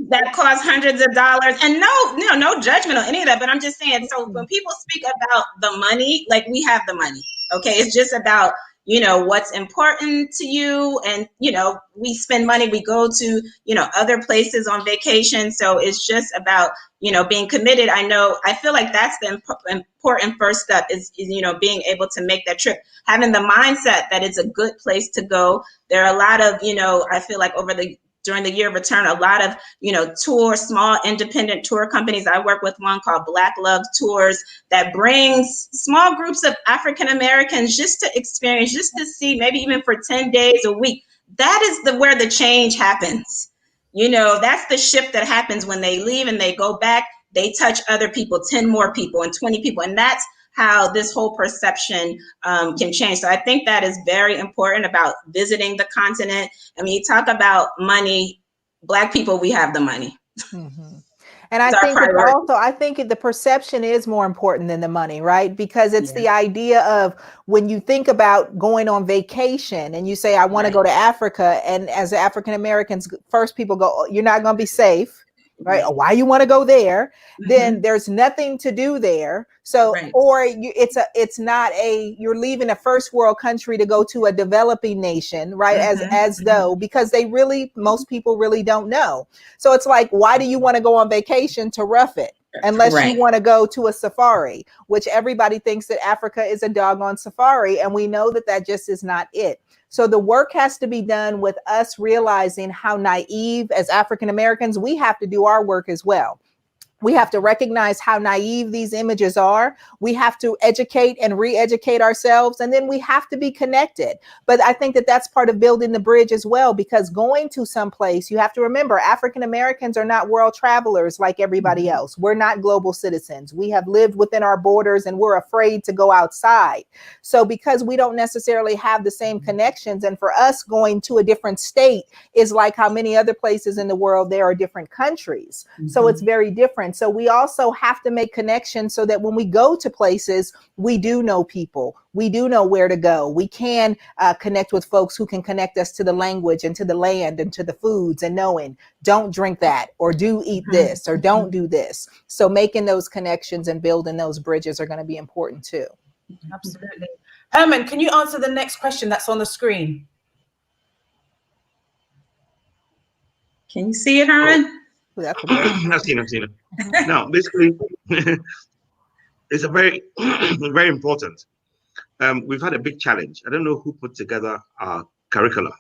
that cost hundreds of dollars. And no judgment on any of that, but I'm just saying, so when people speak about the money, like, we have the money, okay? It's just about, what's important to you. And, we spend money, we go to, other places on vacation. So it's just about, being committed. I feel like that's the important first step is, being able to make that trip, having the mindset that it's a good place to go. There are a lot of, I feel like during the year of return, a lot of, small independent tour companies. I work with one called Black Love Tours that brings small groups of African Americans just to experience, just to see, maybe even for 10 days a week. That is where the change happens. That's the shift that happens when they leave and they go back, they touch other people, 10 more people and 20 people. And that's how this whole perception can change. So I think that is very important about visiting the continent. I mean, you talk about money, Black people, we have the money. Mm-hmm. And I think it's also, I think the perception is more important than the money, right? Because it's the idea of when you think about going on vacation and you say, I want to go to Africa. And as African Americans, first people go, oh, you're not going to be safe. Right? Why you want to go there? Then there's nothing to do there. So, or it's not you're leaving a first world country to go to a developing nation, right? As though, because most people really don't know. So it's like, why do you want to go on vacation to rough it? Unless you want to go to a safari, which everybody thinks that Africa is a doggone safari. And we know that that just is not it. So the work has to be done with us realizing how naive as African Americans, we have to do our work as well. We have to recognize how naive these images are. We have to educate and re-educate ourselves, and then we have to be connected. But I think that that's part of building the bridge as well, because going to some place, you have to remember, African Americans are not world travelers like everybody else. We're not global citizens. We have lived within our borders and we're afraid to go outside. So because we don't necessarily have the same connections, and for us going to a different state is like how many other places in the world there are different countries. So it's very different. So we also have to make connections so that when we go to places, we do know people, we do know where to go. We can connect with folks who can connect us to the language and to the land and to the foods, and knowing don't drink that, or do eat this, or don't do this. So making those connections and building those bridges are going to be important too. Absolutely. Herman, can you answer the next question that's on the screen? Can you see it, Herman? I've seen it. Now, basically, it's a very, very important. We've had a big challenge. I don't know who put together our curricula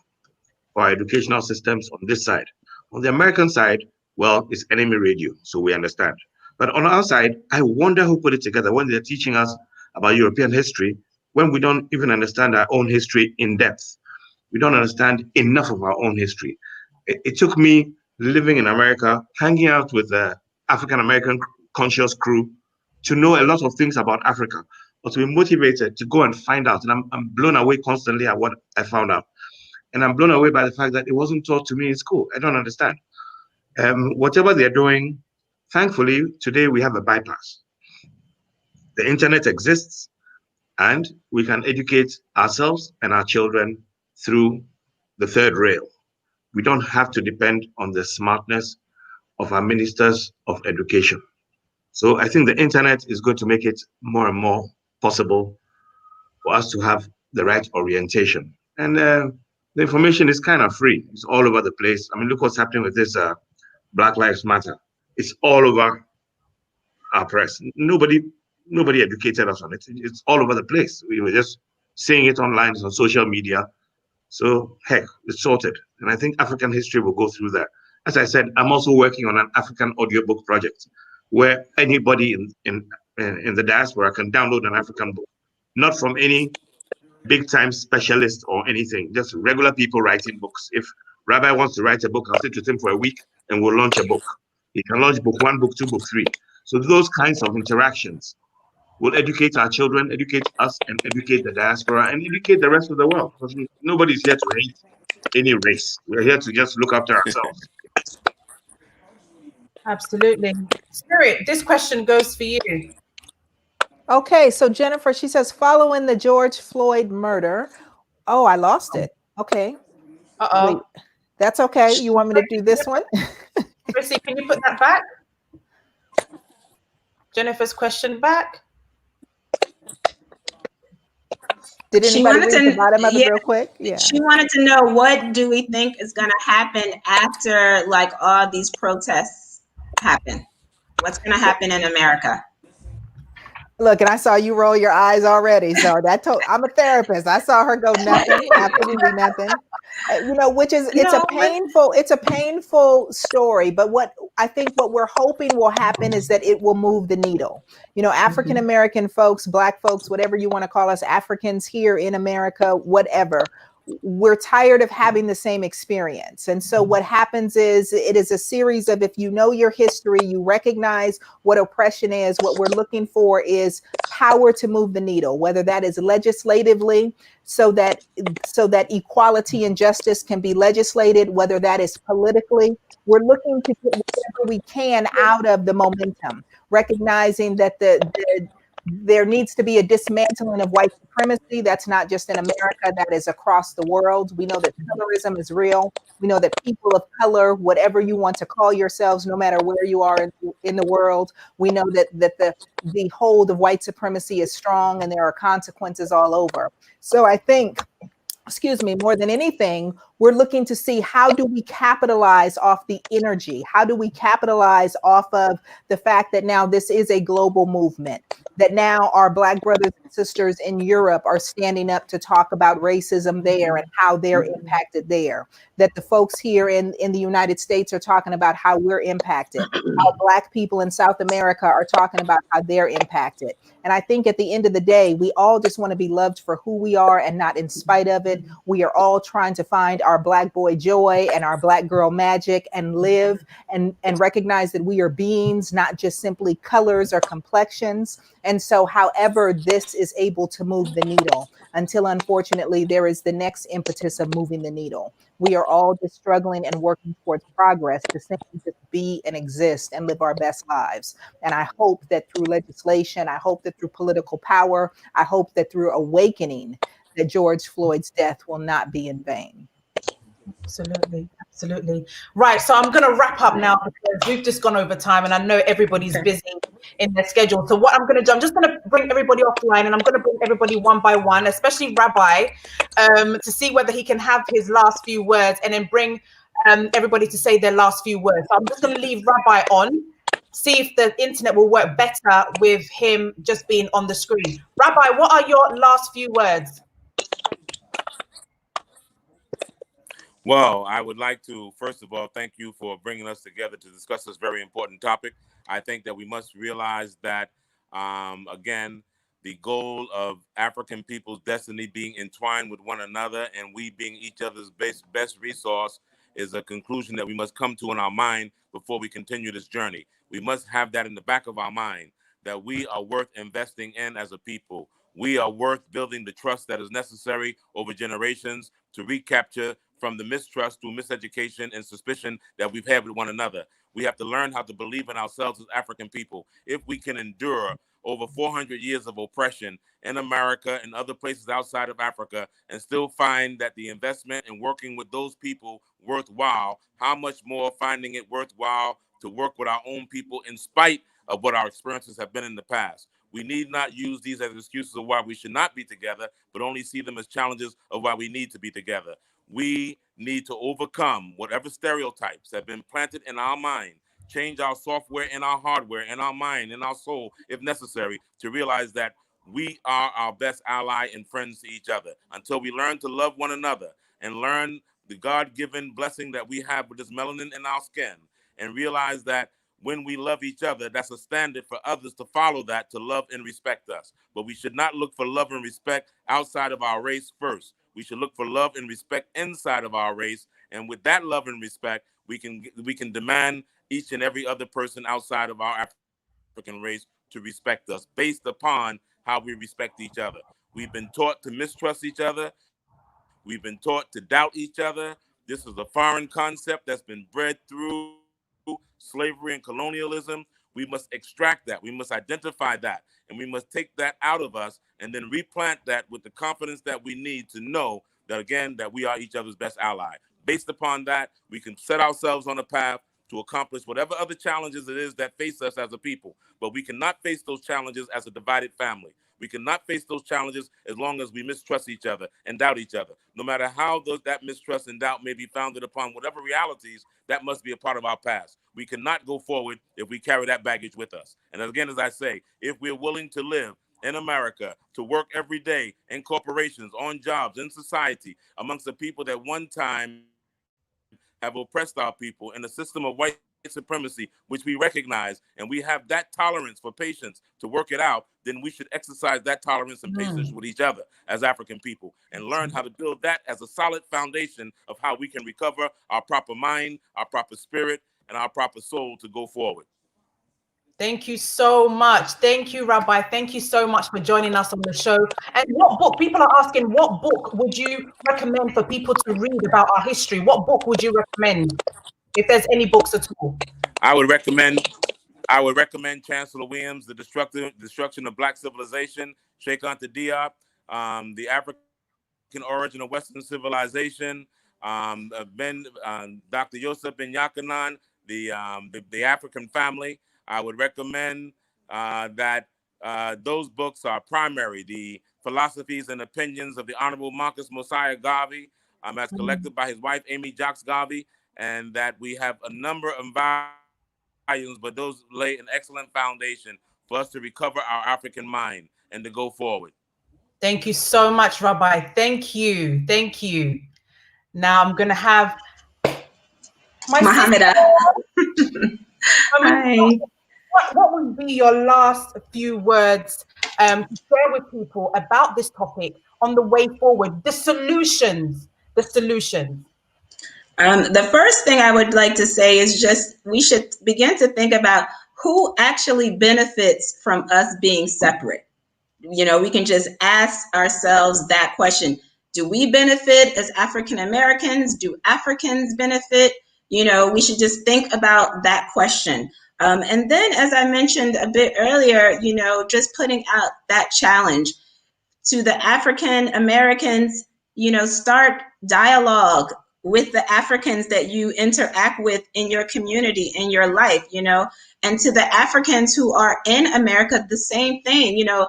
for our educational systems on this side. On the American side, well, it's enemy radio, so we understand. But on our side, I wonder who put it together when they're teaching us about European history, when we don't even understand our own history in depth. We don't understand enough of our own history. It took me living in America, hanging out with the African-American conscious crew to know a lot of things about Africa, but to be motivated to go and find out. And I'm blown away constantly at what I found out. And I'm blown away by the fact that it wasn't taught to me in school. I don't understand. Whatever they're doing, thankfully, today we have a bypass. The internet exists, and we can educate ourselves and our children through the third rail. We don't have to depend on the smartness of our ministers of education. So I think the internet is going to make it more and more possible for us to have the right orientation. And the information is kind of free. It's all over the place. I mean, look what's happening with this Black Lives Matter. It's all over our press. Nobody educated us on it. It's all over the place. We were just seeing it online, it's on social media. So, heck, it's sorted. And I think African history will go through that. As I said, I'm also working on an African audiobook project where anybody in the diaspora can download an African book, not from any big time specialists or anything, just regular people writing books. If Rabbi wants to write a book, I'll sit with him for a week and we'll launch a book. He can launch book 1, book 2, book 3. So those kinds of interactions will educate our children, educate us, and educate the diaspora, and educate the rest of the world. Because nobody's here to hate any race. We're here to just look after ourselves. Absolutely. Spirit, this question goes for you. Okay, so Jennifer, she says, following the George Floyd murder. Oh, I lost it. Okay. Uh-oh. Wait, that's okay. You want me to do this one? Chrissy, can you put that back? Jennifer's question back. Did anybody read the bottom of it real quick? Yeah. She wanted to know, what do we think is going to happen after like all these protests happen? What's going to happen in America? Look, and I saw you roll your eyes already. So I'm a therapist. I saw her go nothing, absolutely nothing. You know, which is it's a painful story. But what we're hoping will happen is that it will move the needle. You know, African American folks, Black folks, whatever you want to call us, Africans here in America, whatever. We're tired of having the same experience. And so what happens is it is a series of, if you know your history, you recognize what oppression is, what we're looking for is power to move the needle, whether that is legislatively, so that equality and justice can be legislated, whether that is politically. We're looking to get whatever we can out of the momentum, recognizing that there needs to be a dismantling of white supremacy. That's not just in America, that is across the world. We know that colorism is real. We know that people of color, whatever you want to call yourselves, no matter where you are in the world, we know that the hold of white supremacy is strong and there are consequences all over. So I think, more than anything, we're looking to see, how do we capitalize off the energy? How do we capitalize off of the fact that now this is a global movement, that now our Black brothers and sisters in Europe are standing up to talk about racism there and how they're impacted there, that the folks here in the United States are talking about how we're impacted, how Black people in South America are talking about how they're impacted. And I think at the end of the day, we all just want to be loved for who we are and not in spite of it. We are all trying to find our Black boy joy and our Black girl magic and live and recognize that we are beings, not just simply colors or complexions. And so however this is able to move the needle, until unfortunately there is the next impetus of moving the needle. We are all just struggling and working towards progress to simply just be and exist and live our best lives. And I hope that through legislation, I hope that through political power, I hope that through awakening, that George Floyd's death will not be in vain. Absolutely, absolutely. Right, so I'm going to wrap up now because we've just gone over time and I know everybody's busy in their schedule. So what I'm going to do, I'm just going to bring everybody offline and I'm going to bring everybody one by one, especially Rabbi, to see whether he can have his last few words and then bring everybody to say their last few words. So I'm just going to leave Rabbi on, see if the internet will work better with him just being on the screen. Rabbi, what are your last few words? Well, I would like to, first of all, thank you for bringing us together to discuss this very important topic. I think that we must realize that, again, the goal of African people's destiny being entwined with one another and we being each other's best resource is a conclusion that we must come to in our mind before we continue this journey. We must have that in the back of our mind, that we are worth investing in as a people. We are worth building the trust that is necessary over generations to recapture from the mistrust through miseducation and suspicion that we've had with one another. We have to learn how to believe in ourselves as African people. If we can endure over 400 years of oppression in America and other places outside of Africa and still find that the investment in working with those people worthwhile, how much more finding it worthwhile to work with our own people in spite of what our experiences have been in the past. We need not use these as excuses of why we should not be together, but only see them as challenges of why we need to be together. We need to overcome whatever stereotypes have been planted in our mind, change our software and our hardware and our mind and our soul, if necessary, to realize that we are our best ally and friends to each other. Until we learn to love one another and learn the God-given blessing that we have with this melanin in our skin and realize that when we love each other, that's a standard for others to follow that, to love and respect us. But we should not look for love and respect outside of our race first. We should look for love and respect inside of our race. And with that love and respect, we can demand each and every other person outside of our African race to respect us based upon how we respect each other. We've been taught to mistrust each other. We've been taught to doubt each other. This is a foreign concept that's been bred through slavery and colonialism. We must extract that. We must identify that. And we must take that out of us and then replant that with the confidence that we need to know that, again, that we are each other's best ally. Based upon that, we can set ourselves on a path to accomplish whatever other challenges it is that face us as a people. But we cannot face those challenges as a divided family. We cannot face those challenges as long as we mistrust each other and doubt each other. No matter how that mistrust and doubt may be founded upon whatever realities, that must be a part of our past. We cannot go forward if we carry that baggage with us. And again, as I say, if we're willing to live in America, to work every day in corporations, on jobs, in society, amongst the people that one time have oppressed our people in a system of white supremacy, which we recognize, and we have that tolerance for patience to work it out, then we should exercise that tolerance and patience with each other as African people and learn how to build that as a solid foundation of how we can recover our proper mind, our proper spirit, and our proper soul to go forward. Thank you so much. Thank you, Rabbi. Thank you so much for joining us on the show. And what book, people are asking, what book would you recommend for people to read about our history? What book would you recommend, if there's any books at all? I would recommend Chancellor Williams' The Destruction of Black Civilization, Sheikh Anta Diop, The African Origin of Western Civilization, Dr. Yosef Ben Yakanan, the African Family. I would recommend that those books are primary, The Philosophies and Opinions of the Honorable Marcus Mosiah Garvey, as collected by his wife, Amy Jocks Garvey, and that we have a number of volumes, but those lay an excellent foundation for us to recover our African mind and to go forward. Thank you so much, Rabbi. Thank you. Thank you. Now I'm going to have my Mohameda. Hi. What would be your last few words to share with people about this topic on the way forward, the solutions? The first thing I would like to say is just we should begin to think about who actually benefits from us being separate. You know, we can just ask ourselves that question. Do we benefit as African Americans? Do Africans benefit? You know, we should just think about that question. And then, as I mentioned a bit earlier, you know, just putting out that challenge to the African Americans, you know, start dialogue with the Africans that you interact with in your community, in your life, you know, and to the Africans who are in America, the same thing, you know,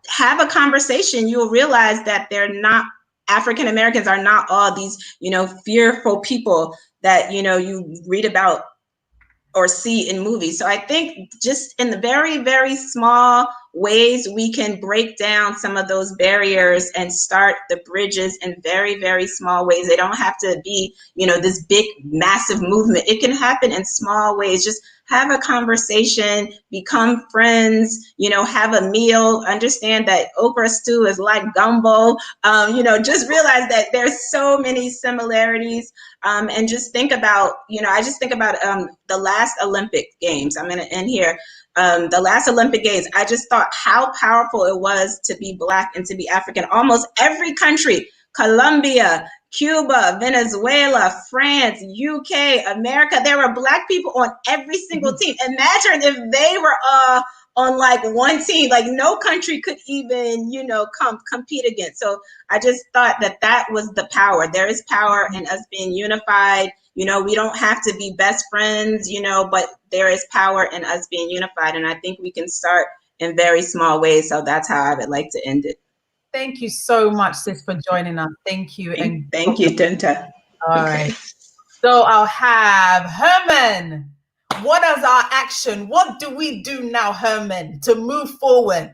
have a conversation. You'll realize that they're not, African Americans are not all these, you know, fearful people that, you know, you read about or see in movies. So I think just in the very, very small ways, we can break down some of those barriers and start the bridges in very, very small ways. They don't have to be, you know, this big, massive movement. It can happen in small ways. Just have a conversation, become friends, you know, have a meal, understand that okra stew is like gumbo, you know, just realize that there's so many similarities. And just think about, you know, I just think about the last Olympic Games. I'm going to end here. The last Olympic Games, I just thought how powerful it was to be Black and to be African. Almost every country, Colombia, Cuba, Venezuela, France, UK, America, there were Black people on every single team. Imagine if they were on like one team, like no country could even, you know, compete against. So I just thought that that was the power. There is power in us being unified. You know, we don't have to be best friends, you know, but there is power in us being unified. And I think we can start in very small ways. So that's how I would like to end it. Thank you so much, sis, for joining us. Thank you. And thank you, Denta. All right. So I'll have Herman. What is our action? What do we do now, Herman, to move forward?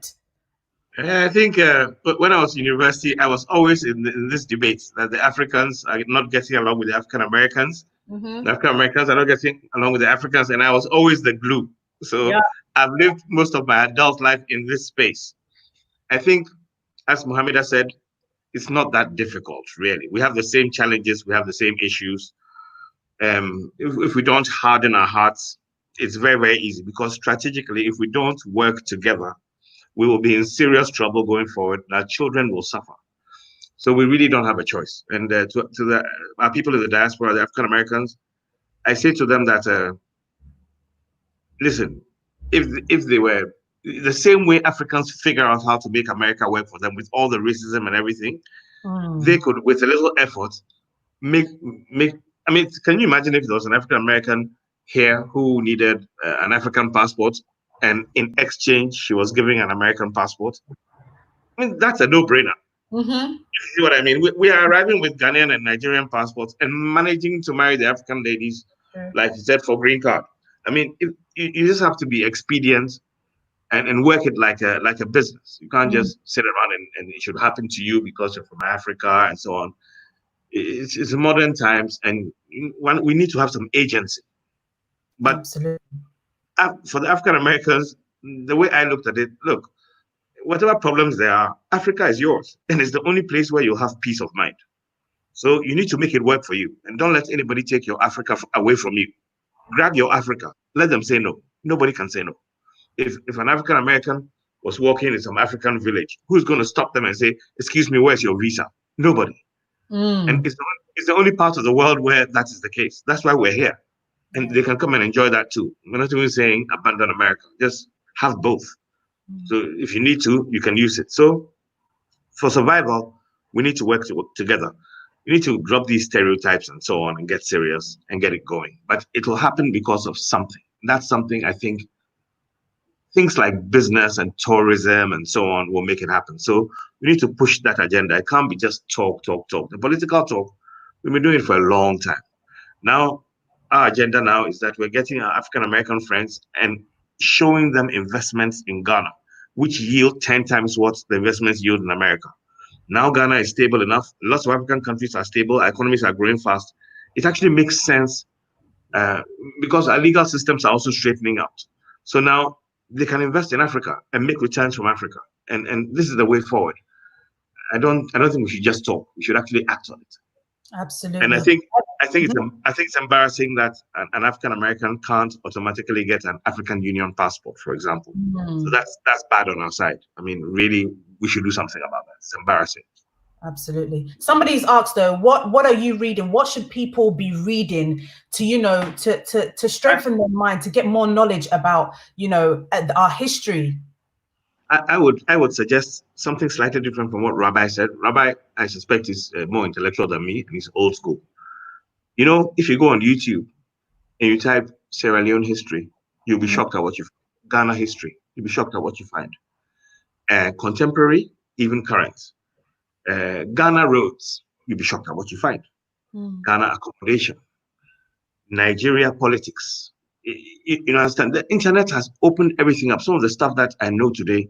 I think when I was in university, I was always in this debate that the Africans are not getting along with the African Americans. The African Americans are not getting along with the Africans, and I was always the glue. So I've lived most of my adult life in this space. I think, as Mohammed has said, it's not that difficult, really. We have the same challenges, we have the same issues. If we don't harden our hearts, it's very, very easy, because strategically, if we don't work together, we will be in serious trouble going forward. Our children will suffer. So we really don't have a choice. And to our people in the diaspora, the African Americans, I say to them that, listen, if they were the same way Africans figure out how to make America work for them with all the racism and everything, they could, with a little effort, make. I mean, can you imagine if there was an African American here who needed an African passport, and in exchange she was giving an American passport? I mean, that's a no-brainer. You see what I mean? We are arriving with Ghanaian and Nigerian passports and managing to marry the African ladies, like you said, for green card. I mean, you just have to be expedient and work it like a business. You can't just sit around and it should happen to you because you're from Africa and so on. It's modern times, and we need to have some agency. But absolutely, for the African Americans, the way I looked at it, look, whatever problems there are, Africa is yours, and it's the only place where you'll have peace of mind. So you need to make it work for you, and don't let anybody take your Africa away from you. Grab your Africa. Let them say no. Nobody can say no. If an African American was walking in some African village, who's going to stop them and say, "Excuse me, where's your visa?" Nobody. And it's the only part of the world where that is the case. That's why we're here, and they can come and enjoy that too. We're not even saying abandon America. Just have both. So if you need to, you can use it. So for survival, we need to work together. You need to drop these stereotypes and so on and get serious and get it going. But it will happen because of something. That's something I think things like business and tourism and so on will make it happen. So we need to push that agenda. It can't be just talk. The political talk, we've been doing it for a long time. Now, our agenda now is that we're getting our African-American friends and showing them investments in Ghana, which yield 10 times what the investments yield in America. Now Ghana is stable enough. Lots of African countries are stable. Our economies are growing fast. It actually makes sense because our legal systems are also straightening out. So now they can invest in Africa and make returns from Africa. And this is the way forward. I don't think we should just talk. We should actually act on it. Absolutely. And I think it's embarrassing that an African American can't automatically get an African Union passport, for example. So that's bad on our side. I mean, really, we should do something about that. It's embarrassing. Absolutely. Somebody's asked though, what are you reading? What should people be reading to strengthen their mind, to get more knowledge about our history? I would suggest something slightly different from what Rabbi said. Rabbi, I suspect, is more intellectual than me, and he's old school. If you go on YouTube and you type Sierra Leone history, you'll be shocked at what you find. Ghana history, you'll be shocked at what you find. Contemporary, even current. Ghana roads, you'll be shocked at what you find. Ghana accommodation. Nigeria politics. You understand? The internet has opened everything up. Some of the stuff that I know today,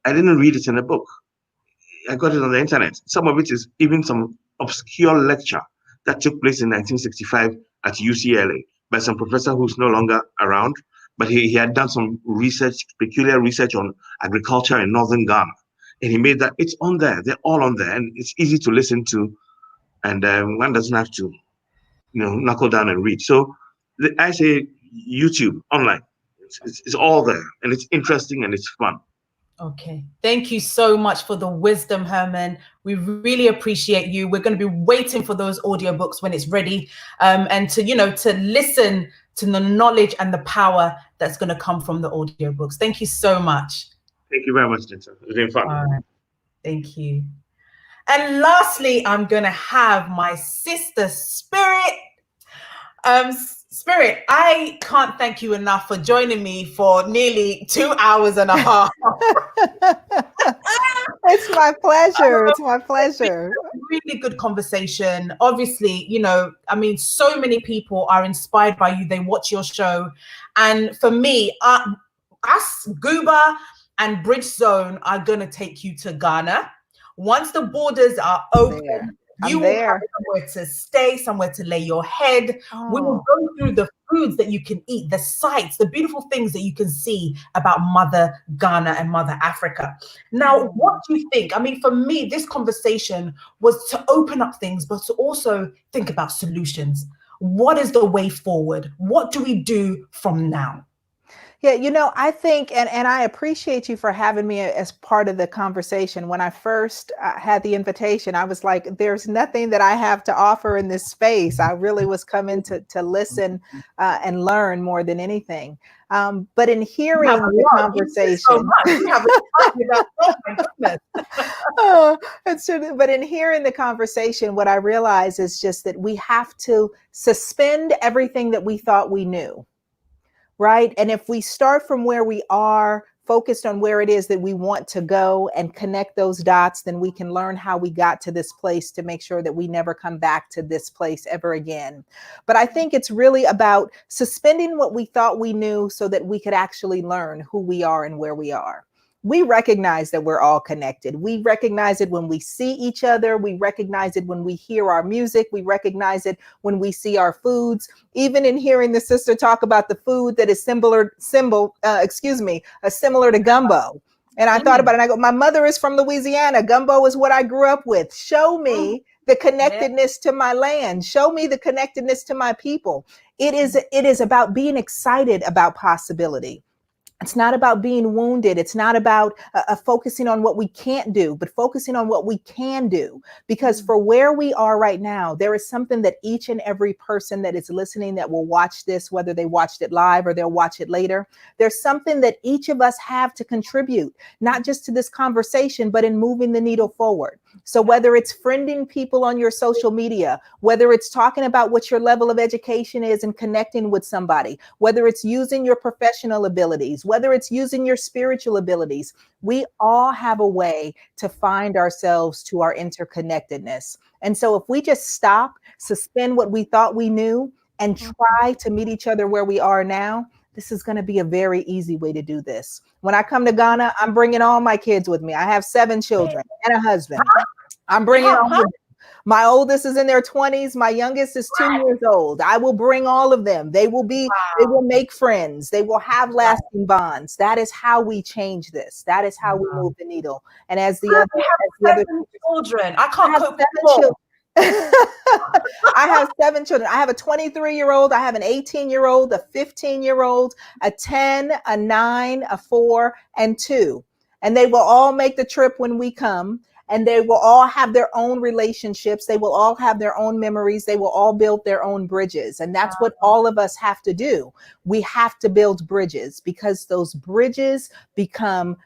I didn't read it in a book. I got it on the internet. Some of it is even some obscure lecture that took place in 1965 at UCLA by some professor who's no longer around, but he had done some research, peculiar research on agriculture in northern Ghana. And he made that, it's on there. They're all on there. And it's easy to listen to. And one doesn't have to, knuckle down and read. So I say YouTube, online. It's all there. And it's interesting and it's fun. Okay. Thank you so much for the wisdom, Herman. We really appreciate you. We're going to be waiting for those audiobooks when it's ready, and to listen to the knowledge and the power that's going to come from the audiobooks. Thank you so much. Thank you very much, Jensen. It's been fun. All right. Thank you. And lastly, I'm going to have my sister, Spirit. Spirit, I can't thank you enough for joining me for nearly 2 hours and a half. It's my pleasure. It's my pleasure. Really good conversation. Obviously, so many people are inspired by you. They watch your show. And for me, us, Guba and Bridge Zone are going to take you to Ghana. Once the borders are open, You will have somewhere to stay, somewhere to lay your head. We will go through the foods that you can eat, the sights, the beautiful things that you can see about Mother Ghana and Mother Africa. Now, what do you think? I mean, for me, this conversation was to open up things, but to also think about solutions. What is the way forward? What do we do from now? Yeah, you know, I think, and I appreciate you for having me as part of the conversation. When I first had the invitation, I was like, there's nothing that I have to offer in this space. I really was coming to listen and learn more than anything. But in hearing the conversation, but in hearing the conversation, what I realize is just that we have to suspend everything that we thought we knew. Right. And if we start from where we are, focused on where it is that we want to go and connect those dots, then we can learn how we got to this place to make sure that we never come back to this place ever again. But I think it's really about suspending what we thought we knew so that we could actually learn who we are and where we are. We recognize that we're all connected. We recognize it when we see each other. We recognize it when we hear our music. We recognize it when we see our foods. Even in hearing the sister talk about the food that is similar to gumbo. And I thought about it and I go, my mother is from Louisiana. Gumbo is what I grew up with. Show me the connectedness to my land. Show me the connectedness to my people. It is about being excited about possibility. It's not about being wounded. It's not about focusing on what we can't do, but focusing on what we can do. Because for where we are right now, there is something that each and every person that is listening that will watch this, whether they watched it live or they'll watch it later, there's something that each of us have to contribute, not just to this conversation, but in moving the needle forward. So whether it's friending people on your social media, whether it's talking about what your level of education is and connecting with somebody, whether it's using your professional abilities, whether it's using your spiritual abilities, we all have a way to find ourselves to our interconnectedness. And so if we just stop, suspend what we thought we knew, and try to meet each other where we are now, this is going to be a very easy way to do this. When I come to Ghana, I'm bringing all my kids with me. I have 7 children and a husband. I'm bringing all of them. My oldest is in their 20s. My youngest is 2 years old. I will bring all of them. They will make friends. They will have lasting bonds. That is how we change this. That is how we move the needle. And as the other children, I can't cope with children. I have 7 children. I have a 23-year-old, I have an 18-year-old, a 15-year-old, a 10, a 9, a 4, and 2. And they will all make the trip when we come. And they will all have their own relationships. They will all have their own memories. They will all build their own bridges. And that's what all of us have to do. We have to build bridges because those bridges become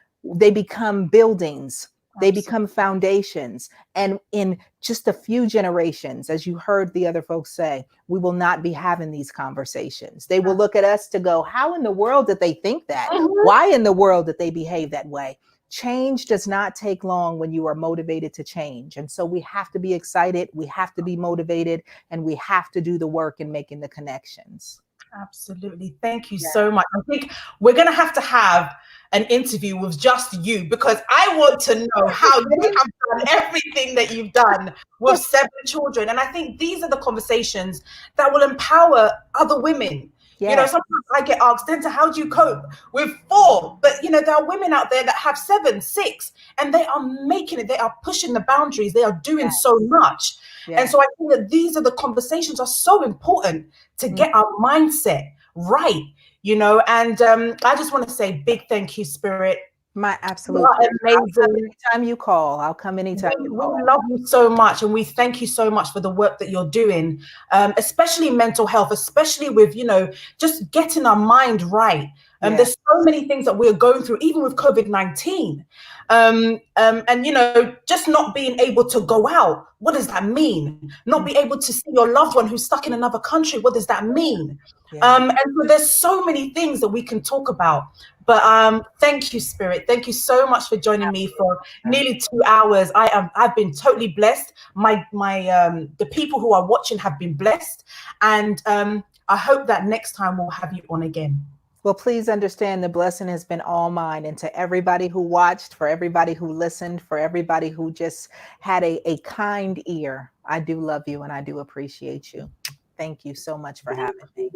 buildings. They become foundations. And in just a few generations, as you heard the other folks say, we will not be having these conversations. They will look at us to go, how in the world did they think that? Why in the world did they behave that way? Change does not take long when you are motivated to change. And so we have to be excited. We have to be motivated, and we have to do the work in making the connections. Absolutely. Thank you so much. I think we're going to have an interview with just you, because I want to know how you have done everything that you've done with 7 children. And I think these are the conversations that will empower other women. Yes. You know, sometimes I get asked, Denta, how do you cope with 4? But, you know, there are women out there that have 7, 6, and they are making it. They are pushing the boundaries. They are doing so much. Yes. And so I think that these are the conversations are so important to get our mindset right, you know. And I just want to say big thank you, Spirit. My absolute amazing. Anytime you call, I'll come anytime you call. We love you so much, and we thank you so much for the work that you're doing, especially mental health, especially with, you know, just getting our mind right. There's so many things that we're going through, even with COVID-19, and you know, just not being able to go out. What does that mean? Not be able to see your loved one who's stuck in another country. What does that mean? And so there's so many things that we can talk about. But thank you, Spirit. Thank you so much for joining me for nearly 2 hours. I've been totally blessed. The people who are watching have been blessed, and I hope that next time we'll have you on again. Well, please understand the blessing has been all mine. And to everybody who watched, for everybody who listened, for everybody who just had a kind ear, I do love you and I do appreciate you. Thank you so much for having me.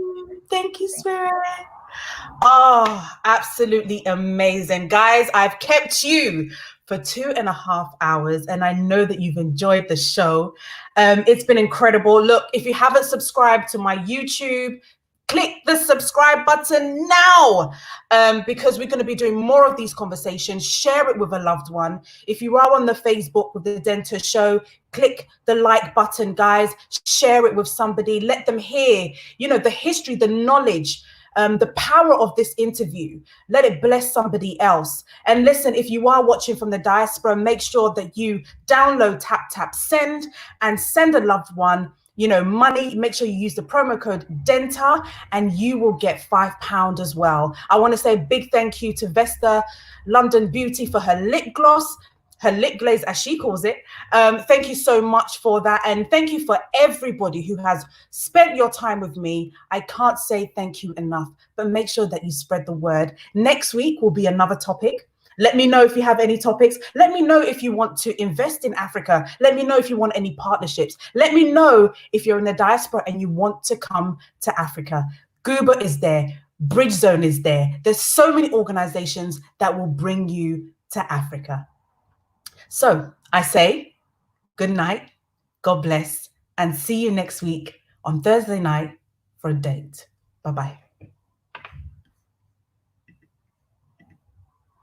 Thank you, Spirit. Oh, absolutely amazing. Guys, I've kept you for 2.5 hours and I know that you've enjoyed the show. It's been incredible. Look, if you haven't subscribed to my YouTube, click the subscribe button now, because we're going to be doing more of these conversations. Share it with a loved one. If you are on the Facebook with the Denta Show, click the like button, guys. Share it with somebody. Let them hear, you know, the history, the knowledge, the power of this interview. Let it bless somebody else. And listen, if you are watching from the diaspora, make sure that you download Tap Send and send a loved one, you know, money. Make sure you use the promo code DENTA and you will get £5 as well. I want to say a big thank you to Vesta London Beauty for her lip gloss, her lip glaze as she calls it. Thank you so much for that. And thank you for everybody who has spent your time with me. I can't say thank you enough, but make sure that you spread the word. Next week will be another topic. Let me know if you have any topics. Let me know if you want to invest in Africa. Let me know if you want any partnerships. Let me know if you're in the diaspora and you want to come to Africa. Gooba is there. Bridge Zone is there. There's so many organizations that will bring you to Africa. So I say good night, God bless, and see you next week on Thursday night for a date. Bye-bye.